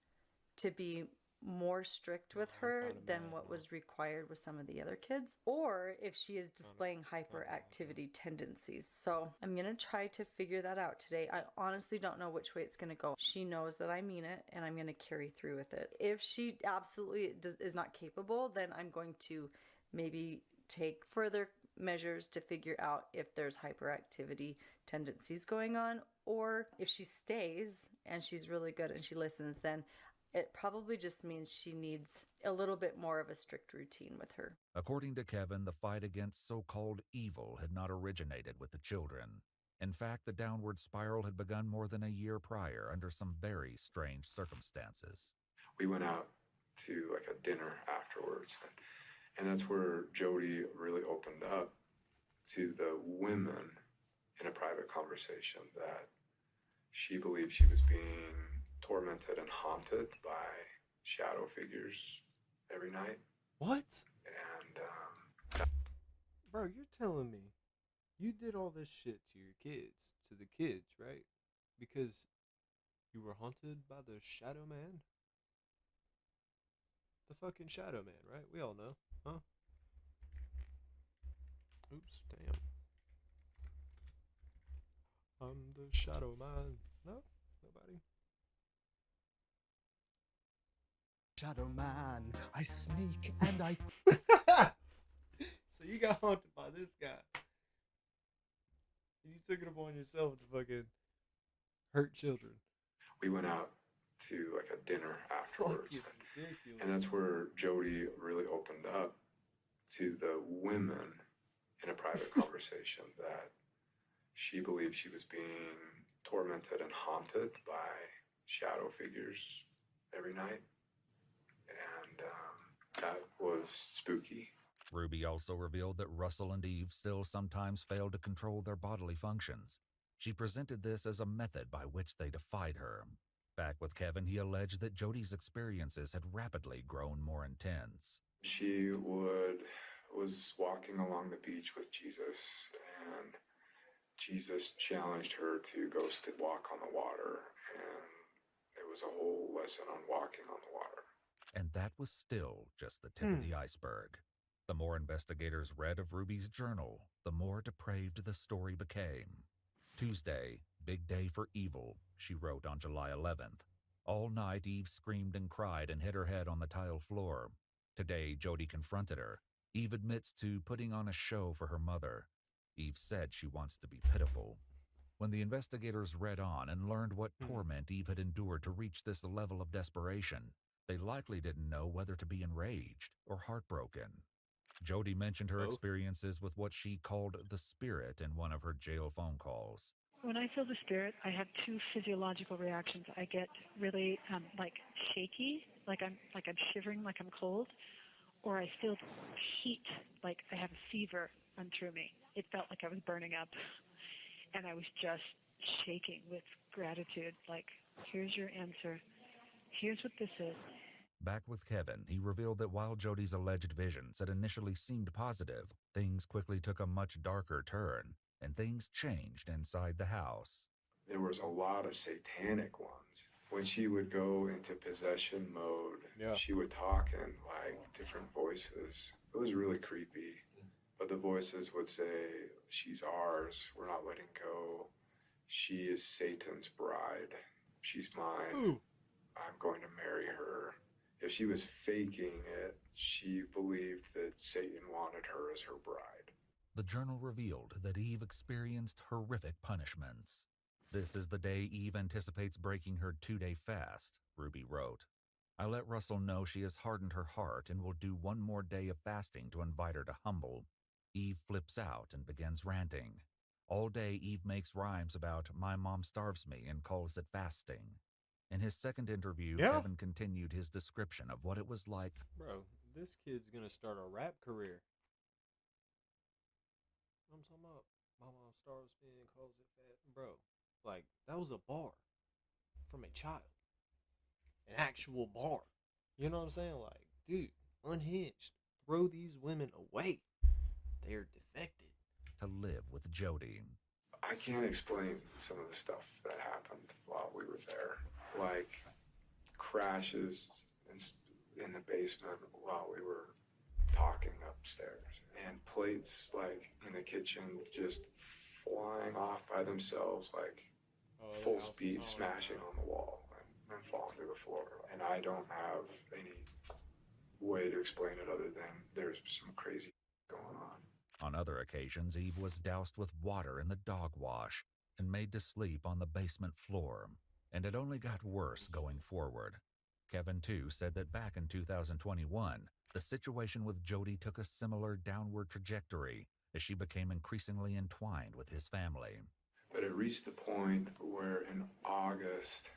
to be more strict with her than what was required with some of the other kids, or if she is displaying hyperactivity tendencies. So I'm gonna try to figure that out today. I honestly don't know which way it's gonna go. She knows that I mean it and I'm gonna carry through with it. If she absolutely is not capable, then I'm going to maybe take further measures to figure out if there's hyperactivity tendencies going on, or if she stays and she's really good and she listens, then it probably just means she needs a little bit more of a strict routine with her. According to Kevin, the fight against so-called evil had not originated with the children. In fact, the downward spiral had begun more than a year prior under some very strange circumstances. We went out to like a dinner afterwards, and that's where Jody really opened up to the women in a private conversation that she believed she was being tormented and haunted by shadow figures every night. What? And bro, you're telling me you did all this shit to your kids, to the kids, right? Because you were haunted by the shadow man? The fucking shadow man, right? We all know, huh? Oops, damn. I'm the shadow man. No? Nobody? Shadow man, I sneak and I... So you got haunted by this guy. You took it upon yourself to fucking hurt children. We went out to like a dinner afterwards, and that's where Jody really opened up to the women in a private conversation that she believed she was being tormented and haunted by shadow figures every night. And that was spooky. Ruby also revealed that Russell and Eve still sometimes failed to control their bodily functions. She presented this as a method by which they defied her. Back with Kevin, he alleged that Jody's experiences had rapidly grown more intense. She was walking along the beach with Jesus, and Jesus challenged her to go walk on the water, and it was a whole lesson on walking on the water. And that was still just the tip of the iceberg. The more investigators read of Ruby's journal, the more depraved the story became. Tuesday, big day for evil, she wrote on July 11th. All night, Eve screamed and cried and hit her head on the tile floor. Today, Jody confronted her. Eve admits to putting on a show for her mother. Eve said she wants to be pitiful. When the investigators read on and learned what torment Eve had endured to reach this level of desperation, they likely didn't know whether to be enraged or heartbroken. Jody mentioned her experiences with what she called the spirit in one of her jail phone calls. When I feel the spirit, I have two physiological reactions. I get really like shaky, like I'm shivering, like I'm cold, or I feel heat, like I have a fever run through me. It felt like I was burning up, and I was just shaking with gratitude, like, here's your answer. Here's what this is. Back with Kevin, he revealed that while Jody's alleged visions had initially seemed positive, things quickly took a much darker turn, and things changed inside the house. there was a lot of satanic ones. When she would go into possession mode, she would talk in like different voices. It was really creepy. But the voices would say, she's ours, we're not letting go. She is Satan's bride. She's mine. Ooh. I'm going to marry her. If she was faking it, she believed that Satan wanted her as her bride. The journal revealed that Eve experienced horrific punishments. This is the day Eve anticipates breaking her 2-day fast, Ruby wrote. I let Russell know she has hardened her heart and will do one more day of fasting to invite her to humble. Eve flips out and begins ranting. All day, Eve makes rhymes about my mom starves me and calls it fasting. In his second interview, Kevin continued his description of what it was like. Bro, this kid's gonna start a rap career. I'm talking about my mom starves me and calls it fat. Bro, like, that was a bar from a child. An actual bar. You know what I'm saying? Like, dude, unhinged. Throw these women away. They're defected. To live with Jody. I can't explain some of the stuff that happened while we were there. Like crashes in the basement while we were talking upstairs. And plates like in the kitchen just flying off by themselves, like full speed smashing on the wall and falling to the floor. And I don't have any way to explain it other than there's some crazy going on. On other occasions, Eve was doused with water in the dog wash and made to sleep on the basement floor. And it only got worse going forward. Kevin, too, said that back in 2021, the situation with Jody took a similar downward trajectory as she became increasingly entwined with his family. But it reached the point where in August,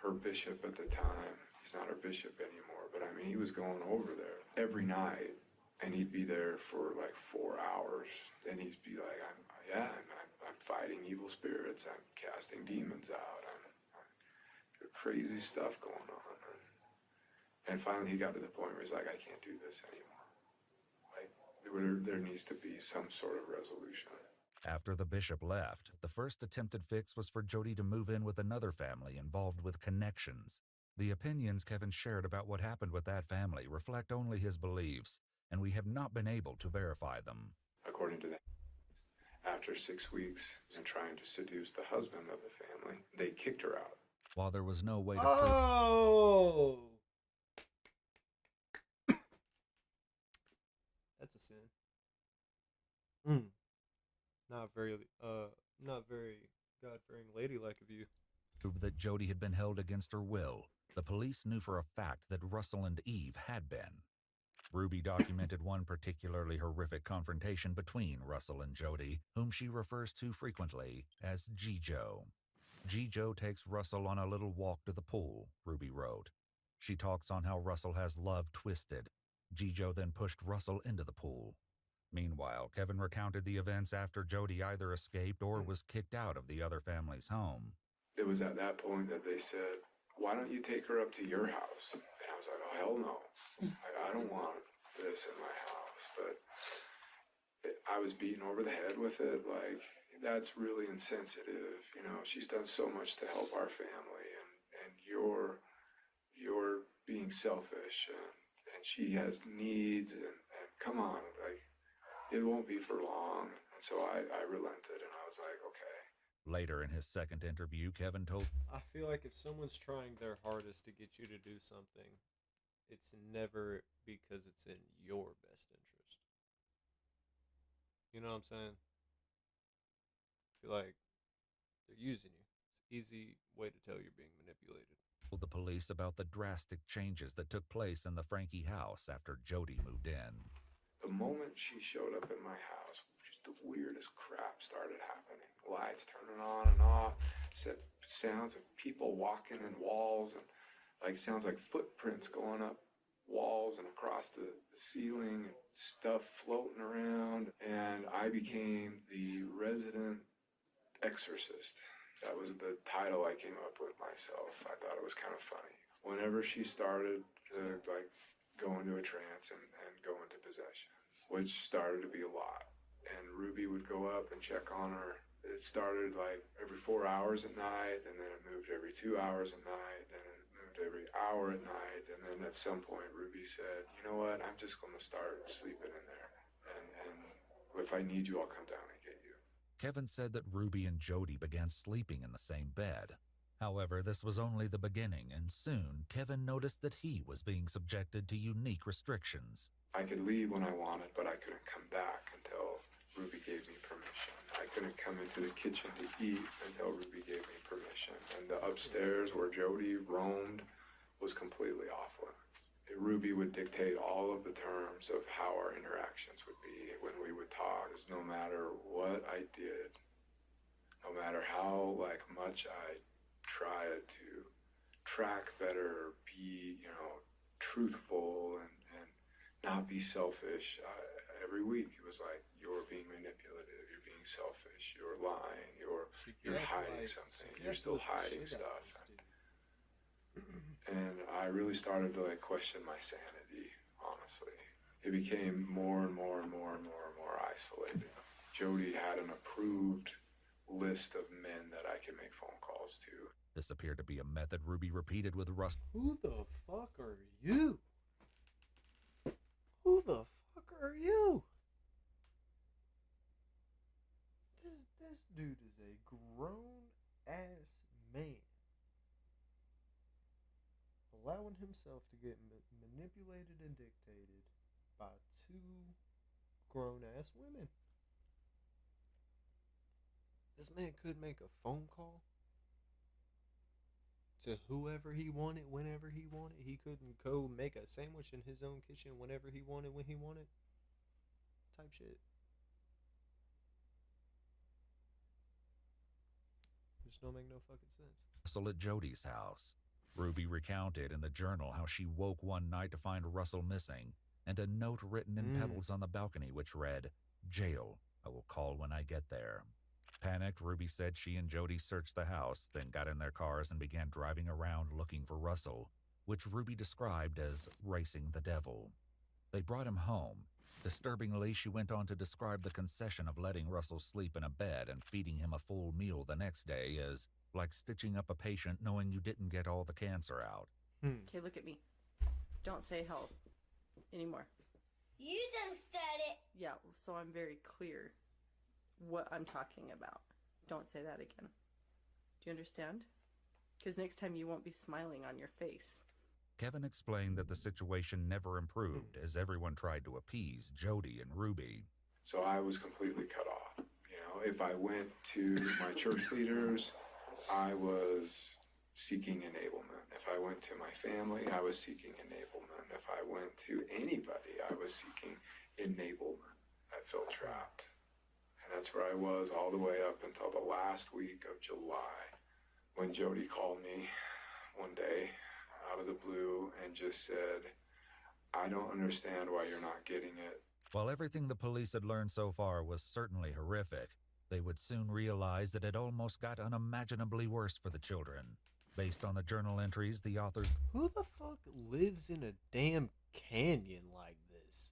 her bishop at the time, he's not her bishop anymore, but I mean, he was going over there every night. And he'd be there for like 4 hours. And he'd be like, I'm fighting evil spirits. I'm casting demons out. I'm crazy stuff going on. And finally he got to the point where he's like, I can't do this anymore. Like, there needs to be some sort of resolution. After the bishop left, the first attempted fix was for Jody to move in with another family involved with connections. The opinions Kevin shared about what happened with that family reflect only his beliefs, and we have not been able to verify them. According to that, after 6 weeks and trying to seduce the husband of the family, they kicked her out. While there was no way to That's a sin. Not very God-fearing ladylike of you. prove that Jody had been held against her will, the police knew for a fact that Russell and Eve had been. Ruby documented one particularly horrific confrontation between Russell and Jody, whom she refers to frequently as G-Joe. G-Joe takes Russell on a little walk to the pool, Ruby wrote. She talks on how Russell has love twisted. G-Joe then pushed Russell into the pool. Meanwhile, Kevin recounted the events after Jody either escaped or was kicked out of the other family's home. It was at that point that they said, why don't you take her up to your house? And I was like, oh, hell no. I don't want this in my house. But I was beaten over the head with it. Like, that's really insensitive. You know, she's done so much to help our family, and you're being selfish, and she has needs, and come on, like, it won't be for long. And so I relented, and I was like, okay. Later in his second interview, Kevin told, I feel like if someone's trying their hardest to get you to do something, it's never because it's in your best interest. You know what I'm saying? I feel like they're using you. It's an easy way to tell you're being manipulated. the police about the drastic changes that took place in the Frankie house after Jody moved in. The moment she showed up in my house, just the weirdest crap started happening. Lights turning on and off, sounds of people walking in walls, and like sounds like footprints going up walls and across the ceiling, and stuff floating around. And I became the resident exorcist. That was the title I came up with myself. I thought it was kind of funny. Whenever she started to like go into a trance and go into possession, which started to be a lot. And Ruby would go up and check on her It started like every 4 hours at night, and then it moved every 2 hours at night, then it moved every hour at night, and then at some point Ruby said, you know what, I'm just going to start sleeping in there, and if I need you, I'll come down and get you. Kevin said that Ruby and Jody began sleeping in the same bed. However, this was only the beginning, and soon Kevin noticed that he was being subjected to unique restrictions. I could leave when I wanted, but I couldn't come back until Ruby gave me permission. I couldn't come into the kitchen to eat until Ruby gave me permission. And the upstairs where Jody roamed was completely off limits. Ruby would dictate all of the terms of how our interactions would be when we would talk. No matter what I did, no matter how much I tried to track better, be truthful and not be selfish. Every week it was like, you're being manipulative, you're being selfish, you're lying, you're hiding something, you're still hiding stuff. And I really started to question my sanity, honestly. It became more and more and more and more and more isolated. Jody had an approved list of men that I could make phone calls to. This appeared to be a method Ruby repeated with Russ. Who the fuck are you? Who the fuck are you? This dude is a grown-ass man. Allowing himself to get manipulated and dictated by two grown-ass women. This man could make a phone call to whoever he wanted, whenever he wanted. He couldn't go make a sandwich in his own kitchen whenever he wanted, when he wanted. Type shit. Just don't make no fucking sense. Russell at Jody's house. Ruby recounted in the journal how she woke one night to find Russell missing, and a note written in pebbles on the balcony which read, "Jail. I will call when I get there." Panicked, Ruby said she and Jody searched the house, then got in their cars and began driving around looking for Russell, which Ruby described as racing the devil. They brought him home. Disturbingly, she went on to describe the concession of letting Russell sleep in a bed and feeding him a full meal the next day as like stitching up a patient knowing you didn't get all the cancer out. Okay, look at me. Don't say help anymore. You just said it. Yeah, so I'm very clear what I'm talking about. Don't say that again. Do you understand? Because next time you won't be smiling on your face. Kevin explained that the situation never improved as everyone tried to appease Jody and Ruby. So I was completely cut off. If I went to my church leaders, I was seeking enablement. If I went to my family, I was seeking enablement. If I went to anybody, I was seeking enablement. I felt trapped. And that's where I was all the way up until the last week of July, when Jody called me one day out of the blue and just said, I don't understand why you're not getting it. While everything the police had learned so far was certainly horrific, they would soon realize that it almost got unimaginably worse for the children. Based on the journal entries, the authors... Who the fuck lives in a damn canyon like this?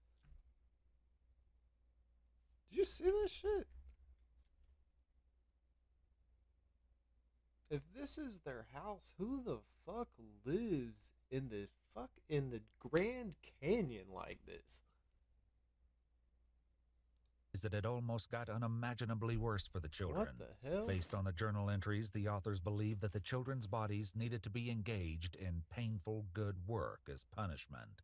Did you see that shit? If this is their house, who the fuck lives in the Grand Canyon like this? Is that it almost got unimaginably worse for the children. What the hell? Based on the journal entries, the authors believed that the children's bodies needed to be engaged in painful good work as punishment.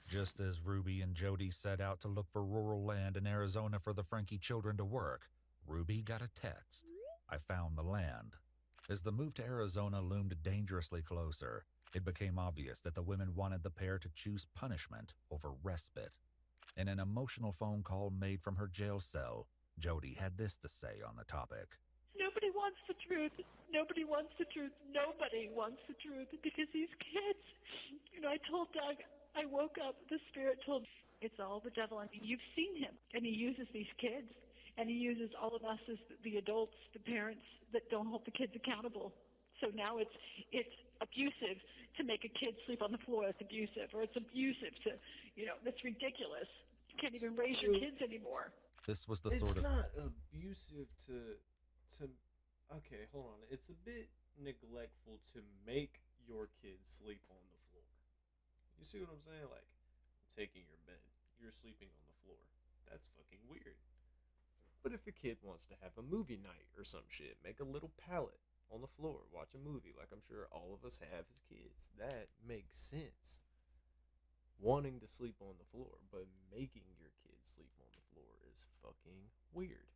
Just as Ruby and Jody set out to look for rural land in Arizona for the Frankie children to work, Ruby got a text. I found the land. As the move to Arizona loomed dangerously closer, it became obvious that the women wanted the pair to choose punishment over respite. In an emotional phone call made from her jail cell, Jody had this to say on the topic. Nobody wants the truth. Nobody wants the truth. Nobody wants the truth because these kids, I told Doug, I woke up, the spirit told me, it's all the devil. I mean, you've seen him, and he uses these kids, and he uses all of us as the adults, the parents that don't hold the kids accountable. So now it's abusive to make a kid sleep on the floor. It's abusive, or it's abusive to, that's ridiculous. You can't even raise your kids anymore. This was the It's sort of... not abusive to to, okay, hold on. It's a bit neglectful to make your kids sleep on the floor. You see what I'm saying? Like, I'm taking your bed. You're sleeping on the floor. That's fucking weird. But if a kid wants to have a movie night or some shit, make a little pallet on the floor, watch a movie like I'm sure all of us have as kids. That makes sense. Wanting to sleep on the floor, but making your kids sleep on the floor is fucking weird.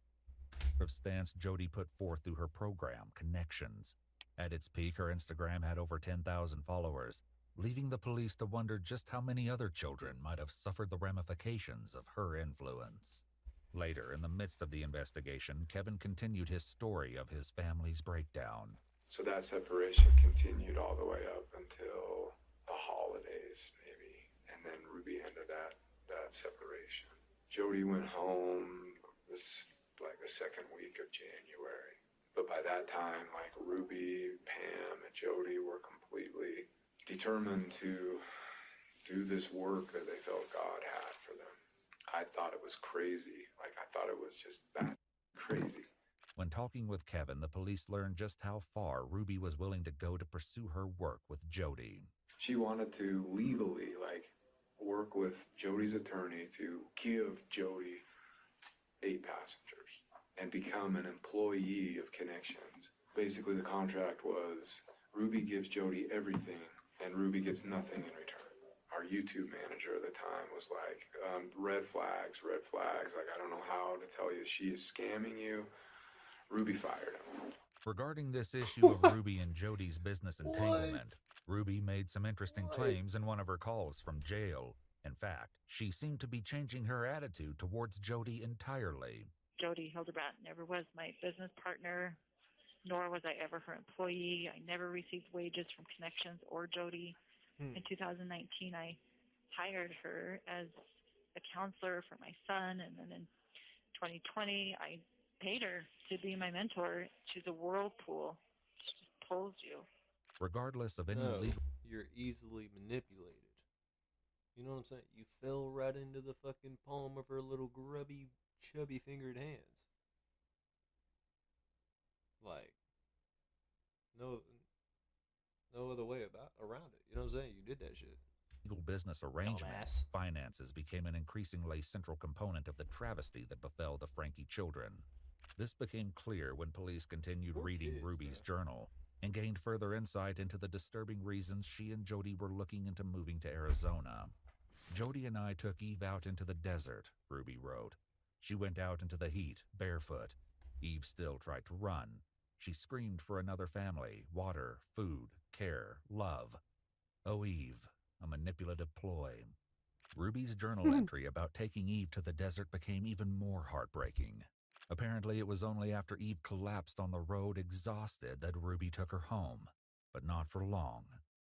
Of stance Jody put forth through her program, Connections. At its peak, her Instagram had over 10,000 followers, leaving the police to wonder just how many other children might have suffered the ramifications of her influence. Later, in the midst of the investigation, Kevin continued his story of his family's breakdown. So that separation continued all the way up until the holidays, maybe. And then Ruby ended that separation. Jody went home the second week of January. But by that time, like, Ruby, Pam, and Jody were completely determined to do this work that they felt God had for them. I thought it was crazy. Like, I thought it was just that crazy. When talking with Kevin, the police learned just how far Ruby was willing to go to pursue her work with Jody. She wanted to legally, like, work with Jody's attorney to give Jody 8 passengers and become an employee of Connections. Basically, the contract was Ruby gives Jody everything and Ruby gets nothing in return. Our YouTube manager at the time was like, red flags. Like, I don't know how to tell you. She is scamming you. Ruby fired him. Regarding this issue of Ruby and Jody's business entanglement, Ruby made some interesting claims in one of her calls from jail. In fact, she seemed to be changing her attitude towards Jody entirely. Jody Hildebrandt never was my business partner, nor was I ever her employee. I never received wages from Connections or Jody. In 2019, I hired her as a counselor for my son, and then in 2020, I paid her to be my mentor. She's a whirlpool. She just pulls you. Regardless of any No, legal... you're easily manipulated. You know what I'm saying? You fell right into the fucking palm of her little grubby, chubby-fingered hands. Like, no other way around it. You know what I'm saying? You did that shit. Legal business arrangements, finances became an increasingly central component of the travesty that befell the Frankie children. This became clear when police continued reading Ruby's journal and gained further insight into the disturbing reasons she and Jody were looking into moving to Arizona. Jody and I took Eve out into the desert, Ruby wrote. She went out into the heat, barefoot. Eve still tried to run. She screamed for another family, water, food, care, love. Oh, Eve, a manipulative ploy. Ruby's journal entry about taking Eve to the desert became even more heartbreaking. Apparently, it was only after Eve collapsed on the road exhausted that Ruby took her home, but not for long.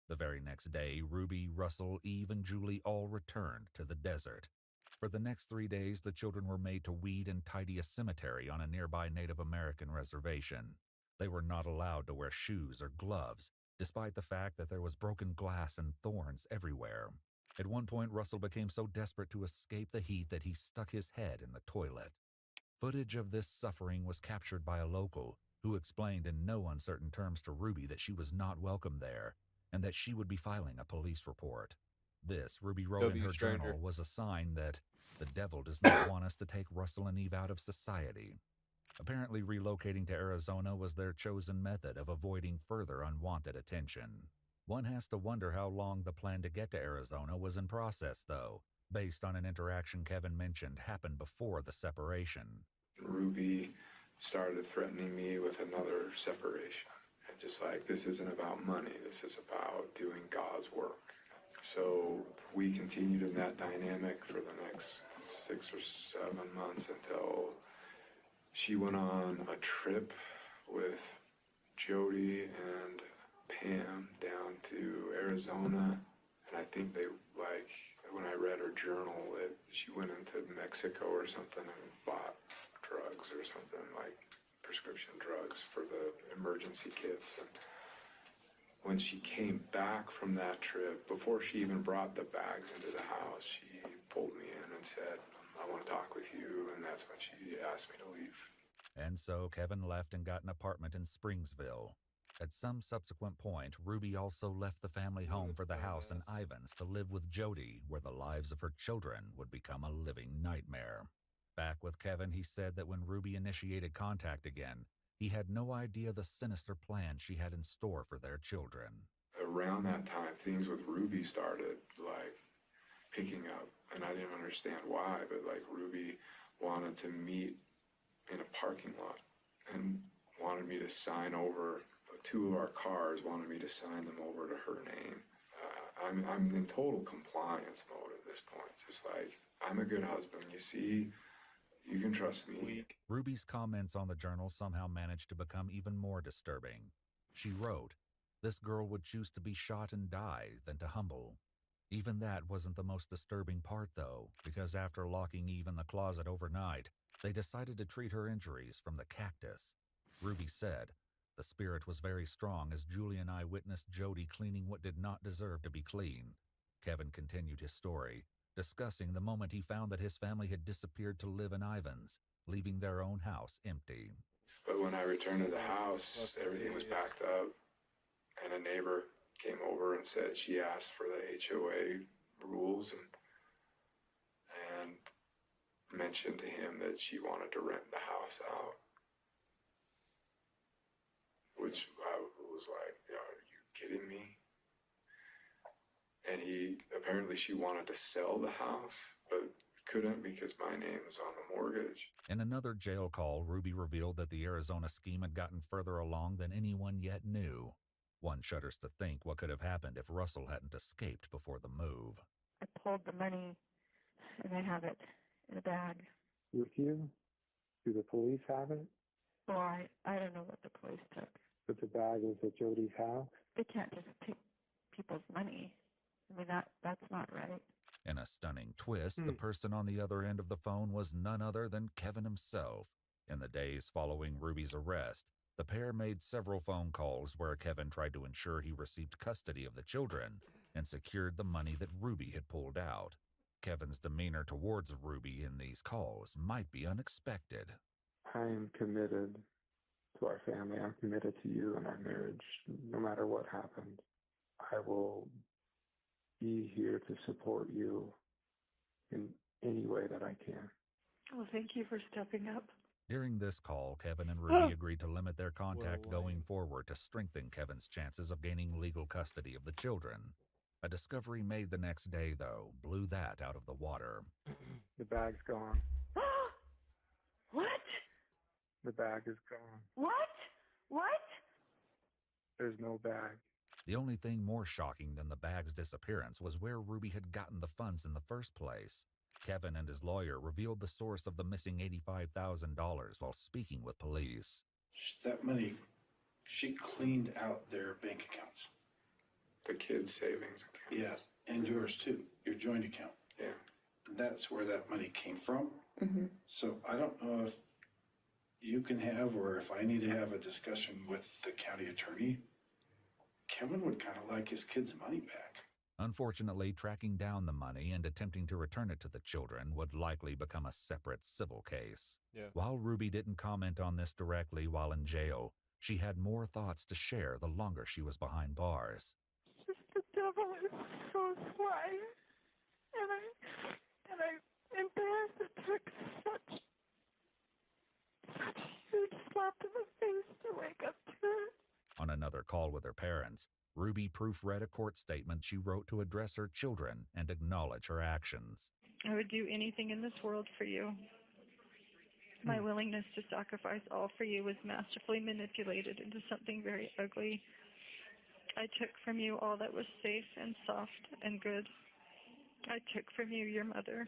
The very next day, Ruby, Russell, Eve, and Julie all returned to the desert. For the next 3 days, the children were made to weed and tidy a cemetery on a nearby Native American reservation. They were not allowed to wear shoes or gloves, despite the fact that there was broken glass and thorns everywhere. At one point, Russell became so desperate to escape the heat that he stuck his head in the toilet. Footage of this suffering was captured by a local, who explained in no uncertain terms to Ruby that she was not welcome there, and that she would be filing a police report. This, Ruby wrote in her journal, was a sign that the devil does not want us to take Russell and Eve out of society. Apparently, relocating to Arizona was their chosen method of avoiding further unwanted attention. One has to wonder how long the plan to get to Arizona was in process, though, based on an interaction Kevin mentioned happened before the separation. Ruby started threatening me with another separation. And just like, this isn't about money, this is about doing God's work. So we continued in that dynamic for the next 6 or 7 months until she went on a trip with Jody and Pam down to Arizona. And I think they, like, when I read her journal, she went into Mexico or something and bought drugs or something, like prescription drugs for the emergency kits. And when she came back from that trip, before she even brought the bags into the house, she pulled me in and said, I want to talk with you, and that's when she asked me to leave. And so Kevin left and got an apartment in Springsville. At some subsequent point, Ruby also left the family home for the house in Ivans to live with Jody, where the lives of her children would become a living nightmare. Back with Kevin, he said that when Ruby initiated contact again, he had no idea the sinister plan she had in store for their children. Around that time, things with Ruby started, like, picking up, and I didn't understand why, but, like, Ruby wanted to meet in a parking lot and wanted me to sign over, two of our cars wanted me to sign them over to her name. I'm in total compliance mode at this point, just like, I'm a good husband, you see, you can trust me. Ruby's comments on the journal somehow managed to become even more disturbing. She wrote, "This girl would choose to be shot and die than to humble." Even that wasn't the most disturbing part, though, because after locking Eve in the closet overnight, they decided to treat her injuries from the cactus. Ruby said, "The spirit was very strong as Julie and I witnessed Jody cleaning what did not deserve to be clean." Kevin continued his story, discussing the moment he found that his family had disappeared to live in Ivans, leaving their own house empty. But when I returned to the house, everything was packed up, and a neighbor came over and said she asked for the HOA rules and mentioned to him that she wanted to rent the house out. Which I was like, are you kidding me? And apparently she wanted to sell the house, but couldn't because my name was on the mortgage. In another jail call, Ruby revealed that the Arizona scheme had gotten further along than anyone yet knew. One shudders to think what could have happened if Russell hadn't escaped before the move. I pulled the money, and I have it in a bag. With you? Do the police have it? Well, I don't know what the police took. But the bag was at Jody's house? They can't just take people's money. I mean, that's not right. In a stunning twist, the person on the other end of the phone was none other than Kevin himself. In the days following Ruby's arrest, the pair made several phone calls where Kevin tried to ensure he received custody of the children and secured the money that Ruby had pulled out. Kevin's demeanor towards Ruby in these calls might be unexpected. I am committed to our family. I'm committed to you and our marriage, no matter what happens. I will be here to support you in any way that I can. Well, thank you for stepping up. During this call, Kevin and Ruby agreed to limit their contact going forward to strengthen Kevin's chances of gaining legal custody of the children. A discovery made the next day, though, blew that out of the water. The bag's gone. What? The bag is gone. What? There's no bag. The only thing more shocking than the bag's disappearance was where Ruby had gotten the funds in the first place. Kevin and his lawyer revealed the source of the missing $85,000 while speaking with police. That money, she cleaned out their bank accounts. The kids' savings accounts. Yeah, and yours too, your joint account. Yeah. That's where that money came from. Mm-hmm. So I don't know if you can have, or if I need to have a discussion with the county attorney. Kevin would kind of like his kids' money back. Unfortunately, tracking down the money and attempting to return it to the children would likely become a separate civil case. Yeah. While Ruby didn't comment on this directly while in jail, she had more thoughts to share the longer she was behind bars. The devil is so sly, and I'm embarrassed it took such huge slap in the face to wake up to it. On another call with her parents, Ruby proofread a court statement she wrote to address her children and acknowledge her actions. I would do anything in this world for you. My willingness to sacrifice all for you was masterfully manipulated into something very ugly. I took from you all that was safe and soft and good. I took from you your mother.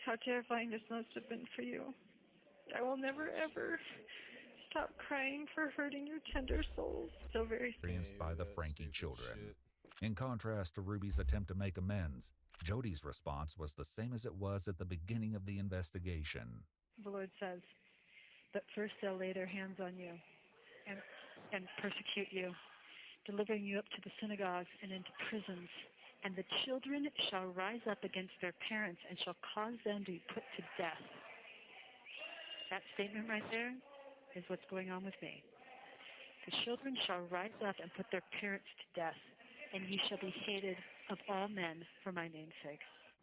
How terrifying this must have been for you. I will never, ever stop crying for hurting your tender souls so very Experienced by the Frankie children. In contrast to Ruby's attempt to make amends, Jody's response was the same as it was at the beginning of the investigation. The Lord says that first they'll lay their hands on you and persecute you, delivering you up to the synagogues and into prisons. And the children shall rise up against their parents and shall cause them to be put to death. That statement right there is what's going on with me. The children shall rise up and put their parents to death, and ye shall be hated of all men for my name's sake.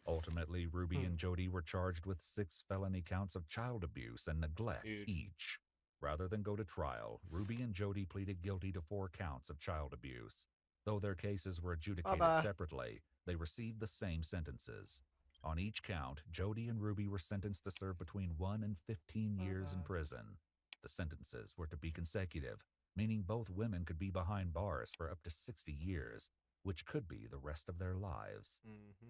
Ultimately, Ruby and Jody were charged with 6 felony counts of child abuse and neglect each. Rather than go to trial, Ruby and Jody pleaded guilty to 4 counts of child abuse. Though their cases were adjudicated separately, they received the same sentences. On each count, Jody and Ruby were sentenced to serve between 1 and 15 years in prison. The sentences were to be consecutive, meaning both women could be behind bars for up to 60 years, which could be the rest of their lives.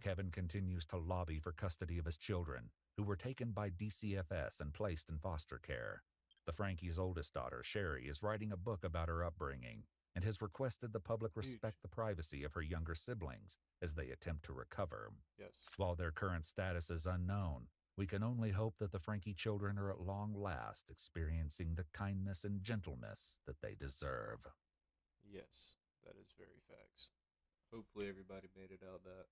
Kevin continues to lobby for custody of his children, who were taken by DCFS and placed in foster care. The Frankie's oldest daughter, Sherry, is writing a book about her upbringing and has requested the public respect the privacy of her younger siblings as they attempt to recover. While their current status is unknown, we can only hope that the Frankie children are at long last experiencing the kindness and gentleness that they deserve. Yes, that is very facts. Hopefully everybody made it out that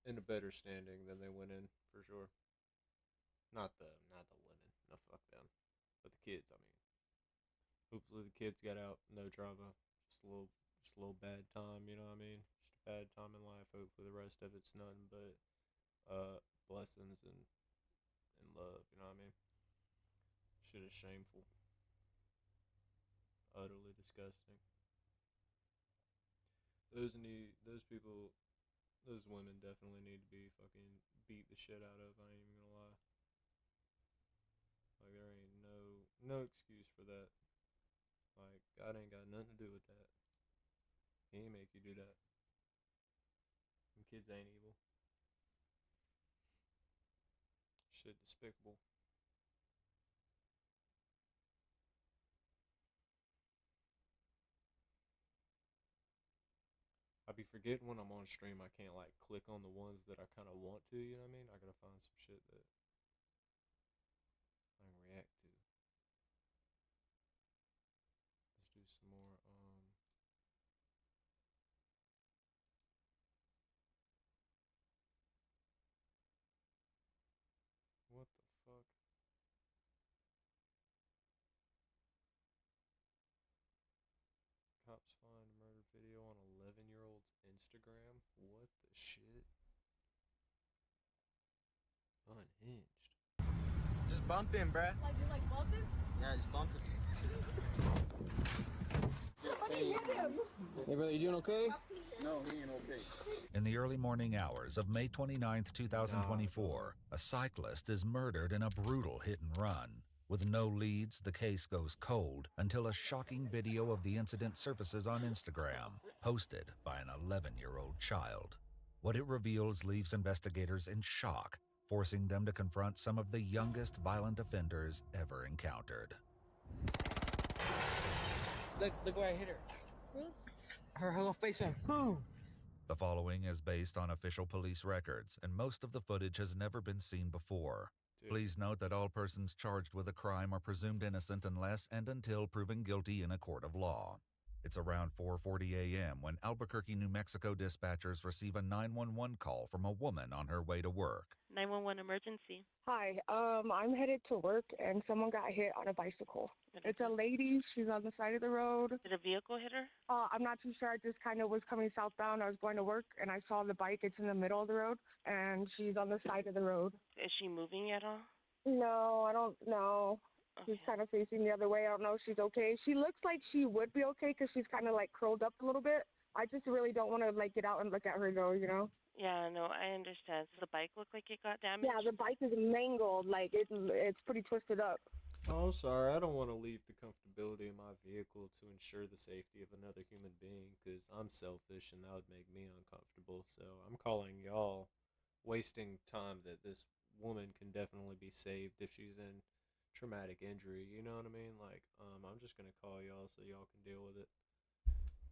in a better standing than they went in, for sure. Not the women. No, fuck them. But the kids, I mean. Hopefully the kids got out, no drama. Just a little bad time, you know what I mean? Just a bad time in life. Hopefully the rest of it's nothing but blessings and love, you know what I mean? Shit is shameful. Utterly disgusting. Those people, those women definitely need to be fucking beat the shit out of. I ain't even gonna lie. Like, there ain't no excuse for that. Like, God ain't got nothing to do with that. He ain't make you do that. Them kids ain't evil. Shit despicable. I be forgetting when I'm on stream I can't like click on the ones that I kind of want to, you know what I mean? I gotta find some shit that I can react to. Let's do some more, what the fuck? Cops find murder video on 11-year-old's Instagram? What the shit? Unhinged. Just bump him, bruh. Like, you like bumping? Yeah, just bump him. Somebody hit him. Hey, brother, you doing okay? No, he ain't okay. In the early morning hours of May 29th, 2024, a cyclist is murdered in a brutal hit and run. With no leads, the case goes cold until a shocking video of the incident surfaces on Instagram, posted by an 11-year-old child. What it reveals leaves investigators in shock, forcing them to confront some of the youngest violent offenders ever encountered. Look where I hit her. Her whole face went boom. The following is based on official police records, and most of the footage has never been seen before. Please note that all persons charged with a crime are presumed innocent unless and until proven guilty in a court of law. It's around 4:40 a.m. when Albuquerque, New Mexico dispatchers receive a 911 call from a woman on her way to work. 911 emergency. Hi, I'm headed to work and someone got hit on a bicycle. It's a lady. She's on the side of the road. Did a vehicle hit her? I'm not too sure. I just kind of was coming southbound. I was going to work and I saw the bike. It's in the middle of the road and she's on the side of the road. Is she moving at all? No, I don't know. She's kind of facing the other way. I don't know if she's okay. She looks like she would be okay because she's kind of like curled up a little bit. I just really don't want to like get out and look at her though, you know? Yeah, no, I understand. Does the bike look like it got damaged? Yeah, the bike is mangled. Like it's pretty twisted up. Oh, sorry. I don't want to leave the comfortability of my vehicle to ensure the safety of another human being because I'm selfish and that would make me uncomfortable. So I'm calling y'all, wasting time that this woman can definitely be saved if she's in traumatic injury. You know what I mean? Like, I'm just going to call y'all so y'all can deal with it.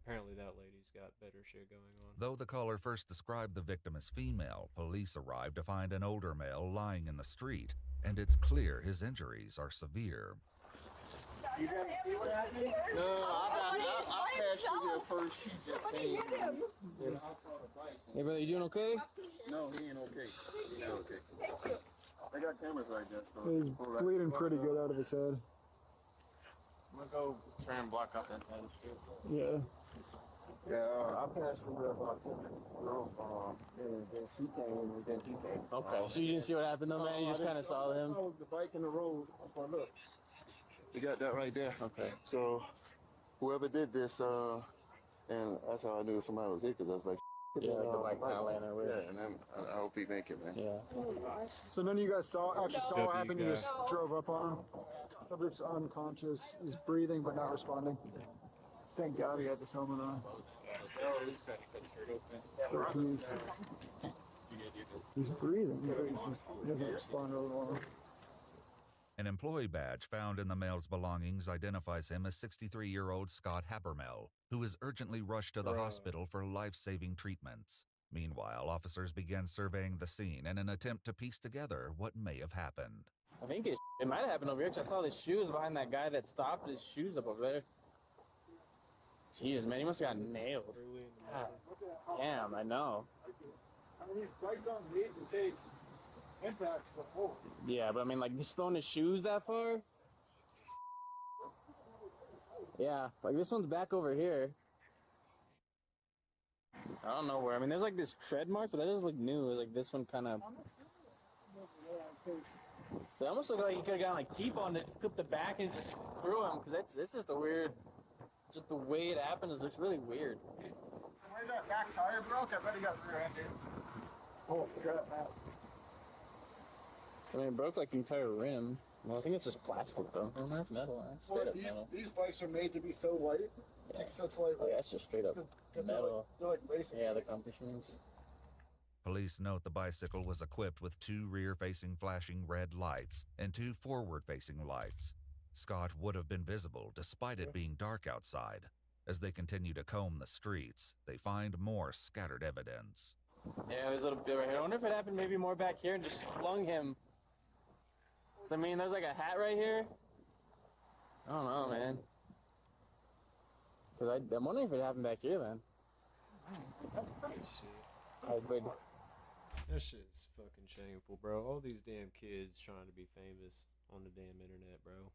Apparently that lady's got better shit going on. Though the caller first described the victim as female, police arrived to find an older male lying in the street, and it's clear his injuries are severe. You guys see what happened? No, I passed you there first. She just came. Hey, brother, you doing okay? No, he ain't okay. He ain't okay. They got cameras right there. So He's bleeding pretty good out of his head. I'm gonna go try and block out that side of the street. Yeah. Yeah, I passed through there about 10 minutes ago, and then she came, and then he came. Okay, so you didn't see what happened though, man? You just kind of saw them? I was the bike in the road. Look, we got that right there. Okay. So, whoever did this, and that's how I knew somebody was here, because I was like, yeah, like the bike kind of laying there with. Yeah, and then I hope he make it, man. Yeah. So none of you guys actually saw what happened? You guy. just drove up on him? Subject's unconscious. He's breathing but not responding. Thank God he had this helmet on. He's breathing, but he doesn't respond really well. An employee badge found in the male's belongings identifies him as 63-year-old Scott Habermel, who is urgently rushed to the hospital for life-saving treatments. Meanwhile, officers began surveying the scene in an attempt to piece together what may have happened. I think it might have happened over here, because I saw the shoes behind that guy that stopped, his shoes up over there. Jesus, man, he must have got nailed. God damn, I know. I mean, these bikes aren't made to take impacts before. Yeah, but I mean, like, he's throwing his shoes that far? Yeah, like this one's back over here. I don't know where. I mean, there's like this tread mark, but that doesn't look new. It's like this one kind of. So it almost looked like he could have gotten like T-boned it, just clipped the back and just threw him, because that's just a weird. Just the way it happened looks really weird. Where that back tire broke, I bet he got rear-ended. Oh, crap, man. I mean, it broke like the entire rim. Well, I think it's just plastic, though. Oh, that's metal. That's straight up metal. These bikes are made to be so light. Yeah. Such light. Oh, yeah, it's just straight up metal. They're like racing. Yeah, the accomplishments. Police note the bicycle was equipped with 2 rear-facing flashing red lights and 2 forward-facing lights. Scott would have been visible despite it being dark outside. As they continue to comb the streets, they find more scattered evidence. Yeah, there's a little bit right here. I wonder if it happened maybe more back here and just flung him. So, I mean, there's like a hat right here. I don't know, man. Because I'm wondering if it happened back here then. That's pretty shit. That shit's fucking shameful, bro. All these damn kids trying to be famous on the damn internet, bro.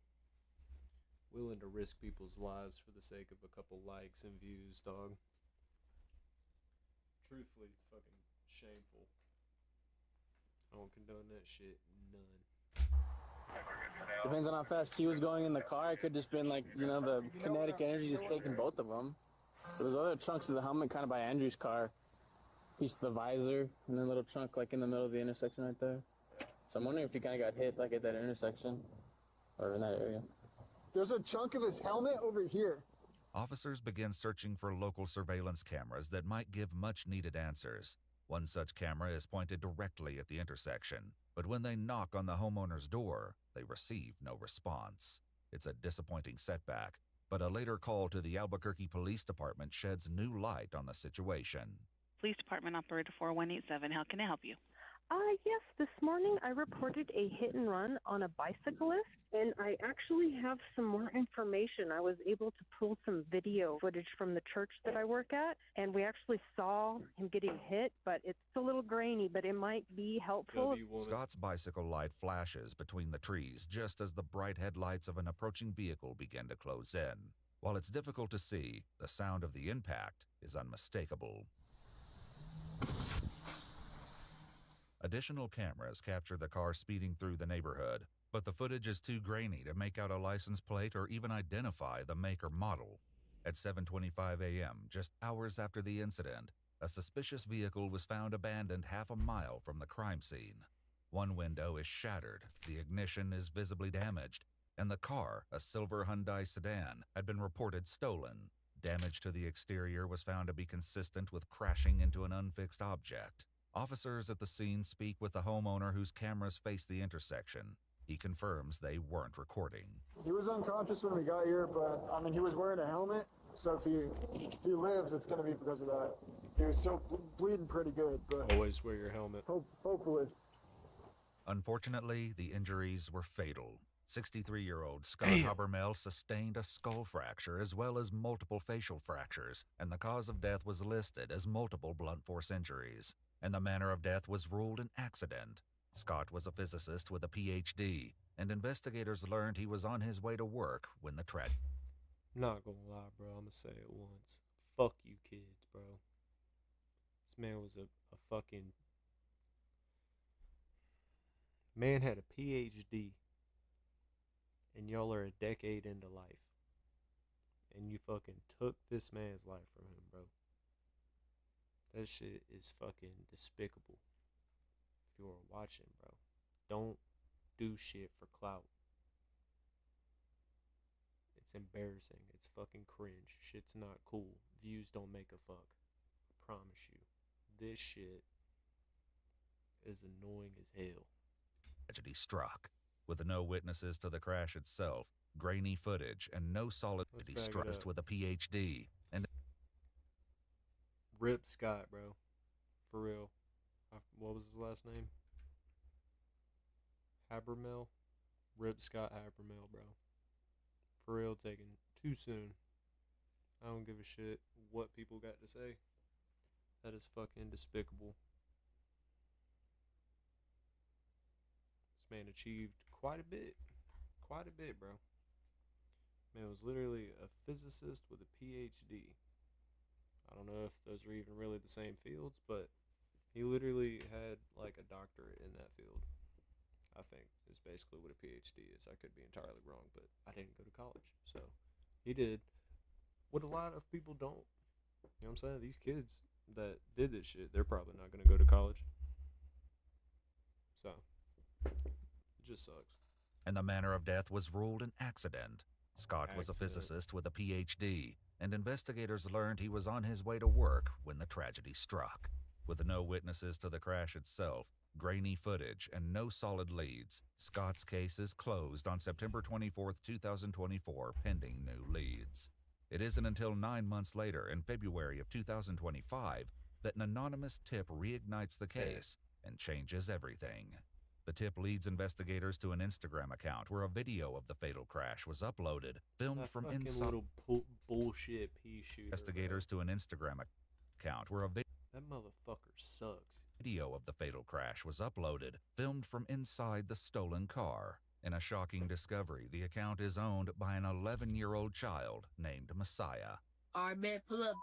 Willing to risk people's lives for the sake of a couple likes and views, dog. Truthfully, it's fucking shameful. I don't condone that shit, none. Depends on how fast he was going in the car. It could just been like, you know, the kinetic energy just taking both of them. So there's other chunks of the helmet kind of by Andrew's car. Piece of the visor, and then a little chunk like in the middle of the intersection right there. So I'm wondering if he kind of got hit like at that intersection or in that area. There's a chunk of his helmet over here. Officers begin searching for local surveillance cameras that might give much-needed answers. One such camera is pointed directly at the intersection, but when they knock on the homeowner's door, they receive no response. It's a disappointing setback, but a later call to the Albuquerque Police Department sheds new light on the situation. Police Department Operator 4187, how can I help you? Yes, this morning I reported a hit and run on a bicyclist, and I actually have some more information. I was able to pull some video footage from the church that I work at, and we actually saw him getting hit, but it's a little grainy, but it might be helpful. Scott's bicycle light flashes between the trees just as the bright headlights of an approaching vehicle begin to close in. While it's difficult to see, the sound of the impact is unmistakable. Additional cameras capture the car speeding through the neighborhood, but the footage is too grainy to make out a license plate or even identify the make or model. At 7:25 a.m., just hours after the incident, a suspicious vehicle was found abandoned half a mile from the crime scene. One window is shattered, the ignition is visibly damaged, and the car, a silver Hyundai sedan, had been reported stolen. Damage to the exterior was found to be consistent with crashing into an unfixed object. Officers at the scene speak with the homeowner whose cameras face the intersection. He confirms they weren't recording. He was unconscious when we got here, but I mean, he was wearing a helmet, so if he lives, it's going to be because of that. He was still bleeding pretty good, but always wear your helmet. Hopefully. Unfortunately, the injuries were fatal. 63-year-old Scott Habermel sustained a skull fracture as well as multiple facial fractures, and the cause of death was listed as multiple blunt force injuries, and the manner of death was ruled an accident. Scott was a physicist with a PhD, and investigators learned he was on his way to work when the tragedy. Not gonna lie, bro. I'm gonna say it once. Fuck you, kids, bro. This man was a fucking. Man had a PhD, and y'all are a decade into life. And you fucking took this man's life from him, bro. That shit is fucking despicable. If you are watching, bro, don't do shit for clout. It's embarrassing. It's fucking cringe. Shit's not cool. Views don't make a fuck. I promise you. This shit is annoying as hell. Tragedy struck, with no witnesses to the crash itself, grainy footage, and no solid. He struck with a PhD, and Rip Scott, bro. For real. What was his last name? Habermel? Rip Scott Habermel, bro. For real, taken too soon. I don't give a shit what people got to say. That is fucking despicable. This man achieved quite a bit. Quite a bit, bro. Man was literally a physicist with a PhD. I don't know if those are even really the same fields, but he literally had like a doctorate in that field. I think is basically what a PhD is. I could be entirely wrong, but I didn't go to college. So he did what a lot of people don't. You know what I'm saying? These kids that did this shit, they're probably not going to go to college. So it just sucks. And the manner of death was ruled an accident. Scott was a physicist with a PhD, and investigators learned he was on his way to work when the tragedy struck. With no witnesses to the crash itself, grainy footage, and no solid leads, Scott's case is closed on September 24, 2024, pending new leads. It isn't until 9 months later, in February of 2025, that an anonymous tip reignites the case and changes everything. The tip leads investigators to an Instagram account where a video of the fatal crash was uploaded, filmed from inside. Little bullshit pea shooter. Investigators to an Instagram account where a video. That motherfucker sucks. Video of the fatal crash was uploaded, filmed from inside the stolen car. In a shocking discovery, the account is owned by an 11-year-old child named Messiah. Alright, man, pull up.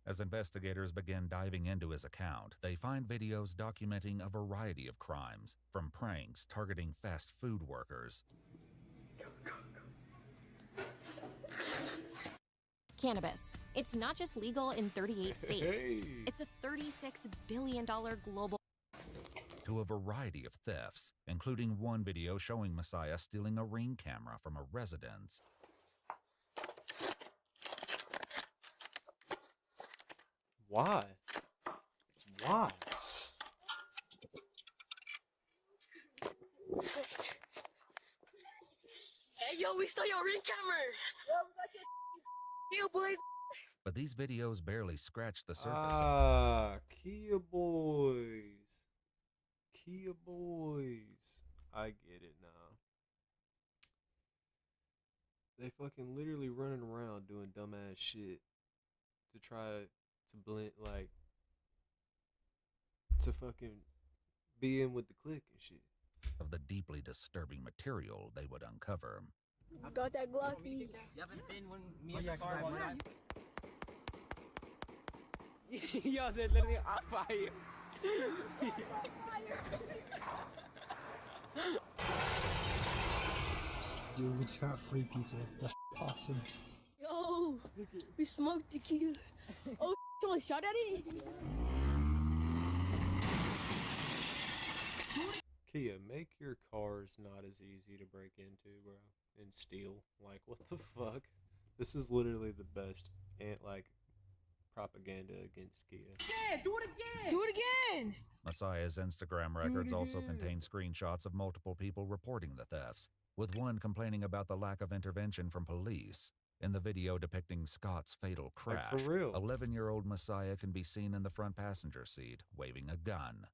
As investigators begin diving into his account, they find videos documenting a variety of crimes, from pranks targeting fast food workers. Cannabis. It's not just legal in 38 states. It's a $36 billion global. To a variety of thefts, including one video showing Messiah stealing a Ring camera from a residence. Why? Why? Hey, yo, we stole your Ring camera. You boys. But these videos barely scratch the surface. Ah, Kia boys. Kia boys. I get it now. They fucking literally running around doing dumbass shit to try to blend, like, to fucking be in with the clique and shit. Of the deeply disturbing material they would uncover. I got that Glocky. Yo, they're literally on fire. Dude, we just got free pizza. That's awesome. Yo, we smoked the key. Oh, someone shot at it? Kia, make your cars not as easy to break into, bro, and steal. Like, what the fuck? This is literally the best, like, propaganda against Kia. Yeah, do it again! Do it again! Messiah's Instagram records also contain screenshots of multiple people reporting the thefts, with one complaining about the lack of intervention from police. In the video depicting Scott's fatal crash, like, for real. 11-year-old Messiah can be seen in the front passenger seat, waving a gun.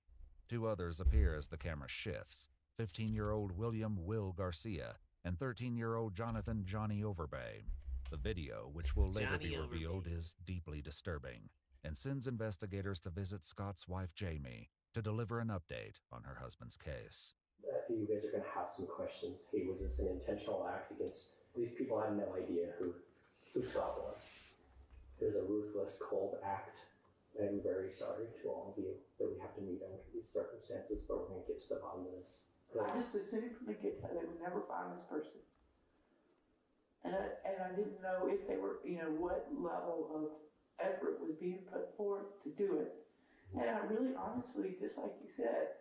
Two others appear as the camera shifts, 15-year-old William Will Garcia and 13-year-old Jonathan Johnny Overbay. The video, which will later be revealed, is deeply disturbing and sends investigators to visit Scott's wife Jamie, to deliver an update on her husband's case. You guys are going to have some questions. Hey, was this an intentional act against these people? Had no idea who Scott was. It was a ruthless, cold act. I'm very sorry to all of you that we have to meet under these circumstances, but we're going to get to the bottom of this. I just assumed from the get-go they would never find this person. And I didn't know if they were, what level of effort was being put forth to do it. And I really honestly, just like you said,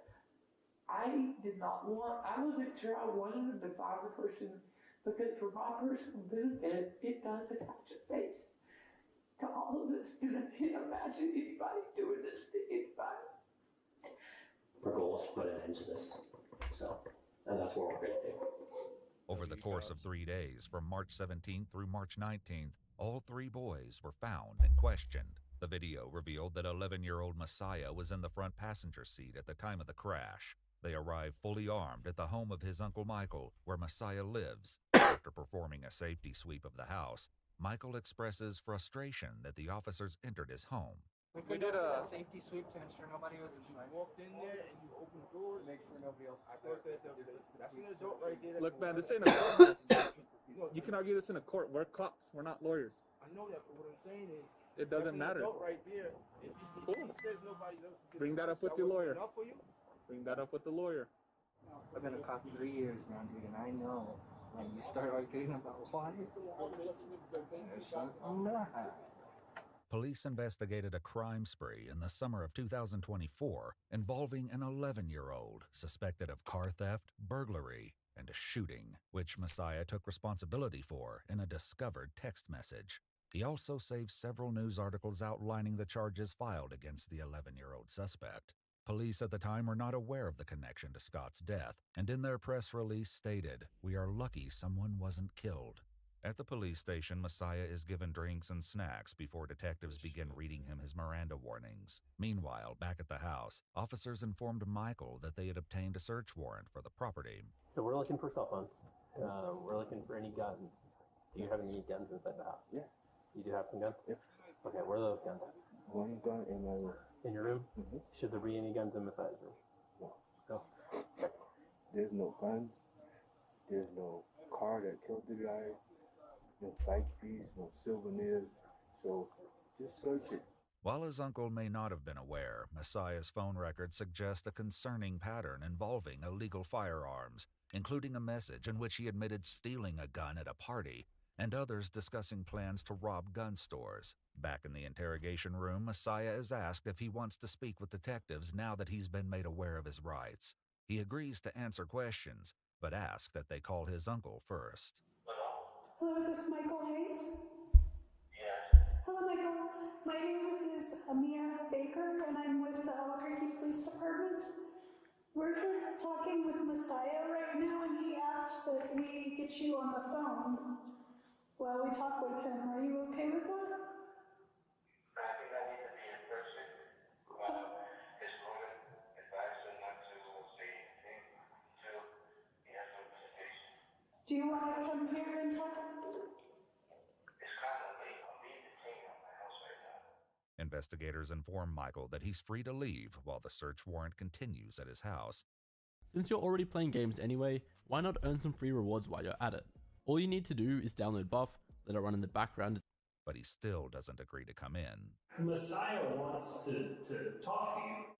I wasn't sure I wanted them to find the person, because for my personal benefit, it does attach a face to all of this. And I can't imagine anybody doing this to anybody. Our goal is to put an end to this. And that's what we're going to do. Over the course of 3 days, from March 17th through March 19th, all 3 boys were found and questioned. The video revealed that 11-year-old Messiah was in the front passenger seat at the time of the crash. They arrived fully armed at the home of his Uncle Michael, where Messiah lives. After performing a safety sweep of the house, Michael expresses frustration that the officers entered his home. We did a safety sweep to ensure nobody was inside. You walked in there and you opened the doors. Make sure nobody else. That's an adult right there. Look, man, this ain't a court. You can argue this in a court. We're cops. We're not lawyers. I know that, but what I'm saying is, it doesn't matter. Adult right there. If he says nobody else is bring that up with your lawyer. Enough for you? Bring that up with the lawyer. I've been a cop 3 years now, dude, and I know when you start arguing about why, there's something there. Police investigated a crime spree in the summer of 2024 involving an 11-year-old suspected of car theft, burglary, and a shooting, which Messiah took responsibility for in a discovered text message. He also saved several news articles outlining the charges filed against the 11-year-old suspect. Police at the time were not aware of the connection to Scott's death, and in their press release stated, "We are lucky someone wasn't killed." At the police station, Messiah is given drinks and snacks before detectives begin reading him his Miranda warnings. Meanwhile, back at the house, officers informed Michael that they had obtained a search warrant for the property. So we're looking for cell phones. We're looking for any guns. Do you have any guns inside the house? Yeah. You do have some guns? Yeah. Okay, where are those guns at? One gun in my room. In your room? Mm-hmm. Should there be any guns in Messiah's room? No. Go. There's no guns. There's no car that killed the guy. No bike thieves, no souvenirs. So just search it. While his uncle may not have been aware, Messiah's phone records suggest a concerning pattern involving illegal firearms, including a message in which he admitted stealing a gun at a party, and others discussing plans to rob gun stores. Back in the interrogation room, Messiah is asked if he wants to speak with detectives now that he's been made aware of his rights. He agrees to answer questions, but asks that they call his uncle first. Hello, is this Michael Hayes? Yes. Hello, Michael. My name is Amir Baker, and I'm with the Albuquerque Police Department. We're here talking with Messiah right now, and he asked that we get you on the phone while we talk with him. Are you okay with that? I think I need to be in person. His lawyer advised him not to say anything until he has some visitation. Do you want to come here and talk? It's kind of late. I'm being detained at my house right now. Investigators inform Michael that he's free to leave while the search warrant continues at his house. Since you're already playing games anyway, why not earn some free rewards while you're at it? All you need to do is download Buff, let it run in the background. But he still doesn't agree to come in. Messiah wants to talk to you.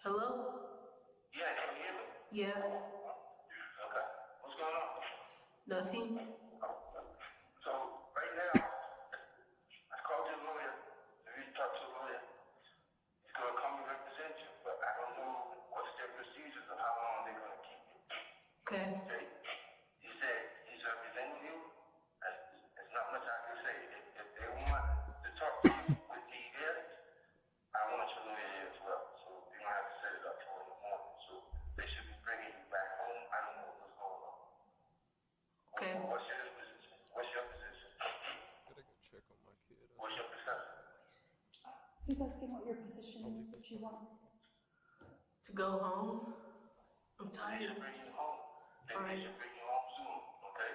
Hello? Yeah, can you hear me? Yeah. Okay. What's going on? Nothing. So, right now, I called your lawyer. If you talk to a lawyer, he's going to come and represent you, but I don't know what's their procedures of how long they're going to keep you. Okay. He said he's representing you. There's not much I can say. If they want to talk to you with me here, I want your lawyer here as well. So, you're going to have to set it up for in the morning. So, they should be bringing you back home. I don't know what's going on. Okay. What's your position? What's your position? Gotta go check on my kid. What's your position? He's asking what your position is, what you want. To go home? I'm They tired. should bring you home. They should bring you home soon, okay?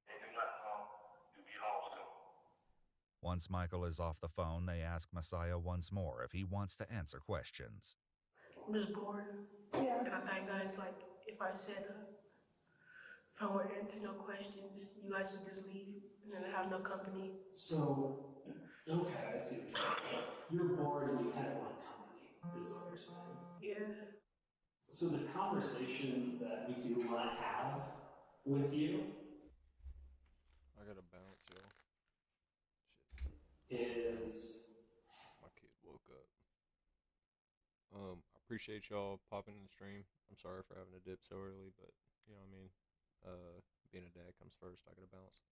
If you're not home, you'll be home soon. Once Michael is off the phone, they ask Messiah once more if he wants to answer questions. I'm just bored. Yeah. And I thought you guys, like, if I said, if I would answer no questions, you guys would just leave and then have no company. So, okay, I see what you're saying. You're bored and you kind of want company, is what you're saying. Yeah. So the conversation that we do want to have with you I gotta bounce, y'all. is my kid woke up. I appreciate y'all popping in the stream. I'm sorry for having to dip so early, but you know what I mean. Being a dad comes first. I gotta bounce.